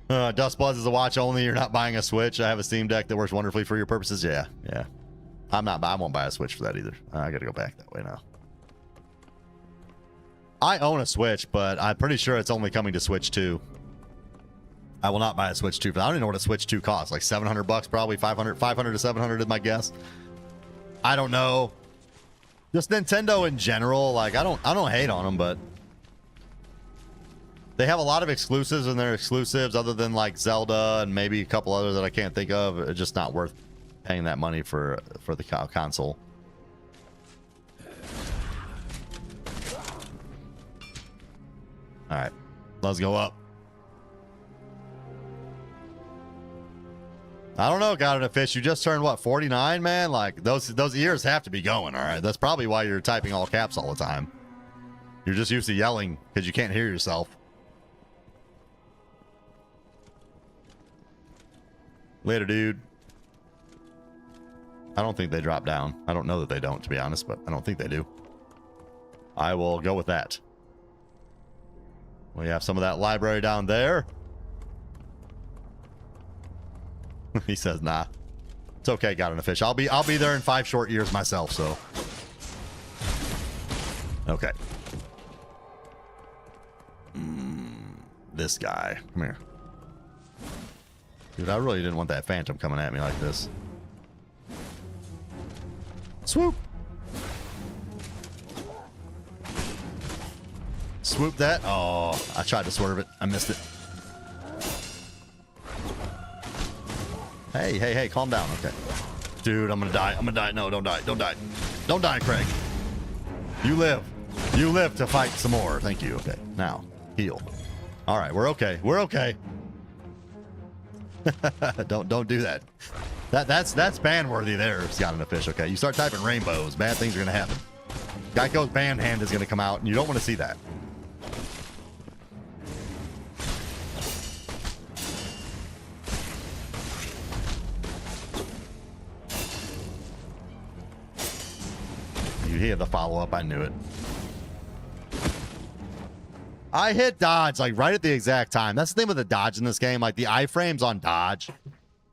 Dustbloods is a watch only. You're not buying a Switch. I have a Steam Deck that works wonderfully for your purposes. Yeah. I won't buy a Switch for that either. I gotta go back that way now. I own a Switch, but I'm pretty sure it's only coming to Switch 2. I will not buy a Switch 2. I don't even know what a Switch 2 costs. Like $700 probably. 500 to 700 is my guess. I don't know. Just Nintendo in general. Like, I don't hate on them, but they have a lot of exclusives, and their exclusives, other than like Zelda and maybe a couple others that I can't think of, are just not worth paying that money for the console. All right, let's go up. I don't know, God in a Fish. You just turned what, 49, man? Like those ears have to be going. All right, that's probably why you're typing all caps all the time. You're just used to yelling because you can't hear yourself. Later, dude. I don't think they drop down. I don't know that they don't, to be honest, but I don't think they do. I will go with that. We have some of that library down there. He says, nah. It's okay, God in a Fish. I'll be there in 5 short years myself, so. Okay. This guy. Come here. Dude, I really didn't want that phantom coming at me like this. Swoop! Swoop that. Oh, I tried to swerve it. I missed it. Hey, calm down. Okay. Dude, I'm gonna die. No, don't die. Don't die. Don't die, Craig. You live. You live to fight some more. Thank you. Okay. Now, heal. All right, we're okay. We're okay. Don't do that. That's ban worthy there, Scott and a Fish. Okay, you start typing rainbows, bad things are gonna happen. Geico's ban hand is gonna come out, and you don't want to see that. You hear the follow-up, I knew it. I hit dodge like right at the exact time. That's the thing with the dodge in this game. Like the iframes on dodge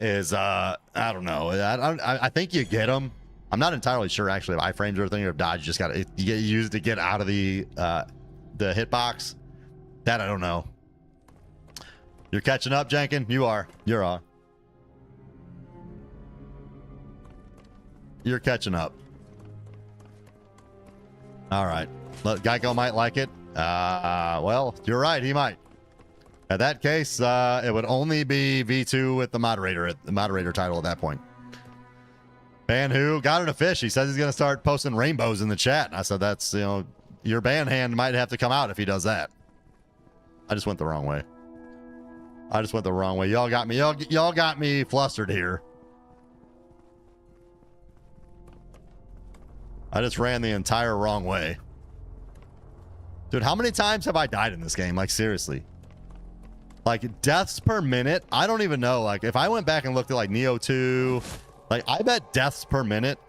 is I don't know. I think you get them. I'm not entirely sure actually if iframes are a thing or if dodge just got you get used to get out of the hitbox. That I don't know. You're catching up, Jenkin. You are. You're on. You're catching up. All right. Geico might like it. Well, you're right. He might. In that case, it would only be V2 with the moderator title at that point. Ban who? Got in a fish. He says he's going to start posting rainbows in the chat. And I said, that's, you know, your ban hand might have to come out if he does that. I just went the wrong way. I just went the wrong way. Y'all got me. Y'all got me flustered here. I just ran the entire wrong way. Dude, how many times have I died in this game? Like, seriously. Like, deaths per minute? I don't even know. Like, if I went back and looked at, like, Neo 2, like, I bet deaths per minute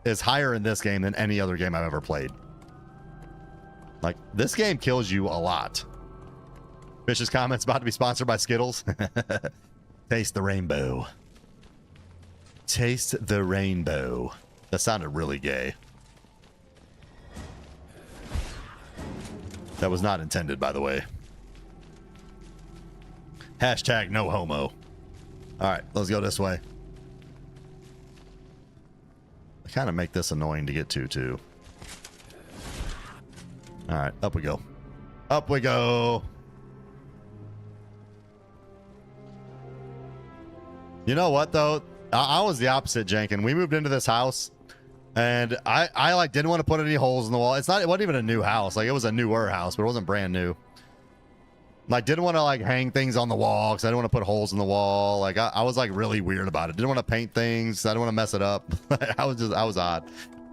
is higher in this game than any other game I've ever played. Like, this game kills you a lot. Fish's comments about to be sponsored by Skittles. Taste the rainbow. Taste the rainbow. That sounded really gay. That was not intended, by the way. Hashtag no homo. All right, let's go this way. I kind of make this annoying to get to, too. All right, up we go. Up we go. You know what, though? I was the opposite, Jenkin. We moved into this house, and I like didn't want to put any holes in the wall. It wasn't even a new house. Like, it was a newer house, but it wasn't brand new. Like, didn't want to like hang things on the wall because I didn't want to put holes in the wall. Like, I was like really weird about it. Didn't want to paint things. I didn't want to mess it up. I was odd.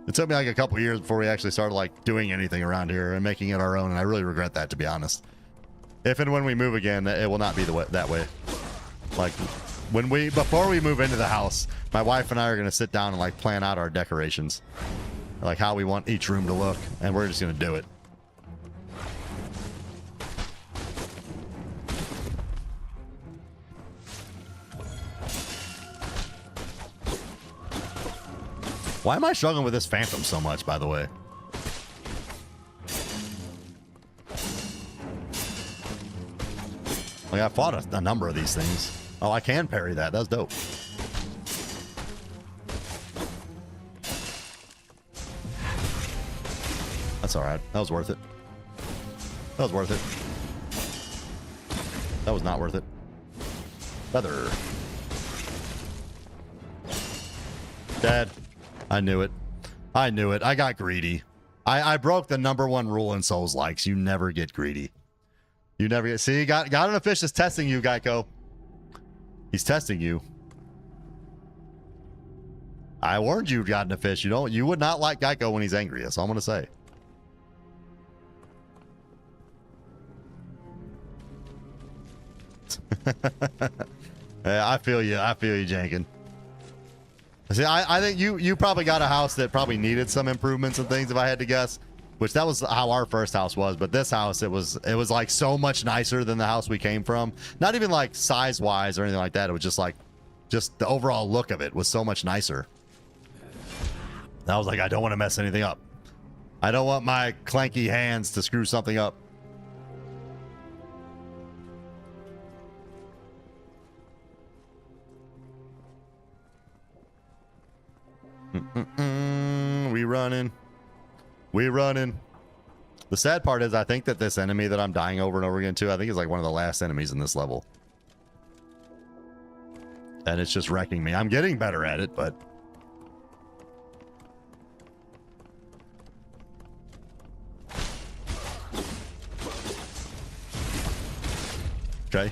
It took me like a couple years before we actually started like doing anything around here and making it our own. And I really regret that, to be honest. If and when we move again, it will not be that way. Like, before we move into the house, my wife and I are going to sit down and like plan out our decorations, like how we want each room to look, and we're just going to do it. Why am I struggling with this Phantom so much, by the way? Like, I fought a number of these things. Oh, I can parry that. That's dope. That's all right. That was worth it. That was worth it. That was not worth it. Feather. Dead. I knew it. I knew it. I got greedy. I broke the #1 rule in Souls likes. You never get greedy. You never get... See, got in a fish is testing you, Geico. He's testing you. I warned you, got in a fish. You would not like Geico when he's angry. That's all I'm going to say. Yeah, I feel you. I feel you, Jankin. See, I think you probably got a house that probably needed some improvements and things, if I had to guess. Which that was how our first house was, but this house it was like so much nicer than the house we came from. Not even like size wise or anything like that. It was just like the overall look of it was so much nicer. And I was like, I don't want to mess anything up. I don't want my clanky hands to screw something up. We running. We running. The sad part is I think that this enemy that I'm dying over and over again to, I think is like one of the last enemies in this level. And it's just wrecking me. I'm getting better at it, but... Okay.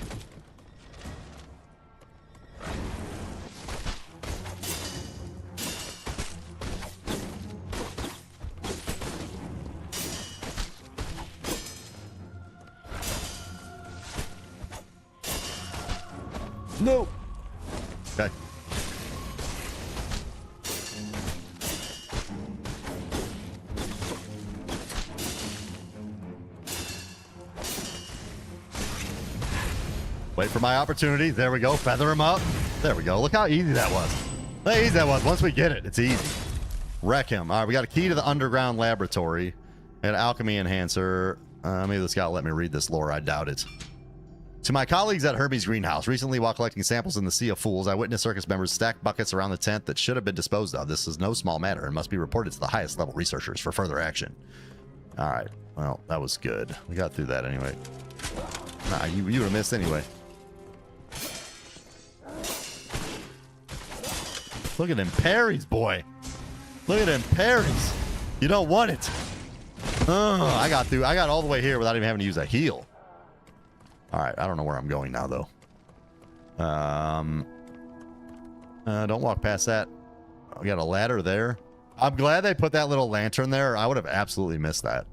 No. Okay. Wait for my opportunity. There we go. Feather him up. There we go. Look how easy that was. How easy that was. Once we get it, it's easy. Wreck him. All right, we got a key to the underground laboratory. An alchemy enhancer. Maybe this guy will let me read this lore. I doubt it. To my colleagues at Herbie's greenhouse, recently while collecting samples in the Sea of Fools, I witnessed circus members stack buckets around the tent that should have been disposed of. This is no small matter and must be reported to the highest level researchers for further action. All right. Well, that was good. We got through that anyway. Nah, you would have missed anyway. Look at them parries, boy. Look at them parries. You don't want it. Oh, I got through. I got all the way here without even having to use a heal. All right, I don't know where I'm going now, though. Don't walk past that. We got a ladder there. I'm glad they put that little lantern there. I would have absolutely missed that.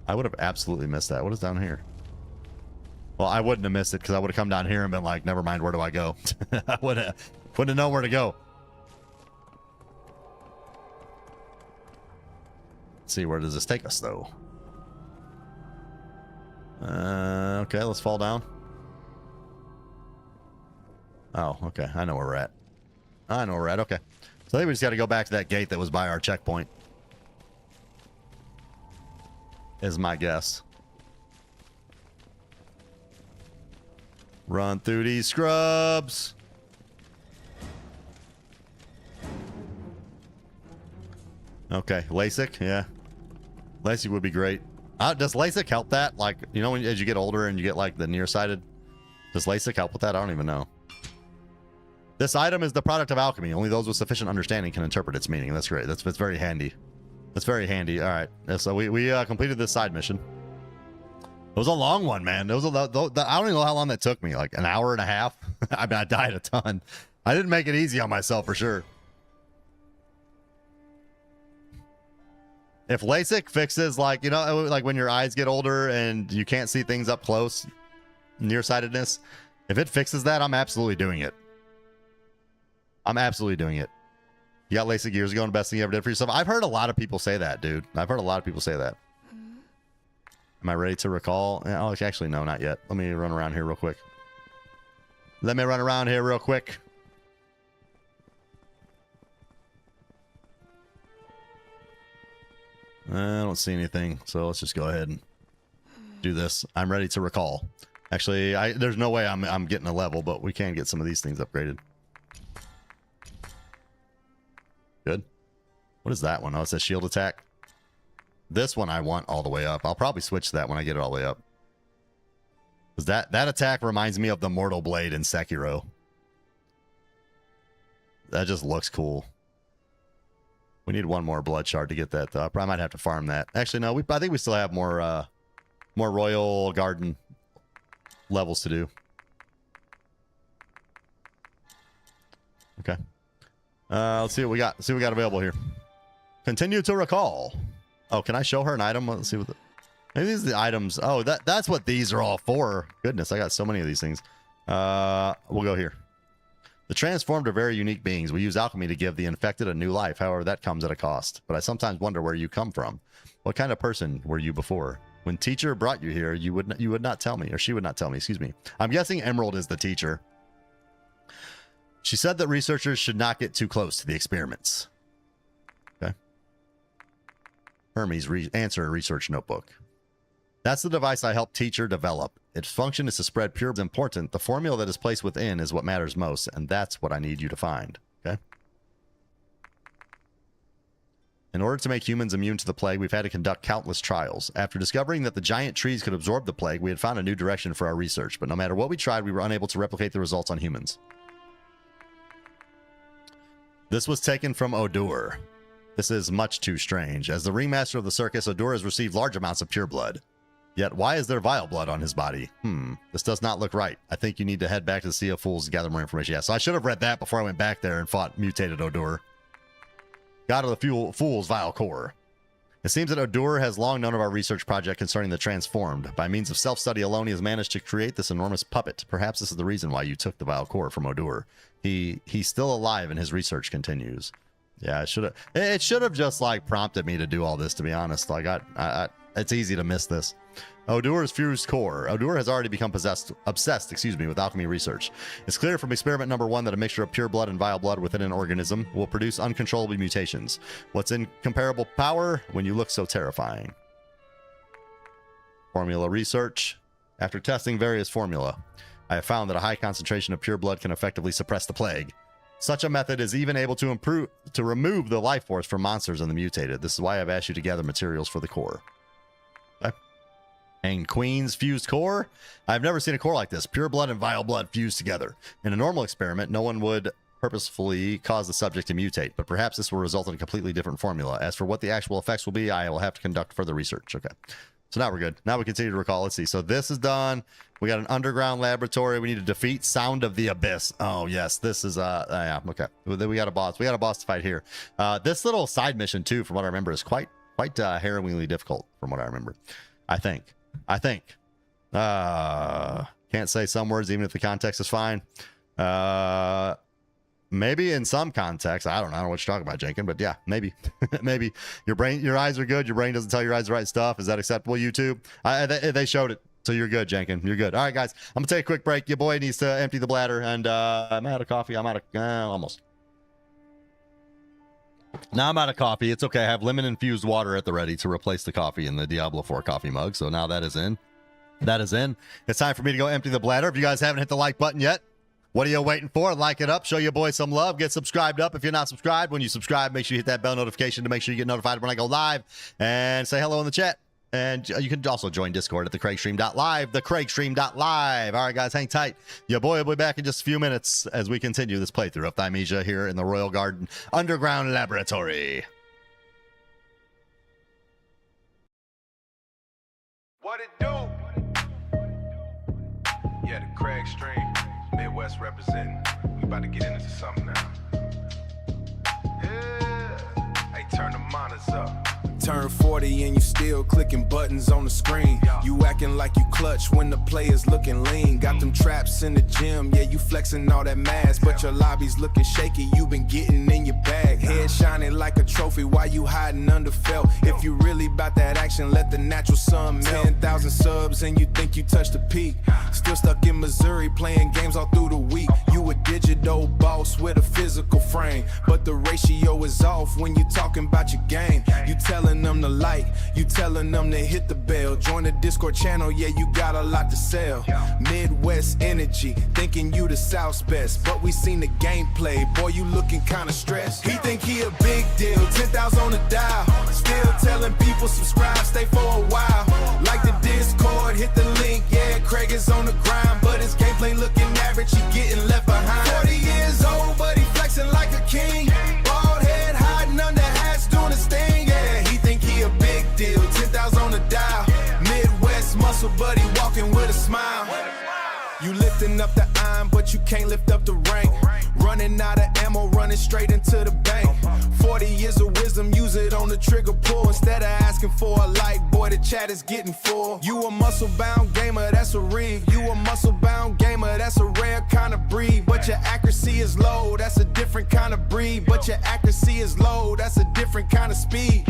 I would have absolutely missed that. What is down here? Well, I wouldn't have missed it because I would have come down here and been like, never mind, where do I go? I wouldn't have known where to go. Let's see, where does this take us, though? Okay, let's fall down. Oh, okay. I know where we're at. I know where we're at. Okay. So I think we just got to go back to that gate that was by our checkpoint. Is my guess. Run through these scrubs. Okay, LASIK, yeah. LASIK would be great. Does LASIK help that? Like, you know, as you get older and you get like the nearsighted, does LASIK help with that? I don't even know. This item is the product of alchemy. Only those with sufficient understanding can interpret its meaning. That's great. That's very handy. That's very handy. All right. So we completed this side mission. It was a long one, man. It was I don't even know how long that took me. Like an hour and a half. I mean, I died a ton. I didn't make it easy on myself for sure. If LASIK fixes, like, you know, like when your eyes get older and you can't see things up close, nearsightedness, if it fixes that, I'm absolutely doing it. I'm absolutely doing it. You got LASIK years ago and the best thing you ever did for yourself. I've heard a lot of people say that, dude. I've heard a lot of people say that. Am I ready to recall? Oh, actually, no, not yet. Let me run around here real quick. Let me run around here real quick. I don't see anything, so let's just go ahead and do this. I'm ready to recall. Actually, there's no way I'm getting a level, but we can get some of these things upgraded. Good. What is that one? Oh, it says shield attack. This one I want all the way up. I'll probably switch to that when I get it all the way up. Because that attack reminds me of the Mortal Blade in Sekiro. That just looks cool. We need one more blood shard to get that, though. I might have to farm that. Actually, no. I think we still have more Royal Garden levels to do. Okay. Let's see what we got. Let's see what we got available here. Continue to recall. Oh, can I show her an item? Let's see what maybe these are the items. Oh, that's what these are all for. Goodness, I got so many of these things. We'll go here. The transformed are very unique beings. We use alchemy to give the infected a new life. However, that comes at a cost. But I sometimes wonder where you come from. What kind of person were you before? When teacher brought you here, you would not tell me, or she would not tell me, excuse me. I'm guessing Emerald is the teacher. She said that researchers should not get too close to the experiments. Okay. Hermes answer research notebook. That's the device I helped teacher develop. Its function is to spread pure important. The formula that is placed within is what matters most, and that's what I need you to find. Okay. In order to make humans immune to the plague, we've had to conduct countless trials. After discovering that the giant trees could absorb the plague, we had found a new direction for our research, but no matter what we tried, we were unable to replicate the results on humans. This was taken from Odur. This is much too strange. As the ringmaster of the circus, Odur has received large amounts of pure blood. Yet, why is there vile blood on his body? This does not look right. I think you need to head back to the Sea of Fools to gather more information. Yeah, so I should have read that before I went back there and fought mutated Odur. God of the Fools, vile core. It seems that Odur has long known of our research project concerning the transformed. By means of self-study alone, he has managed to create this enormous puppet. Perhaps this is the reason why you took the vile core from Odur. He's still alive and his research continues. Yeah, it should have just like prompted me to do all this, to be honest. Like it's easy to miss this. Odur's fused core. Odur has already become obsessed, with alchemy research. It's clear from experiment number 1 that a mixture of pure blood and vile blood within an organism will produce uncontrollable mutations. What's incomparable power when you look so terrifying? Formula research. After testing various formula, I have found that a high concentration of pure blood can effectively suppress the plague. Such a method is even able to remove the life force from monsters and the mutated. This is why I've asked you to gather materials for the core. Okay. And Queen's fused core. I've never seen a core like this. Pure blood and vile blood fused together. In a normal experiment, no one would purposefully cause the subject to mutate, but perhaps this will result in a completely different formula. As for what the actual effects will be, I will have to conduct further research. Okay. So now we're good. Now we continue to recall. Let's see. So this is done. We got an underground laboratory. We need to defeat Sound of the Abyss. Oh, yes. This is, yeah, okay. We got a boss. We got a boss to fight here. This little side mission, too, from what I remember, is quite harrowingly difficult, from what I remember. I think. Can't say some words, even if the context is fine. Maybe in some context. I don't know what you're talking about, Jenkins, but yeah, maybe. Maybe your eyes are good. Your brain doesn't tell your eyes the right stuff. Is that acceptable, YouTube? They showed it. So you're good, Jenkins. You're good. All right, guys. I'm going to take a quick break. Your boy needs to empty the bladder. And I'm out of coffee. I'm out of... almost. Now I'm out of coffee. It's okay. I have lemon-infused water at the ready to replace the coffee in the Diablo 4 coffee mug. So now that is in. That is in. It's time for me to go empty the bladder. If you guys haven't hit the like button yet, what are you waiting for? Like it up. Show your boy some love. Get subscribed up if you're not subscribed. When you subscribe, make sure you hit that bell notification to make sure you get notified when I go live. And say hello in the chat. And you can also join Discord at thecraigstream.live. Thecraigstream.live. All right, guys, hang tight. Your boy will be back in just a few minutes as we continue this playthrough of Thymesia here in the Royal Garden Underground Laboratory. What it do? Yeah, the Craig Stream, Midwest representing. We about to get into something now. Yeah. Hey, turn the monitors up. Turn 40 and you still clicking buttons on the screen. You acting like you clutch when the player's looking lean. Got them traps in the gym, yeah, you flexing all that mass, but your lobby's looking shaky, you been getting in your bag. Head shining like a trophy while you hiding under felt. If you really about that action, let the natural sun melt. 10,000 subs and you think you touched the peak. Still stuck in Missouri playing games all through the week. You a digital boss with a physical frame, but the ratio is off when you talking about your game. You telling them to like, you telling them to hit the bell. Join the Discord channel, yeah, you got a lot to sell. Midwest energy, thinking you the South's best, but we seen the gameplay, boy, you looking kinda stressed. He think he a big deal, 10,000 on the dial. Still telling people subscribe, stay for a while. Like the Discord, hit the link, yeah, Craig is on the grind, but his gameplay looking average, he getting left behind. 40 years old, but he flexing like a king. Bald head hiding under hats, doing his thing, yeah. He think he a big deal, 10,000 on the dial. Midwest muscle buddy walking with a smile. You lifting up the iron, but you can't lift up the rank. Running out of ammo, running straight into the bank. 40 years of wisdom, use it on the trigger pull. Instead of asking for a like, boy, the chat is getting full. You a muscle-bound gamer, that's a rig. You a muscle-bound gamer, that's a rare kind of breed. But your accuracy is low, that's a different kind of breed. But your accuracy is low, that's a different kind of speed.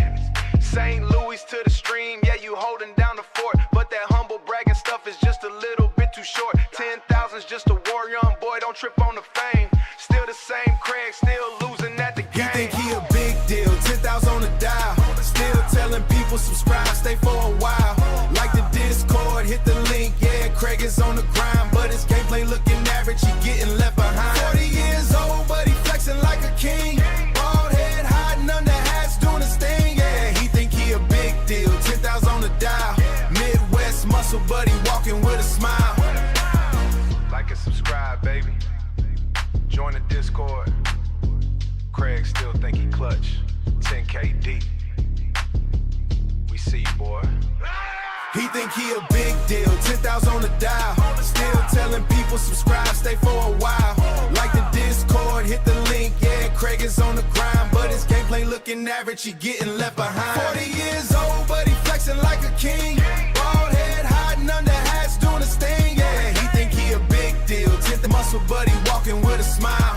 St. Louis to the stream, yeah, you holding down the fort. But that humble bragging stuff is just a little bit too short. 10,000's just a war, young boy, don't trip on the fame. Still the same Craig, still losing at the game. He think he a big deal, 10,000 on the dial. Still telling people subscribe, stay for a while. Like the Discord, hit the link, yeah, Craig is on the grind, but his gameplay looking average, he getting left behind. 40 years old, but he flexing like a king. Bald head hiding under hats, doing his thing, yeah. He think he a big deal, 10,000 on the dial. Midwest muscle buddy walking with a smile. Like and subscribe, baby. Join the Discord. Craig still think he clutch. 10K deep. We see you, boy. He think he a big deal, 10,000 on the dial. Still telling people subscribe, stay for a while. Like the Discord, hit the link, yeah, Craig is on the grind, but his gameplay looking than average, he getting left behind. 40 years old, but he flexing like a king. Bald head hiding under hats, doing his thing. Yeah, he think he a big deal. Tint the muscle, but he walking with a smile.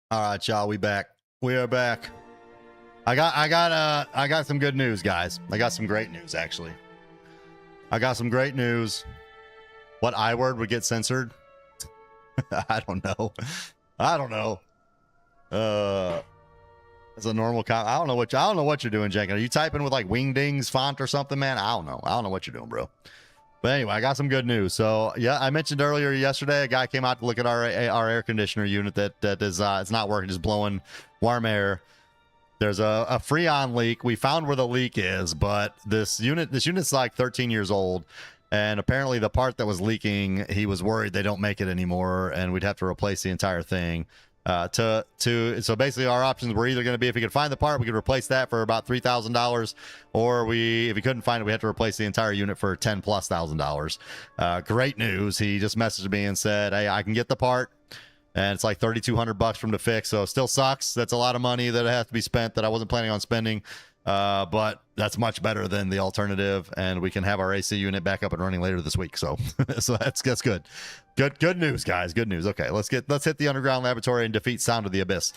All right, y'all, we back. We are back. I got some good news, guys. I got some great news, actually. I got some great news. What I word would get censored? I don't know. I don't know. It's a normal I don't know what you're doing, Jenkins. Are you typing with like Wingdings font or something, man? I don't know. I don't know what you're doing, bro. But anyway, I got some good news. So yeah, I mentioned earlier yesterday, a guy came out to look at our air conditioner unit that is it's not working, just blowing warm air. There's a Freon leak. We found where the leak is, but this unit's like 13 years old, and apparently the part that was leaking, he was worried they don't make it anymore, and we'd have to replace the entire thing. So basically our options were either going to be, if we could find the part, we could replace that for about $3,000, or if we couldn't find it, we had to replace the entire unit for $10,000+. Great news. He just messaged me and said, hey, I can get the part, and it's like $3,200 from to fix. So it still sucks. That's a lot of money that has to be spent that I wasn't planning on spending. But that's much better than the alternative, and we can have our AC unit back up and running later this week. So, so that's good. Good news, guys. Good news. Okay, let's hit the underground laboratory and defeat Sound of the Abyss.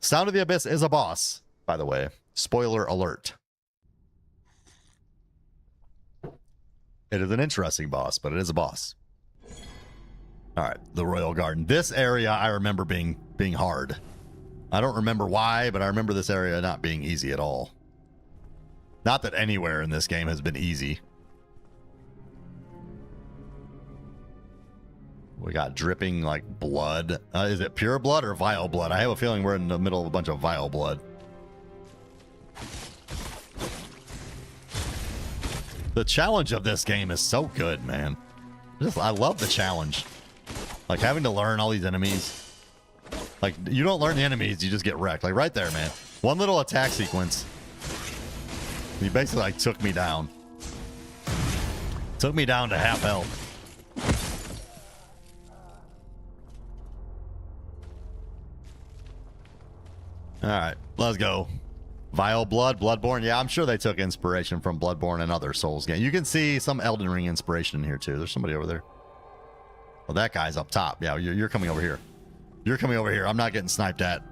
Sound of the Abyss is a boss, by the way. Spoiler alert. It is an interesting boss, but it is a boss. All right, the Royal Garden. This area I remember being hard. I don't remember why, but I remember this area not being easy at all. Not that anywhere in this game has been easy. We got dripping like blood. Is it pure blood or vile blood? I have a feeling we're in the middle of a bunch of vile blood. The challenge of this game is so good, man. I love the challenge. Like having to learn all these enemies. Like you don't learn the enemies, you just get wrecked. Like right there, man. One little attack sequence. He basically like took me down. Took me down to half health. All right, let's go. Vile Blood, Bloodborne. Yeah, I'm sure they took inspiration from Bloodborne and other Souls games. You can see some Elden Ring inspiration in here too. There's somebody over there. Well, that guy's up top. Yeah, you're coming over here. You're coming over here. I'm not getting sniped at.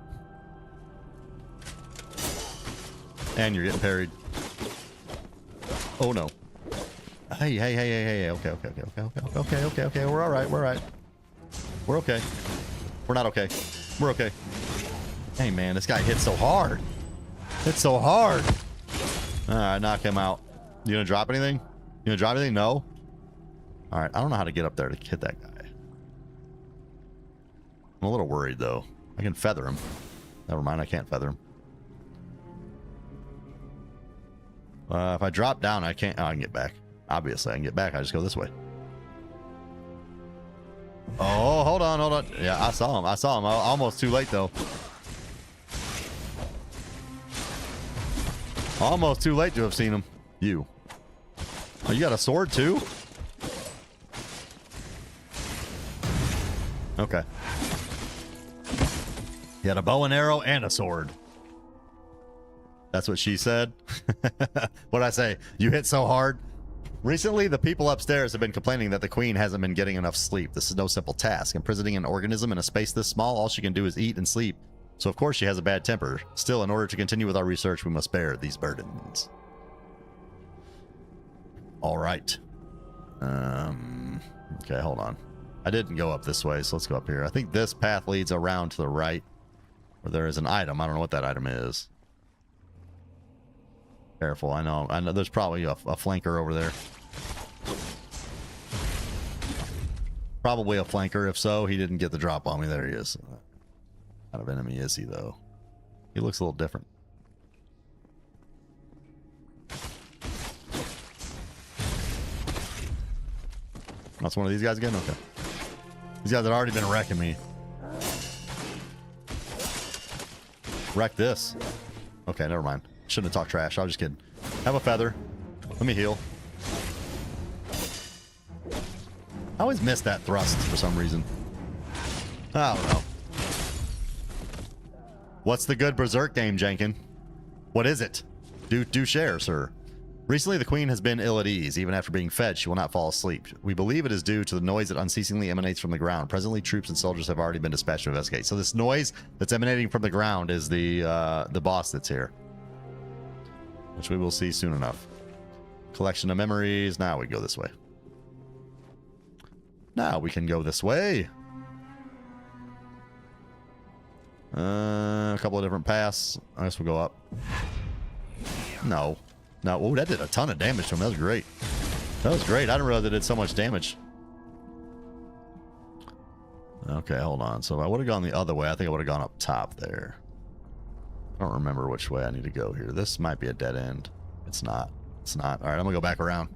And you're getting parried. Oh no. Hey. Okay. We're all right. We're all right. We're okay. We're not okay. We're okay. Hey man, this guy hits so hard. It's so hard. All right, knock him out. You gonna drop anything? You gonna drop anything? No. All right, I don't know how to get up there to hit that guy. I'm a little worried though. I can feather him. Never mind, I can't feather him. If I drop down, I can't. Oh, I can get back. Obviously, I can get back. I just go this way. Oh, hold on. Yeah, I saw him. Almost too late though. Almost too late to have seen him. You. Oh, you got a sword too? Okay. He had a bow and arrow and a sword. That's what she said. What'd I say? You hit so hard. Recently, the people upstairs have been complaining that the queen hasn't been getting enough sleep. This is no simple task. Imprisoning an organism in a space this small, all she can do is eat and sleep. So of course she has a bad temper. Still, in order to continue with our research, we must bear these burdens. All right. Okay, hold on. I didn't go up this way, so let's go up here. I think this path leads around to the right, where there is an item. I don't know what that item is. Careful, I know there's probably a flanker over there. Probably a flanker. If so, he didn't get the drop on me. There he is. What kind of enemy is he, though? He looks a little different. That's one of these guys again? Okay. These guys had already been wrecking me. Wreck this. Okay, never mind. Shouldn't have talked trash. I was just kidding. Have a feather. Let me heal. I always miss that thrust for some reason. I don't know. What's the good Berserk game, Jenkin? What is it? Do share, sir. Recently, the queen has been ill at ease. Even after being fed, she will not fall asleep. We believe it is due to the noise that unceasingly emanates from the ground. Presently, troops and soldiers have already been dispatched to investigate. So this noise that's emanating from the ground is the boss that's here, which we will see soon enough. Collection of memories. Now we go this way. Now we can go this way. A couple of different paths. I guess we'll go up. No. No. Oh, that did a ton of damage to him. That was great. That was great. I didn't realize it did so much damage. Okay, hold on. So if I would have gone the other way, I think I would have gone up top there. I don't remember which way I need to go here. This might be a dead end. It's not. It's not. All right, I'm going to go back around.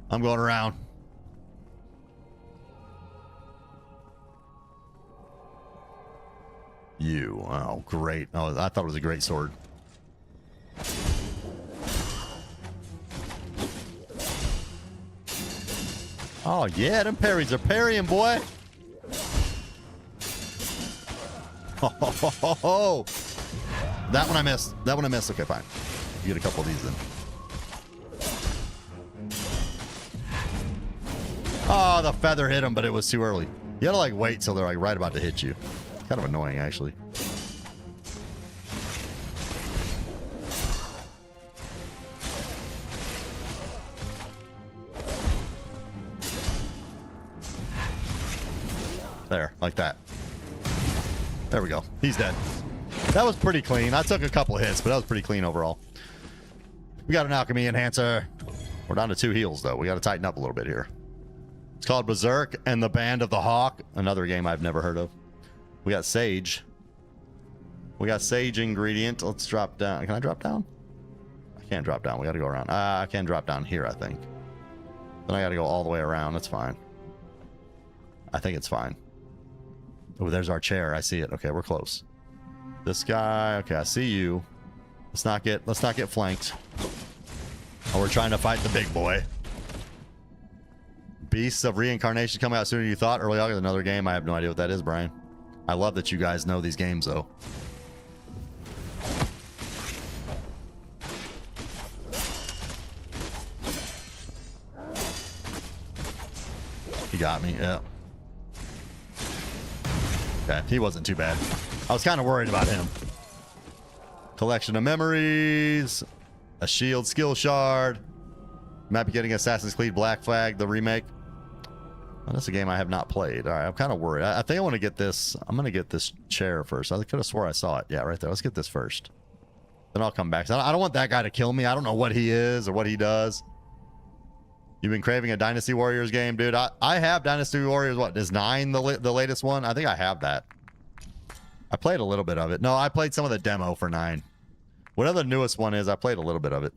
I'm going around. You. Oh, great. Oh, I thought it was a great sword. Oh, yeah, them parries are parrying, boy. Oh, that one I missed. That one I missed. Okay, fine. You get a couple of these then. Oh, the feather hit him, but it was too early. You gotta, like, wait till they're, like, right about to hit you. Kind of annoying, actually. There, like that. There we go. He's dead. That was pretty clean. I took a couple of hits, but that was pretty clean overall. We got an alchemy enhancer. We're down to 2 heals, though. We got to tighten up a little bit here. It's called Berserk and the Band of the Hawk. Another game I've never heard of. We got Sage. We got Sage ingredient. Let's drop down. Can I drop down? I can't drop down. We got to go around. I can drop down here, I think. Then I got to go all the way around. That's fine. I think it's fine. Oh, there's our chair. I see it. Okay, we're close. This guy. Okay, I see you. Let's not get flanked. Oh, we're trying to fight the big boy. Beasts of Reincarnation coming out sooner than you thought. Early August, another game. I have no idea what that is, Brian. I love that you guys know these games, though. He got me, yeah. Okay, he wasn't too bad. I was kind of worried about him. Collection of memories. A shield skill shard. Might be getting Assassin's Creed Black Flag, the remake. Well, that's a game I have not played. All right, I'm kind of worried. I think I want to get this. I'm going to get this chair first. I could have swore I saw it. Yeah, right there. Let's get this first. Then I'll come back. I don't want that guy to kill me. I don't know what he is or what he does. You've been craving a Dynasty Warriors game, dude. I have Dynasty Warriors. What, is 9 the latest one? I think I have that. I played a little bit of it. No, I played some of the demo for 9. Whatever the newest one is, I played a little bit of it.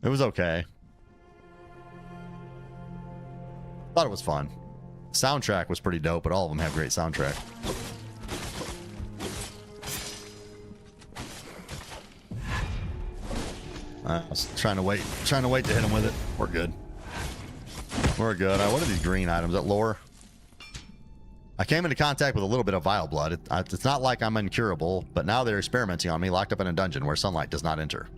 It was okay. Thought it was fun. Soundtrack was pretty dope, but all of them have great soundtrack. I was trying to wait to hit him with it. We're good. We're good. What are these green items? That lore? I came into contact with a little bit of vile blood. It's not like I'm incurable, but now they're experimenting on me, locked up in a dungeon where sunlight does not enter.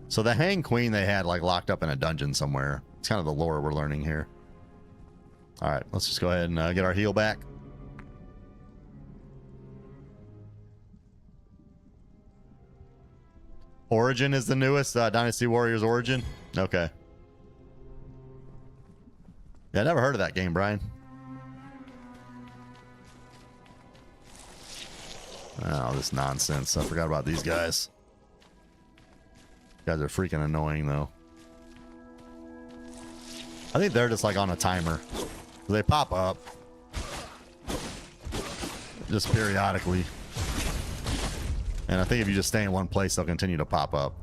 So the Hang Queen they had like locked up in a dungeon somewhere. It's kind of the lore we're learning here. All right, let's just go ahead and get our heal back. Origin is the newest Dynasty Warriors Origin. Okay. Yeah, I never heard of that game, Brian. Oh, this nonsense. I forgot about these guys. Guys are freaking annoying, though. I think they're just like on a timer. They pop up just periodically. And I think if you just stay in one place, they'll continue to pop up.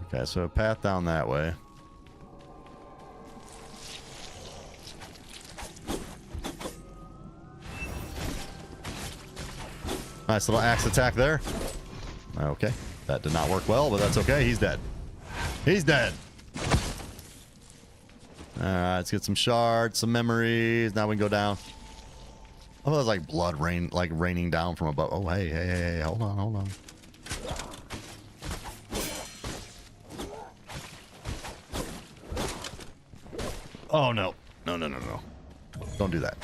Okay, so a path down that way. Nice little axe attack there. Okay, that did not work well, but that's okay. He's dead. He's dead. Alright, let's get some shards, some memories. Now we can go down. Oh, there's like blood raining down from above. Oh, hey, hold on. Oh, no. No. Don't do that.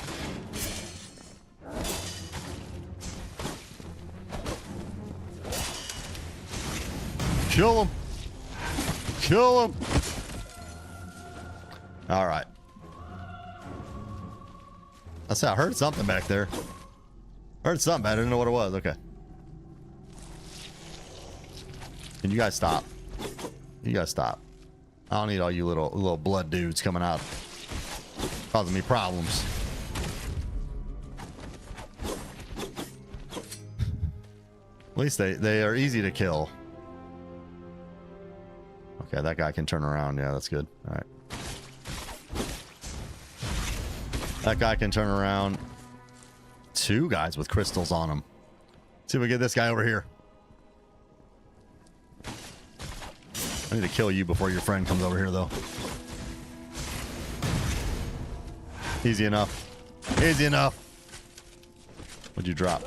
Kill him. Kill him. All right. I heard something back there. Heard something, but I didn't know what it was. Okay. Can you guys stop? You guys stop. I don't need all you little blood dudes coming out causing me problems. At least they are easy to kill. Okay, that guy can turn around. Yeah, that's good. All right. That guy can turn around. Two guys with crystals on them. See if we get this guy over here. I need to kill you before your friend comes over here, though. Easy enough. Easy enough. What'd you drop?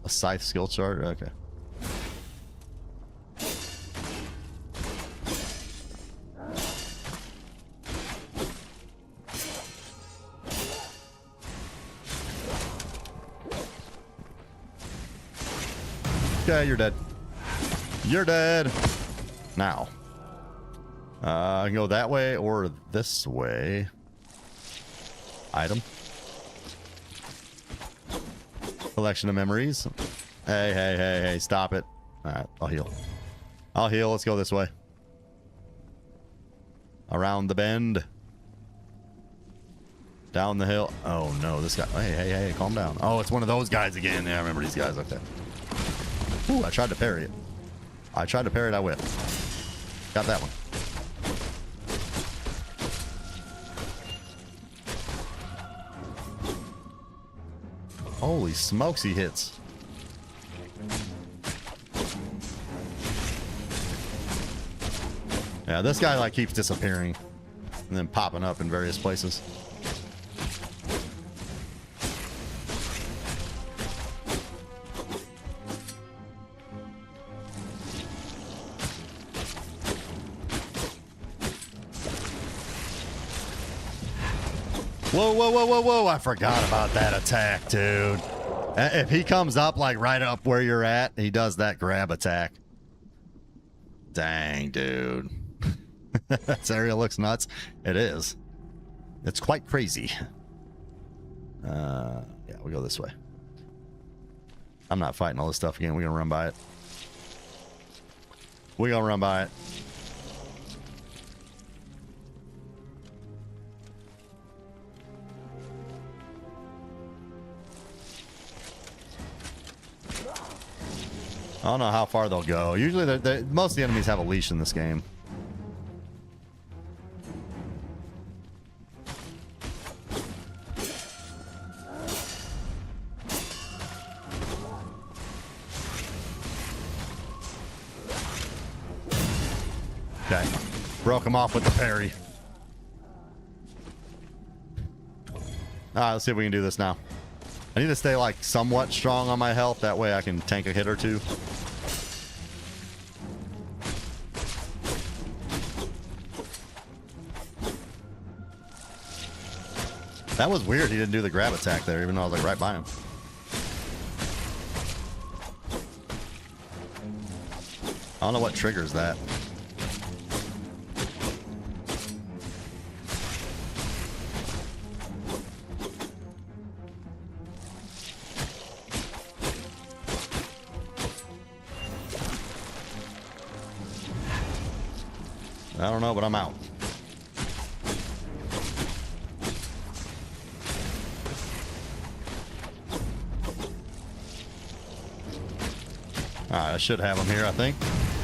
A scythe skill chart? Okay. Okay, you're dead. You're dead. Now. I can go that way or this way. Item. Collection of memories. Hey, stop it. Alright, I'll heal. I'll heal. Let's go this way. Around the bend. Down the hill. Oh no, this guy. Hey, calm down. Oh, it's one of those guys again. Yeah, I remember these guys. Okay. Ooh, I tried to parry it. I whiffed. Got that one. Holy smokes, he hits. Yeah, this guy like keeps disappearing and then popping up in various places. Whoa. I forgot about that attack, dude. If he comes up like right up where you're at, he does that grab attack. Dang, dude. This area looks nuts. It is. It's quite crazy. Yeah, we go this way. I'm not fighting all this stuff again. We're gonna run by it. We're gonna run by it. I don't know how far they'll go. Usually, most of the enemies have a leash in this game. Okay. Broke him off with the parry. Alright, let's see if we can do this now. I need to stay, like, somewhat strong on my health. That way I can tank a hit or two. That was weird. He didn't do the grab attack there, even though I was, like, right by him. I don't know what triggers that. I don't know, but I'm out. Alright, I should have him here, I think.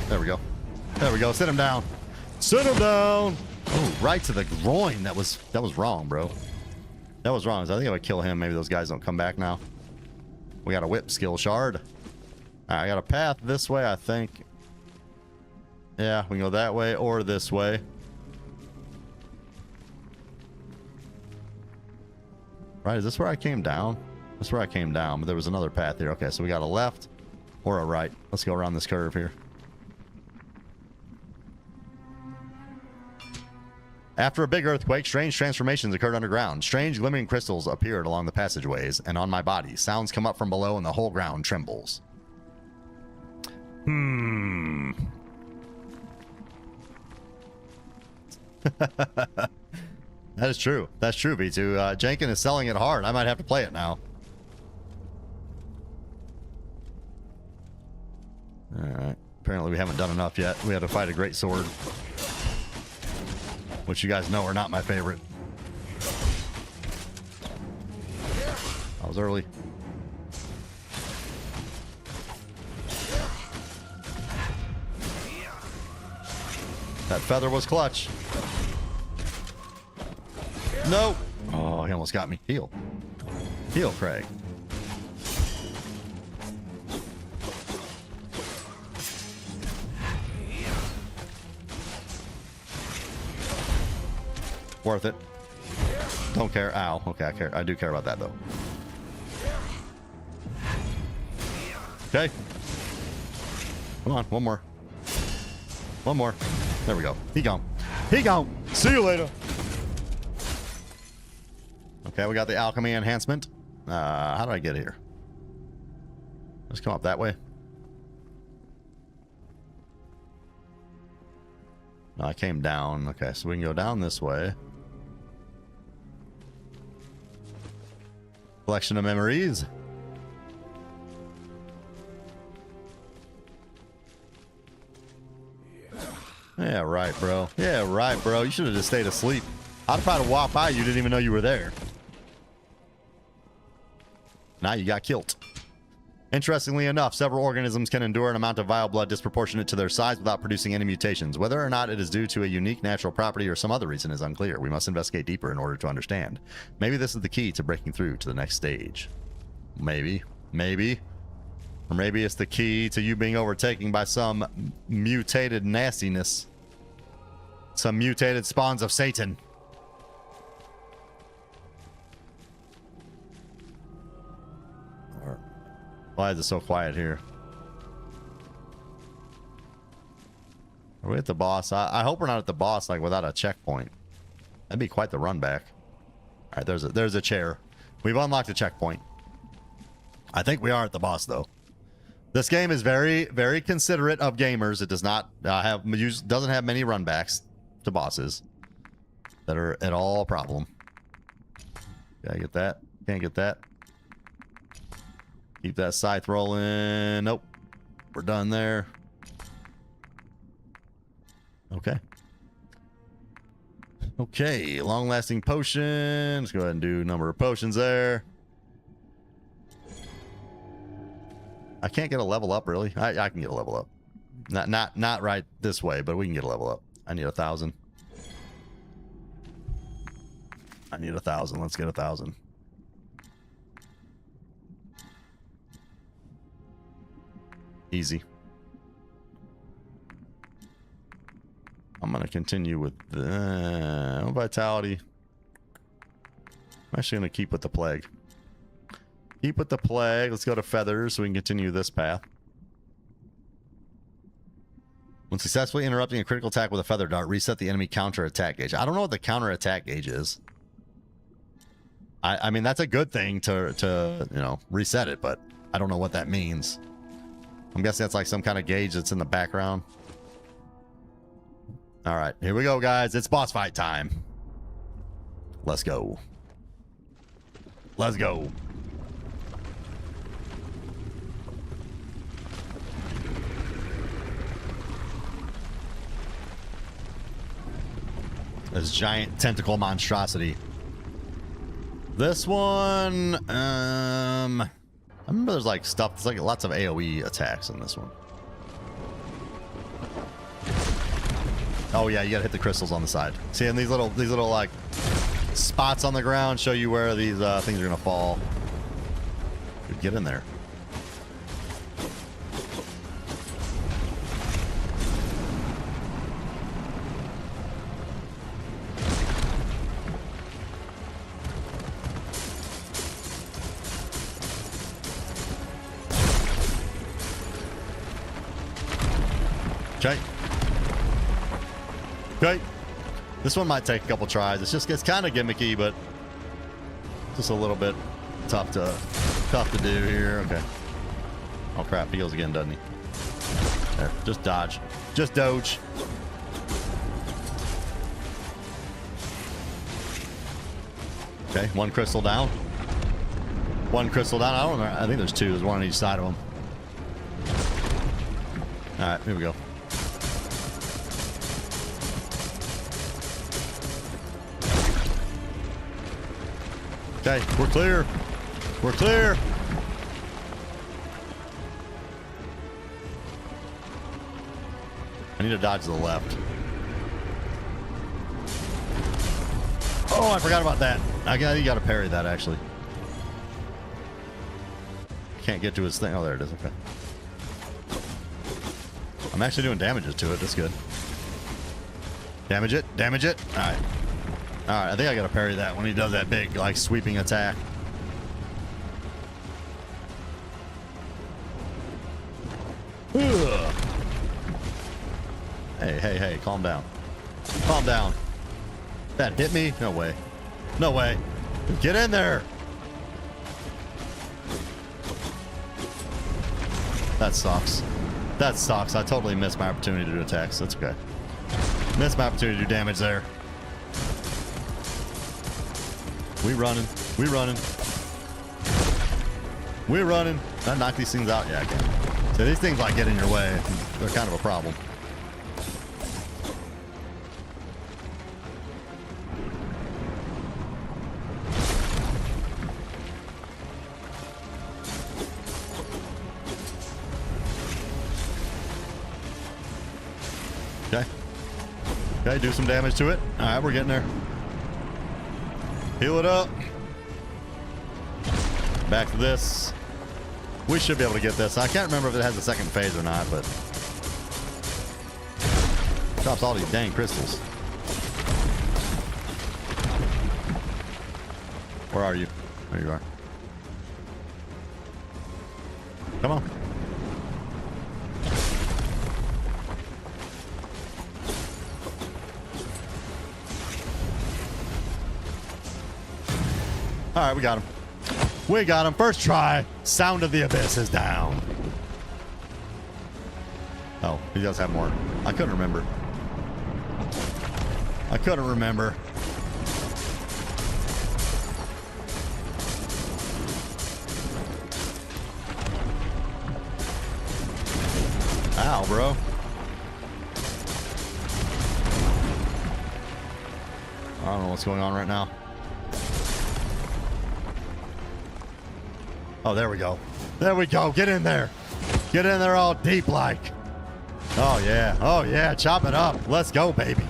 There we go. There we go. Sit him down. Sit him down! Oh, right to the groin. That was wrong, bro. That was wrong. So I think I would kill him. Maybe those guys don't come back now. We got a whip skill shard. Alright, I got a path this way, I think. Yeah, we can go that way or this way. Right, is this where I came down? That's where I came down, but there was another path here. Okay, so we got a left or a right. Let's go around this curve here. After a big earthquake, strange transformations occurred underground. Strange glimmering crystals appeared along the passageways and on my body. Sounds come up from below and the whole ground trembles. That is true. That's true, V2. Jenkins is selling it hard. I might have to play it now. Alright. Apparently we haven't done enough yet. We had to fight a great sword. Which you guys know are not my favorite. I was early. That feather was clutch. No. Oh, he almost got me. Heal. Heal, Craig. Worth it. Don't care. Ow. Okay, I care. I do care about that, though. Okay. Come on. One more. One more. There we go. He gone. He gone. See you later. Okay, we got the alchemy enhancement. How do I get here? Let's come up that way. No, I came down. Okay, so we can go down this way. Collection of memories. Yeah, right, bro. Yeah, right, bro. You should have just stayed asleep. I'd try to walk by you, didn't even know you were there. Now you got killed. Interestingly enough, several organisms can endure an amount of vile blood disproportionate to their size without producing any mutations. Whether or not it is due to a unique natural property or some other reason is unclear. We must investigate deeper in order to understand. Maybe this is the key to breaking through to the next stage. Maybe. Maybe. Or maybe it's the key to you being overtaken by some mutated nastiness. Some mutated spawns of Satan. Why is it so quiet here? Are we at the boss? I hope we're not at the boss like without a checkpoint. That'd be quite the run back. All right, there's a chair. We've unlocked a checkpoint. I think we are at the boss though. This game is very, very considerate of gamers. It does not doesn't have many run backs to bosses that are at all a problem. Gotta get that. Can't get that. Keep that scythe rolling. Nope. We're done there. Okay. Okay. Long-lasting potion. Let's go ahead and do number of potions there. I can't get a level up, really. I can get a level up. Not right this way, but we can get a level up. I need 1,000. I need 1,000. Let's get 1,000. Easy. continue with the vitality. I'm actually going to keep with the plague. Keep with the plague. Let's go to feathers so we can continue this path. When successfully interrupting a critical attack with a feather dart, reset the enemy counter attack gauge. I don't know what the counter attack gauge is. I mean, that's a good thing to you know, reset it, but I don't know what that means. I'm guessing that's like some kind of gauge that's in the background. All right, here we go, guys. It's boss fight time. Let's go. Let's go. This giant tentacle monstrosity. This one, I remember there's like stuff, there's like lots of AoE attacks in this one. Oh yeah, you gotta hit the crystals on the side. See, and these little like spots on the ground show you where these things are gonna fall. Dude, get in there. Okay. Okay. This one might take a couple tries. It's kind of gimmicky, but just a little bit tough to do here. Okay. Oh crap, he goes again, doesn't he? There. Just dodge. Just doge. Okay, one crystal down. One crystal down. I don't know. I think there's two. There's one on each side of them. All right, here we go. Okay, we're clear. We're clear. I need to dodge to the left. Oh, I forgot about that. You got to parry that, actually. Can't get to his thing. Oh, there it is. Okay. I'm actually doing damages to it. That's good. Damage it. Damage it. All right. All right. I think I got to parry that when he does that big, like, sweeping attack. Ugh. Hey, calm down. Calm down. That hit me? No way. No way. Get in there. That sucks. That sucks. I totally missed my opportunity to do attacks. That's okay. Missed my opportunity to do damage there. We running. We running. We're running. Can I knock these things out? Yeah, I can. So these things like get in your way. They're kind of a problem. Okay. Okay, do some damage to it. All right, we're getting there. Heal it up. Back to this. We should be able to get this. I can't remember if it has a second phase or not, but drops all these dang crystals. Where are you? There you are. Come on. All right, we got him. We got him. First try. Sound of the Abyss is down. Oh, he does have more. I couldn't remember. I couldn't remember. Ow, bro. I don't know what's going on right now. Oh, there we go. There we go. Get in there. Get in there all deep like. Oh, yeah. Oh, yeah. Chop it up. Let's go, baby.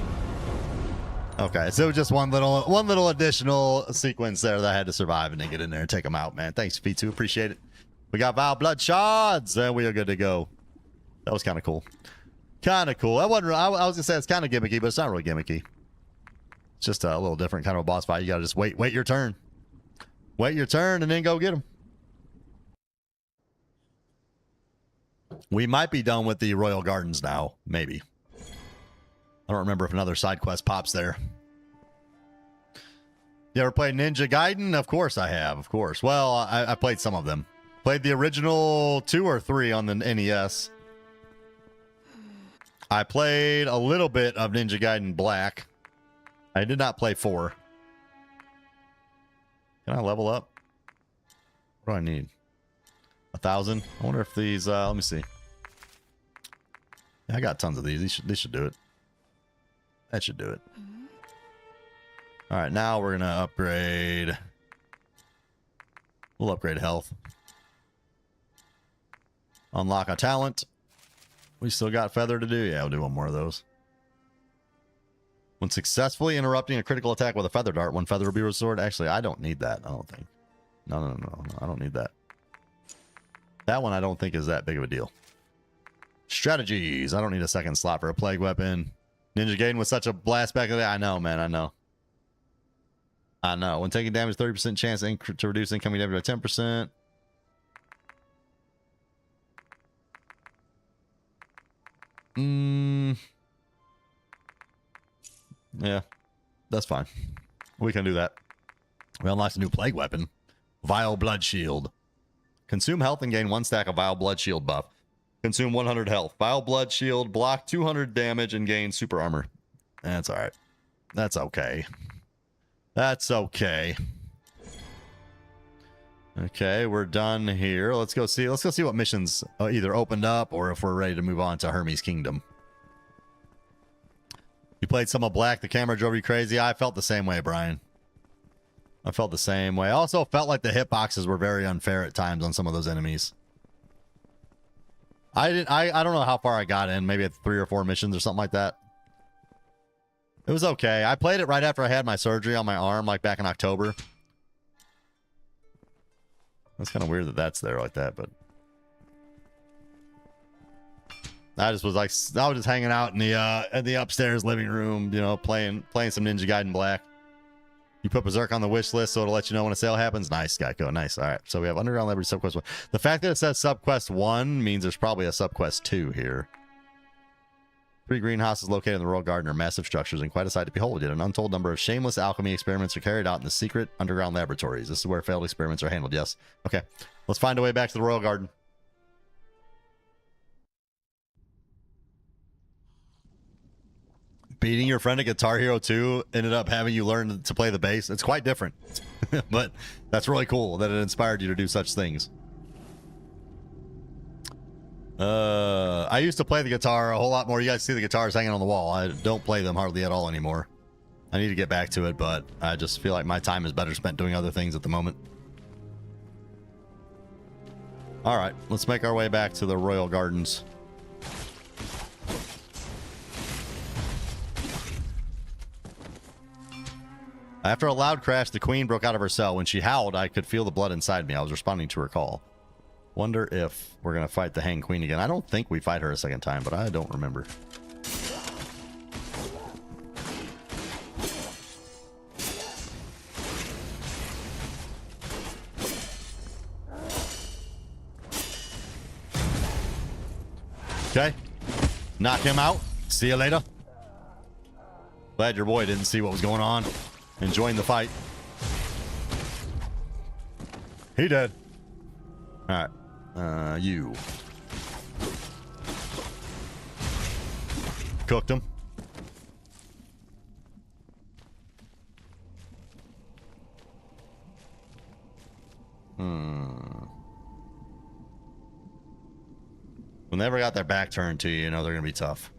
Okay, so just one little additional sequence there that I had to survive and then get in there and take them out, man. Thanks, P2. Appreciate it. We got Vile Blood Shards, and we are good to go. That was kind of cool. Kind of cool. I was gonna say it's kind of gimmicky, but it's not really gimmicky. It's just a little different kind of a boss fight. You gotta just wait your turn. Wait your turn and then go get them. We might be done with the Royal Gardens now. Maybe. I don't remember if another side quest pops there. You ever played Ninja Gaiden? Of course I have. Of course. Well, I played some of them. Played the original 2 or 3 on the NES. I played a little bit of Ninja Gaiden Black. I did not play 4. Can I level up? What do I need? 1,000? I wonder if these, let me see. Yeah, I got tons of these. They should do it. That should do it. All right, now we're going to upgrade. We'll upgrade health. Unlock a talent. We still got feather to do. Yeah, we'll do one more of those. When successfully interrupting a critical attack with a feather dart, one feather will be restored. Actually, I don't need that. I don't think. No. I don't need that. That one I don't think is that big of a deal. Strategies. I don't need a second slot for a plague weapon. Ninja Gaiden was such a blast back in the day. I know, man. I know. When taking damage, 30% chance to reduce incoming damage by 10%. Yeah, that's fine. We can do that. We unlocked a new plague weapon. Vile Blood Shield. Consume health and gain 1 stack of Vile Blood Shield buff. Consume 100 health. Vile Blood Shield, block 200 damage and gain super armor. That's alright. That's okay. That's okay. Okay, we're done here. Let's go see what missions either opened up or if we're ready to move on to Hermes Kingdom. You played some of Black, the camera drove you crazy. I felt the same way, Brian. I felt the same way. I also felt like the hitboxes were very unfair at times on some of those enemies. I don't know how far I got in. Maybe at 3 or 4 missions or something like that. It was okay. I played it right after I had my surgery on my arm, like back in October. It's kind of weird that that's there like that, but I was just hanging out in the upstairs living room, you know, playing some Ninja Gaiden Black. You put Berserk on the wish list, so it'll let you know when a sale happens. Nice, Geico. Nice. All right. So we have Underground Liberty Subquest 1. The fact that it says Subquest 1 means there's probably a Subquest 2 here. 3 greenhouses located in the Royal Garden are massive structures and quite a sight to behold. Yet an untold number of shameless alchemy experiments are carried out in the secret underground laboratories. This is where failed experiments are handled. Yes. Okay. Let's find a way back to the Royal Garden. Beating your friend at Guitar Hero 2 ended up having you learn to play the bass. It's quite different, but that's really cool that it inspired you to do such things. I used to play the guitar a whole lot more. You guys see the guitars hanging on the wall. I don't play them hardly at all anymore. I need to get back to it, but I just feel like my time is better spent doing other things at the moment. All right, let's make our way back to the Royal Gardens. After a loud crash, the queen broke out of her cell. When she howled, I could feel the blood inside me. I was responding to her call. Wonder if we're going to fight the Hanged Queen again. I don't think we fight her a second time, but I don't remember. Okay. Knock him out. See you later. Glad your boy didn't see what was going on. Enjoying the fight. He dead. All right. You. Cooked him. When they ever got their back turned to you, you know they're going to be tough.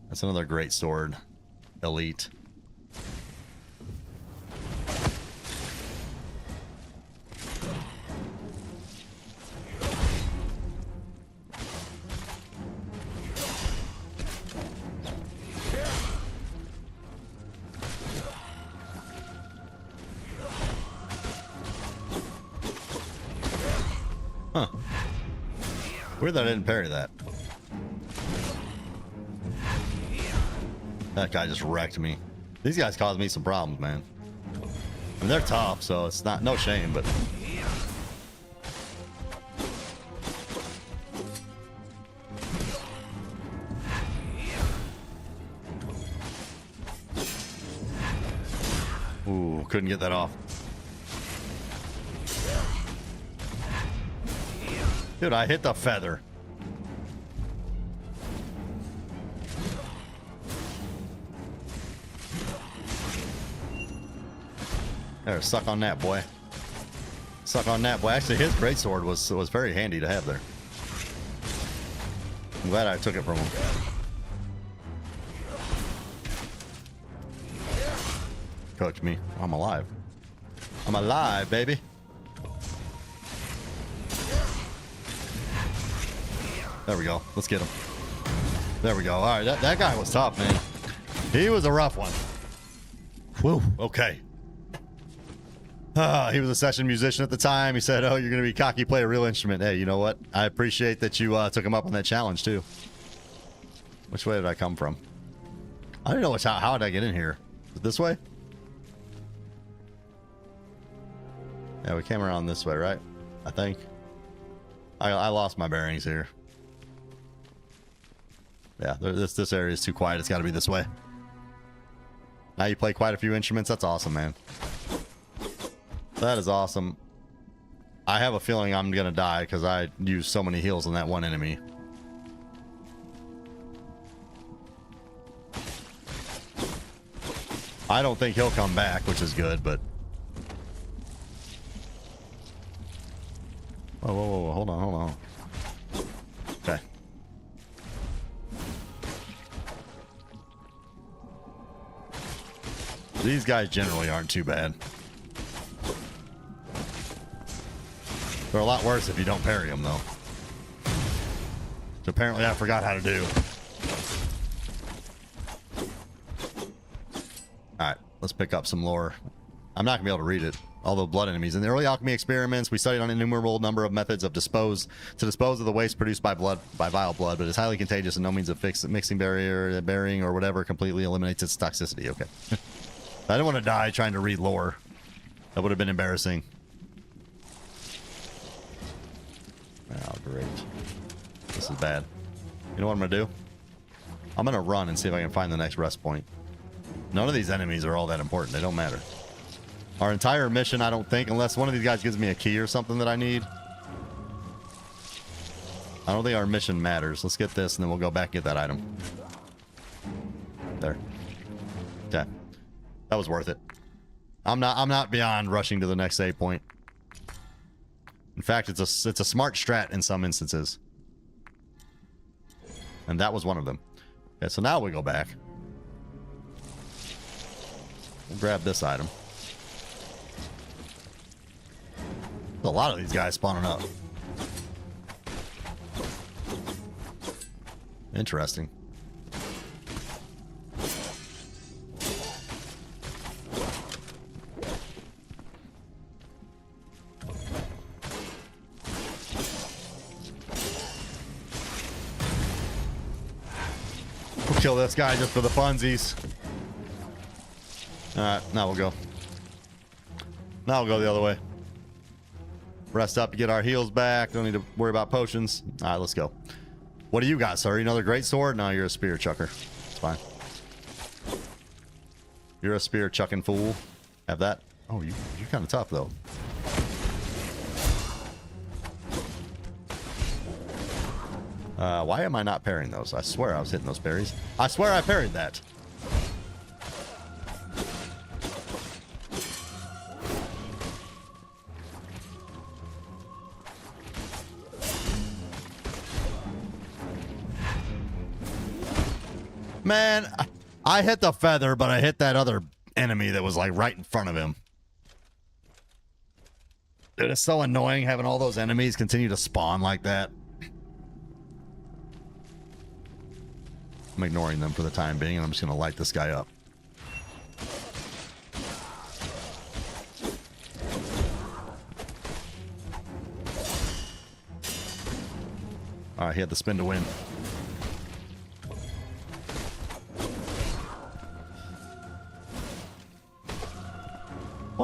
That's another great sword. Elite. Huh. Weird that I didn't parry that. That guy just wrecked me. These guys caused me some problems, man. I mean, they're tough, so it's not no shame, but ooh, couldn't get that off. Dude, I hit the feather. There, suck on that, boy. Suck on that, boy. Actually, his greatsword was very handy to have there. I'm glad I took it from him. Coach me. I'm alive. I'm alive, baby. There we go. Let's get him. There we go. All right, that guy was tough, man. He was a rough one. Whew. Okay. He was a session musician at the time. He said, "Oh, you're going to be cocky, play a real instrument." Hey, you know what? I appreciate that you took him up on that challenge, too. Which way did I come from? I don't know how did I get in here? Is it this way? Yeah, we came around this way, right? I think. I lost my bearings here. Yeah, this area is too quiet. It's got to be this way. Now you play quite a few instruments. That's awesome, man. That is awesome. I have a feeling I'm gonna die because I used so many heals on that one enemy. I don't think he'll come back, which is good, but... Whoa, whoa, whoa, hold on, hold on. Okay. These guys generally aren't too bad. They're a lot worse if you don't parry them, though. Which apparently I forgot how to do. Alright, let's pick up some lore. I'm not going to be able to read it. All the blood enemies. In the early alchemy experiments, we studied on an innumerable number of methods of dispose of the waste produced by vile blood, but it's highly contagious and no means of mixing burying or whatever completely eliminates its toxicity. Okay. I didn't want to die trying to read lore. That would have been embarrassing. Oh, great. This is bad. You know what I'm going to do? I'm going to run and see if I can find the next rest point. None of these enemies are all that important. They don't matter. Our entire mission, I don't think, unless one of these guys gives me a key or something that I need. I don't think our mission matters. Let's get this and then we'll go back and get that item. There. Okay. That was worth it. I'm not beyond rushing to the next save point. In fact, it's a smart strat in some instances. And that was one of them. Okay, so now we go back. We'll grab this item. There's a lot of these guys spawning up. Interesting. We'll kill this guy just for the funsies. Alright, now we'll go. Now we'll go the other way. Rest up to get our heals back. Don't need to worry about potions. Alright, let's go. What do you got, sir? Another great sword? No, you're a spear chucker. It's fine. You're a spear chucking fool. Have that. Oh, you're kind of tough, though. Why am I not parrying those? I swear I was hitting those parries. I swear I parried that. Man, I hit the feather, but I hit that other enemy that was like right in front of him. Dude, it's so annoying having all those enemies continue to spawn like that. I'm ignoring them for the time being, and I'm just going to light this guy up. All right, he had the spin to win.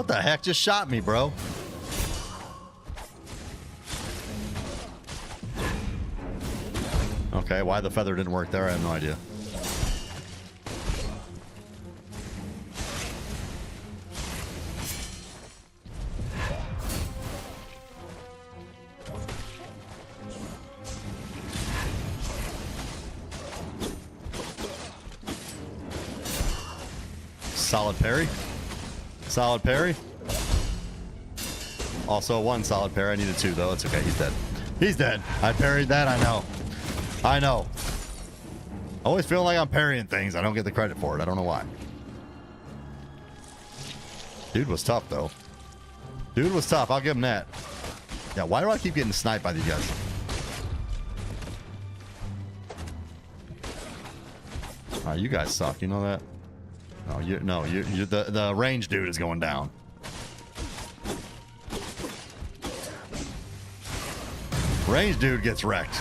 What the heck just shot me, bro? Okay, why the feather didn't work there, I have no idea. Solid parry. Solid parry. Also one solid parry. I needed two, though. It's okay. He's dead. He's dead. I parried that. I know. I know. Always feeling like I'm parrying things. I don't get the credit for it. I don't know why. Dude was tough, though. Dude was tough. I'll give him that. Yeah, why do I keep getting sniped by these guys? You guys suck. You know that? No, the range dude is going down. Range dude gets wrecked.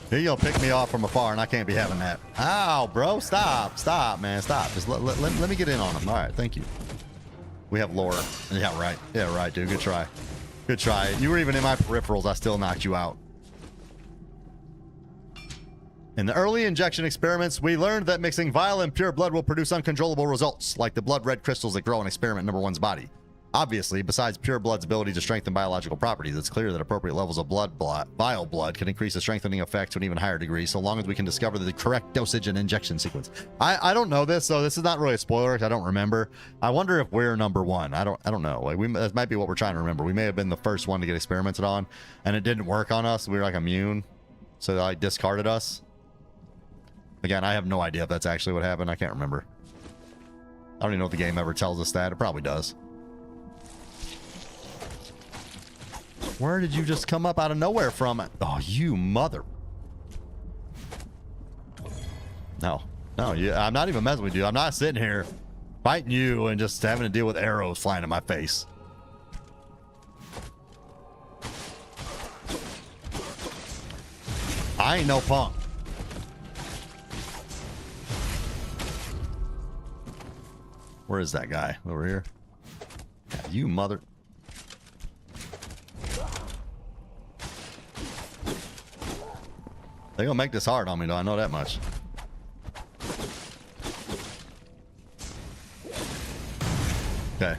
He gonna pick me off from afar, and I can't be having that. Ow, bro, stop, man, stop. Just let me get in on him. All right, thank you. We have lore. Yeah, right. Yeah, right, dude. Good try. Good try. You were even in my peripherals. I still knocked you out. In the early injection experiments, we learned that mixing vile and pure blood will produce uncontrollable results, like the blood red crystals that grow in experiment number 1's body. Obviously, besides pure blood's ability to strengthen biological properties, it's clear that appropriate levels of vile blood can increase the strengthening effect to an even higher degree, so long as we can discover the correct dosage and injection sequence. I don't know this, so this is not really a spoiler, because I don't remember. I wonder if we're number 1. I don't know. Like, that might be what we're trying to remember. We may have been the first one to get experimented on, and it didn't work on us. We were like immune, so they like discarded us. Again, I have no idea if that's actually what happened. I can't remember. I don't even know if the game ever tells us that. It probably does. Where did you just come up out of nowhere from? Oh, you mother. No, I'm not even messing with you. I'm not sitting here fighting you and just having to deal with arrows flying in my face. I ain't no punk. Where is that guy? Over here? Yeah, you mother... They're gonna make this hard on me, though. I know that much. Okay.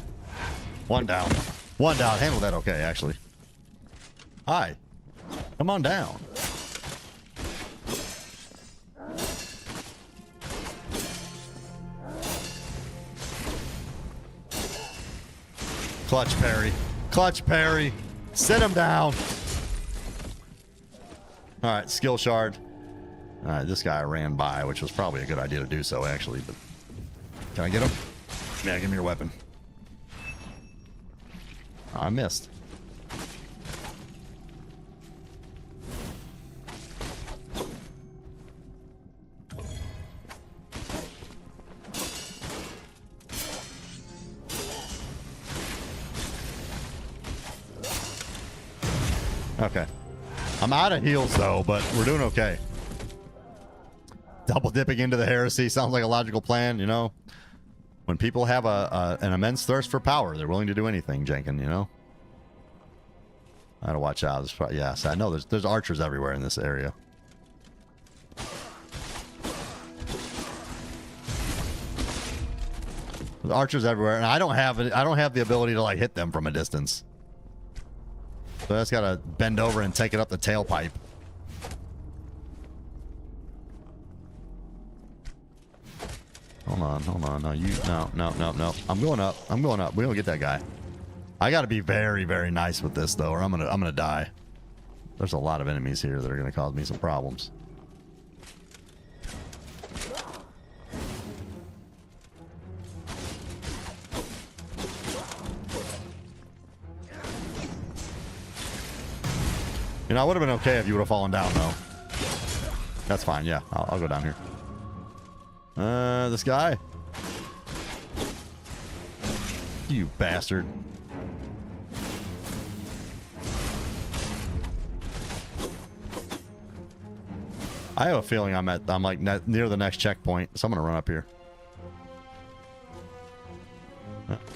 One down. One down. Handle that okay, actually. Hi. Come on down. Clutch parry. Clutch parry. Sit him down. All right, skill shard. All right, this guy ran by, which was probably a good idea to do so, actually. But can I get him? Yeah, give me your weapon. Oh, I missed. Okay. I'm out of heals, though, but we're doing okay. Double dipping into the heresy sounds like a logical plan, you know? When people have an immense thirst for power, they're willing to do anything, Jenkin, you know? I gotta watch out. Yes, I know there's archers everywhere in this area. There's archers everywhere, and I don't have the ability to like hit them from a distance. So I just gotta bend over and take it up the tailpipe. Hold on. No. I'm going up. We don't get that guy. I gotta be very, very nice with this though, or I'm gonna die. There's a lot of enemies here that are gonna cause me some problems. You know, I would have been okay if you would have fallen down, though. That's fine, yeah. I'll go down here. This guy. You bastard. I have a feeling I'm like near the next checkpoint, so I'm gonna run up here.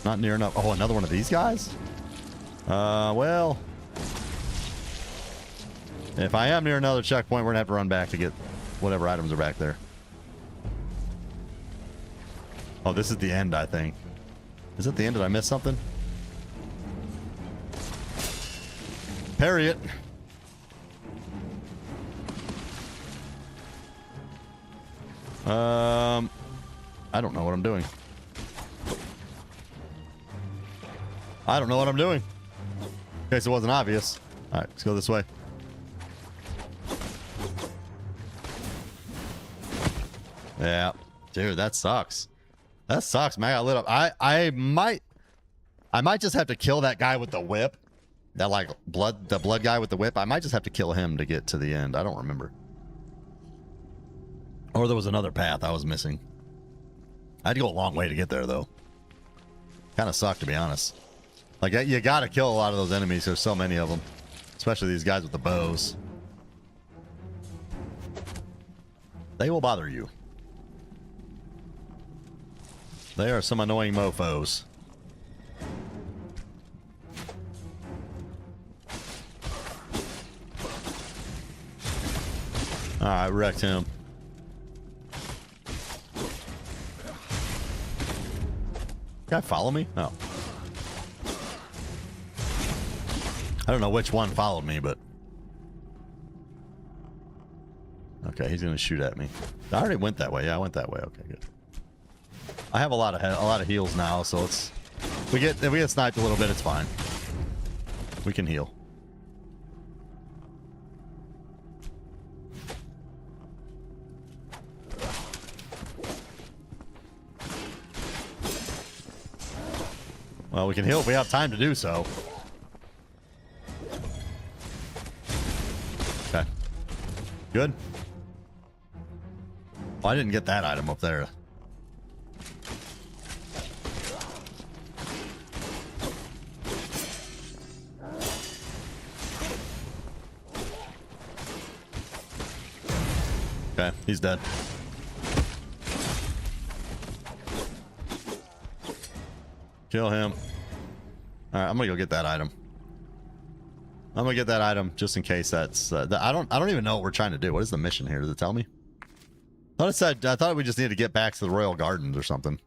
Not near enough. Oh, another one of these guys? Well... If I am near another checkpoint, we're gonna have to run back to get whatever items are back there. Oh, this is the end, I think. Is it the end? Did I miss something? Parry it. I don't know what I'm doing. I don't know what I'm doing. In case it wasn't obvious. All right, let's go this way. Yeah, dude, that sucks. That sucks, man. I got lit up. I might just have to kill that guy with the whip. That like the blood guy with the whip. I might just have to kill him to get to the end. I don't remember. Or there was another path I was missing. I had to go a long way to get there though. Kind of sucked, to be honest. Like you gotta kill a lot of those enemies. There's so many of them, especially these guys with the bows. They will bother you. They are some annoying mofos. Alright, wrecked him. Guy follow me? Oh. I don't know which one followed me, but... Okay, he's gonna shoot at me. I already went that way. Yeah, I went that way. Okay, good. I have a lot of heals now, so it's if we get sniped a little bit, it's fine. We can heal. Well, we can heal if we have time to do so. Okay. Good. Oh, I didn't get that item up there. Okay, he's dead. Kill him. Alright, I'm gonna go get that item. I'm gonna get that item just in case that's... I don't even know what we're trying to do. What is the mission here? Does it tell me? I thought we just needed to get back to the Royal Gardens or something.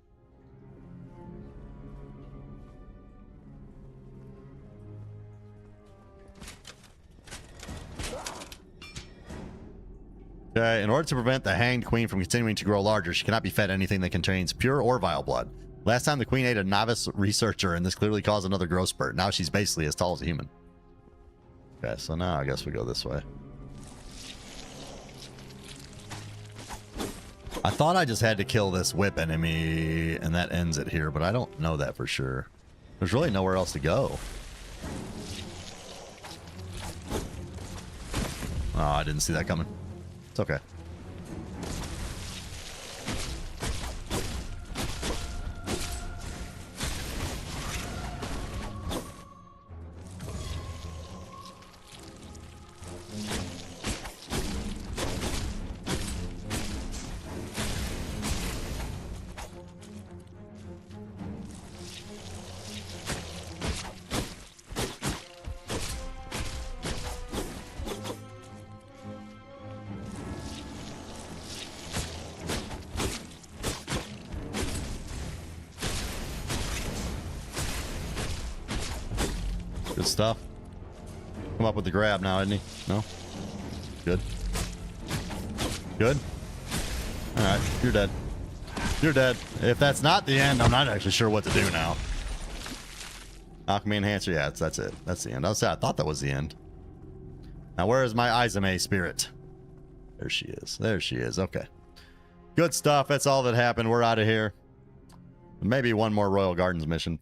Okay, in order to prevent the hanged queen from continuing to grow larger, she cannot be fed anything that contains pure or vile blood. Last time the queen ate a novice researcher, and this clearly caused another growth spurt. Now she's basically as tall as a human. Okay, so now I guess we go this way. I thought I just had to kill this whip enemy, and that ends it here, but I don't know that for sure. There's really nowhere else to go. Oh, I didn't see that coming. It's okay. Good stuff. Come up with the grab now, isn't he? No? Good. Good. Alright, you're dead. You're dead. If that's not the end, I'm not actually sure what to do now. Alchemy Enhancer, yeah, that's it. That's the end. I thought that was the end. Now, where is my Izame spirit? There she is. There she is. Okay. Good stuff. That's all that happened. We're out of here. Maybe one more Royal Gardens mission.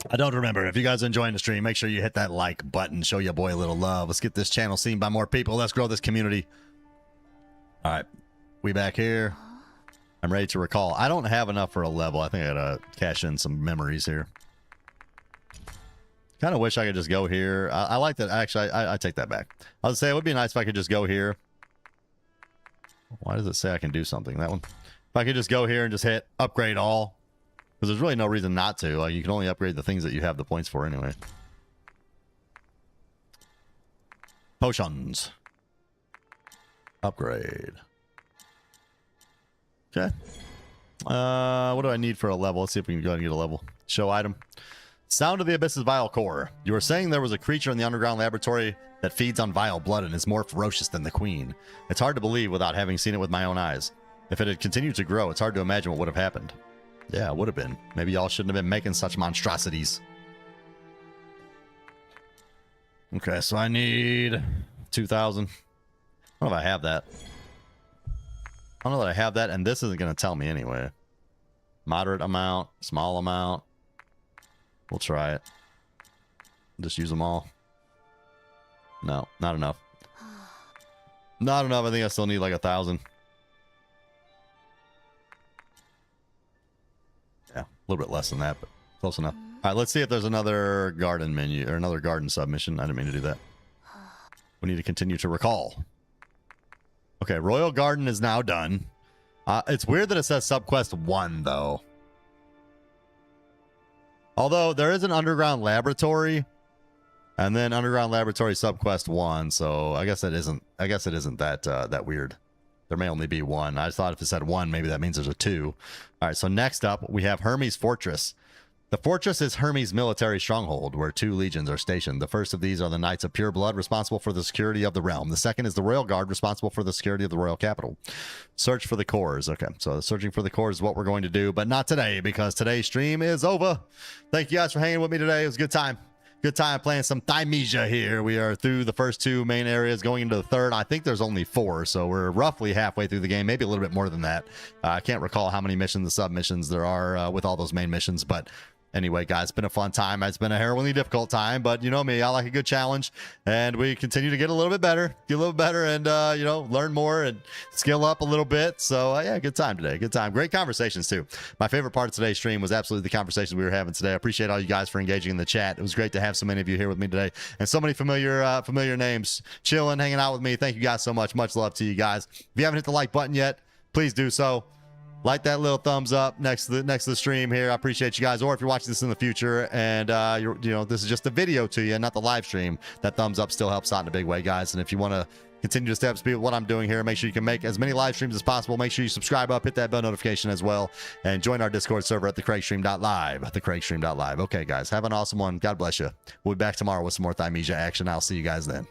I don't remember. If you guys are enjoying the stream, make sure you hit that like button. Show your boy a little love. Let's get this channel seen by more people. Let's grow this community. All right. We back here. I'm ready to recall. I don't have enough for a level. I think I gotta cash in some memories here. Kind of wish I could just go here. I like that. Actually, I take that back. I would say it would be nice if I could just go here. Why does it say I can do something? That one. If I could just go here and just hit upgrade all. Because there's really no reason not to. Like, you can only upgrade the things that you have the points for anyway. Potions. Upgrade. Okay. What do I need for a level? Let's see if we can go ahead and get a level. Show item. Sound of the Abyss's vile core. You were saying there was a creature in the underground laboratory that feeds on vile blood and is more ferocious than the queen. It's hard to believe without having seen it with my own eyes. If it had continued to grow, it's hard to imagine what would have happened. Yeah, it would have been. Maybe y'all shouldn't have been making such monstrosities. Okay, so I need 2,000. I don't know if I have that. I don't know that I have that, and this isn't going to tell me anyway. Moderate amount, small amount. We'll try it. Just use them all. No, not enough. Not enough. I think I still need like 1,000. Yeah, a little bit less than that, but close enough. All right, let's see if there's another garden menu or another garden submission. I didn't mean to do that. We need to continue to recall. Okay, Royal Garden is now done. It's weird that it says subquest 1 though. Although there is an underground laboratory, and then underground laboratory subquest 1, so I guess it isn't that that weird. There may only be 1. I just thought if it said 1, maybe that means there's a 2. All right, so next up we have Hermes Fortress. The fortress is Hermes' military stronghold, where 2 legions are stationed. The first of these are the Knights of Pure Blood, responsible for the security of the realm. The second is the Royal Guard, responsible for the security of the royal capital. Search for the cores. Okay, so searching for the cores is what we're going to do, but not today, because today's stream is over. Thank you guys for hanging with me today. It was a good time. Good time playing some Thymesia here. We are through the first 2 main areas, going into the third. I think there's only 4, so we're roughly halfway through the game, maybe a little bit more than that. I can't recall how many missions, the sub-missions there are with all those main missions, but anyway, guys, it's been a fun time. It's been a harrowingly difficult time, but you know me, I like a good challenge, and we continue to get a little bit better, and you know, learn more and skill up a little bit. So yeah, good time today. Good time. Great conversations too. My favorite part of today's stream was absolutely the conversations we were having today. I appreciate all you guys for engaging in the chat. It was great to have so many of you here with me today, and so many familiar names chilling, hanging out with me. Thank you guys so much. Much love to you guys. If you haven't hit the like button yet, please do so. Like that little thumbs up next to the stream here. I appreciate you guys. Or if you're watching this in the future and this is just a video to you, not the live stream, that thumbs up still helps out in a big way, guys. And if you want to continue to stay up to speed with what I'm doing here, make sure you can make as many live streams as possible. Make sure you subscribe up, hit that bell notification as well, and join our Discord server at thecraigstream.live. Thecraigstream.live. Okay, guys, have an awesome one. God bless you. We'll be back tomorrow with some more Thymesia action. I'll see you guys then.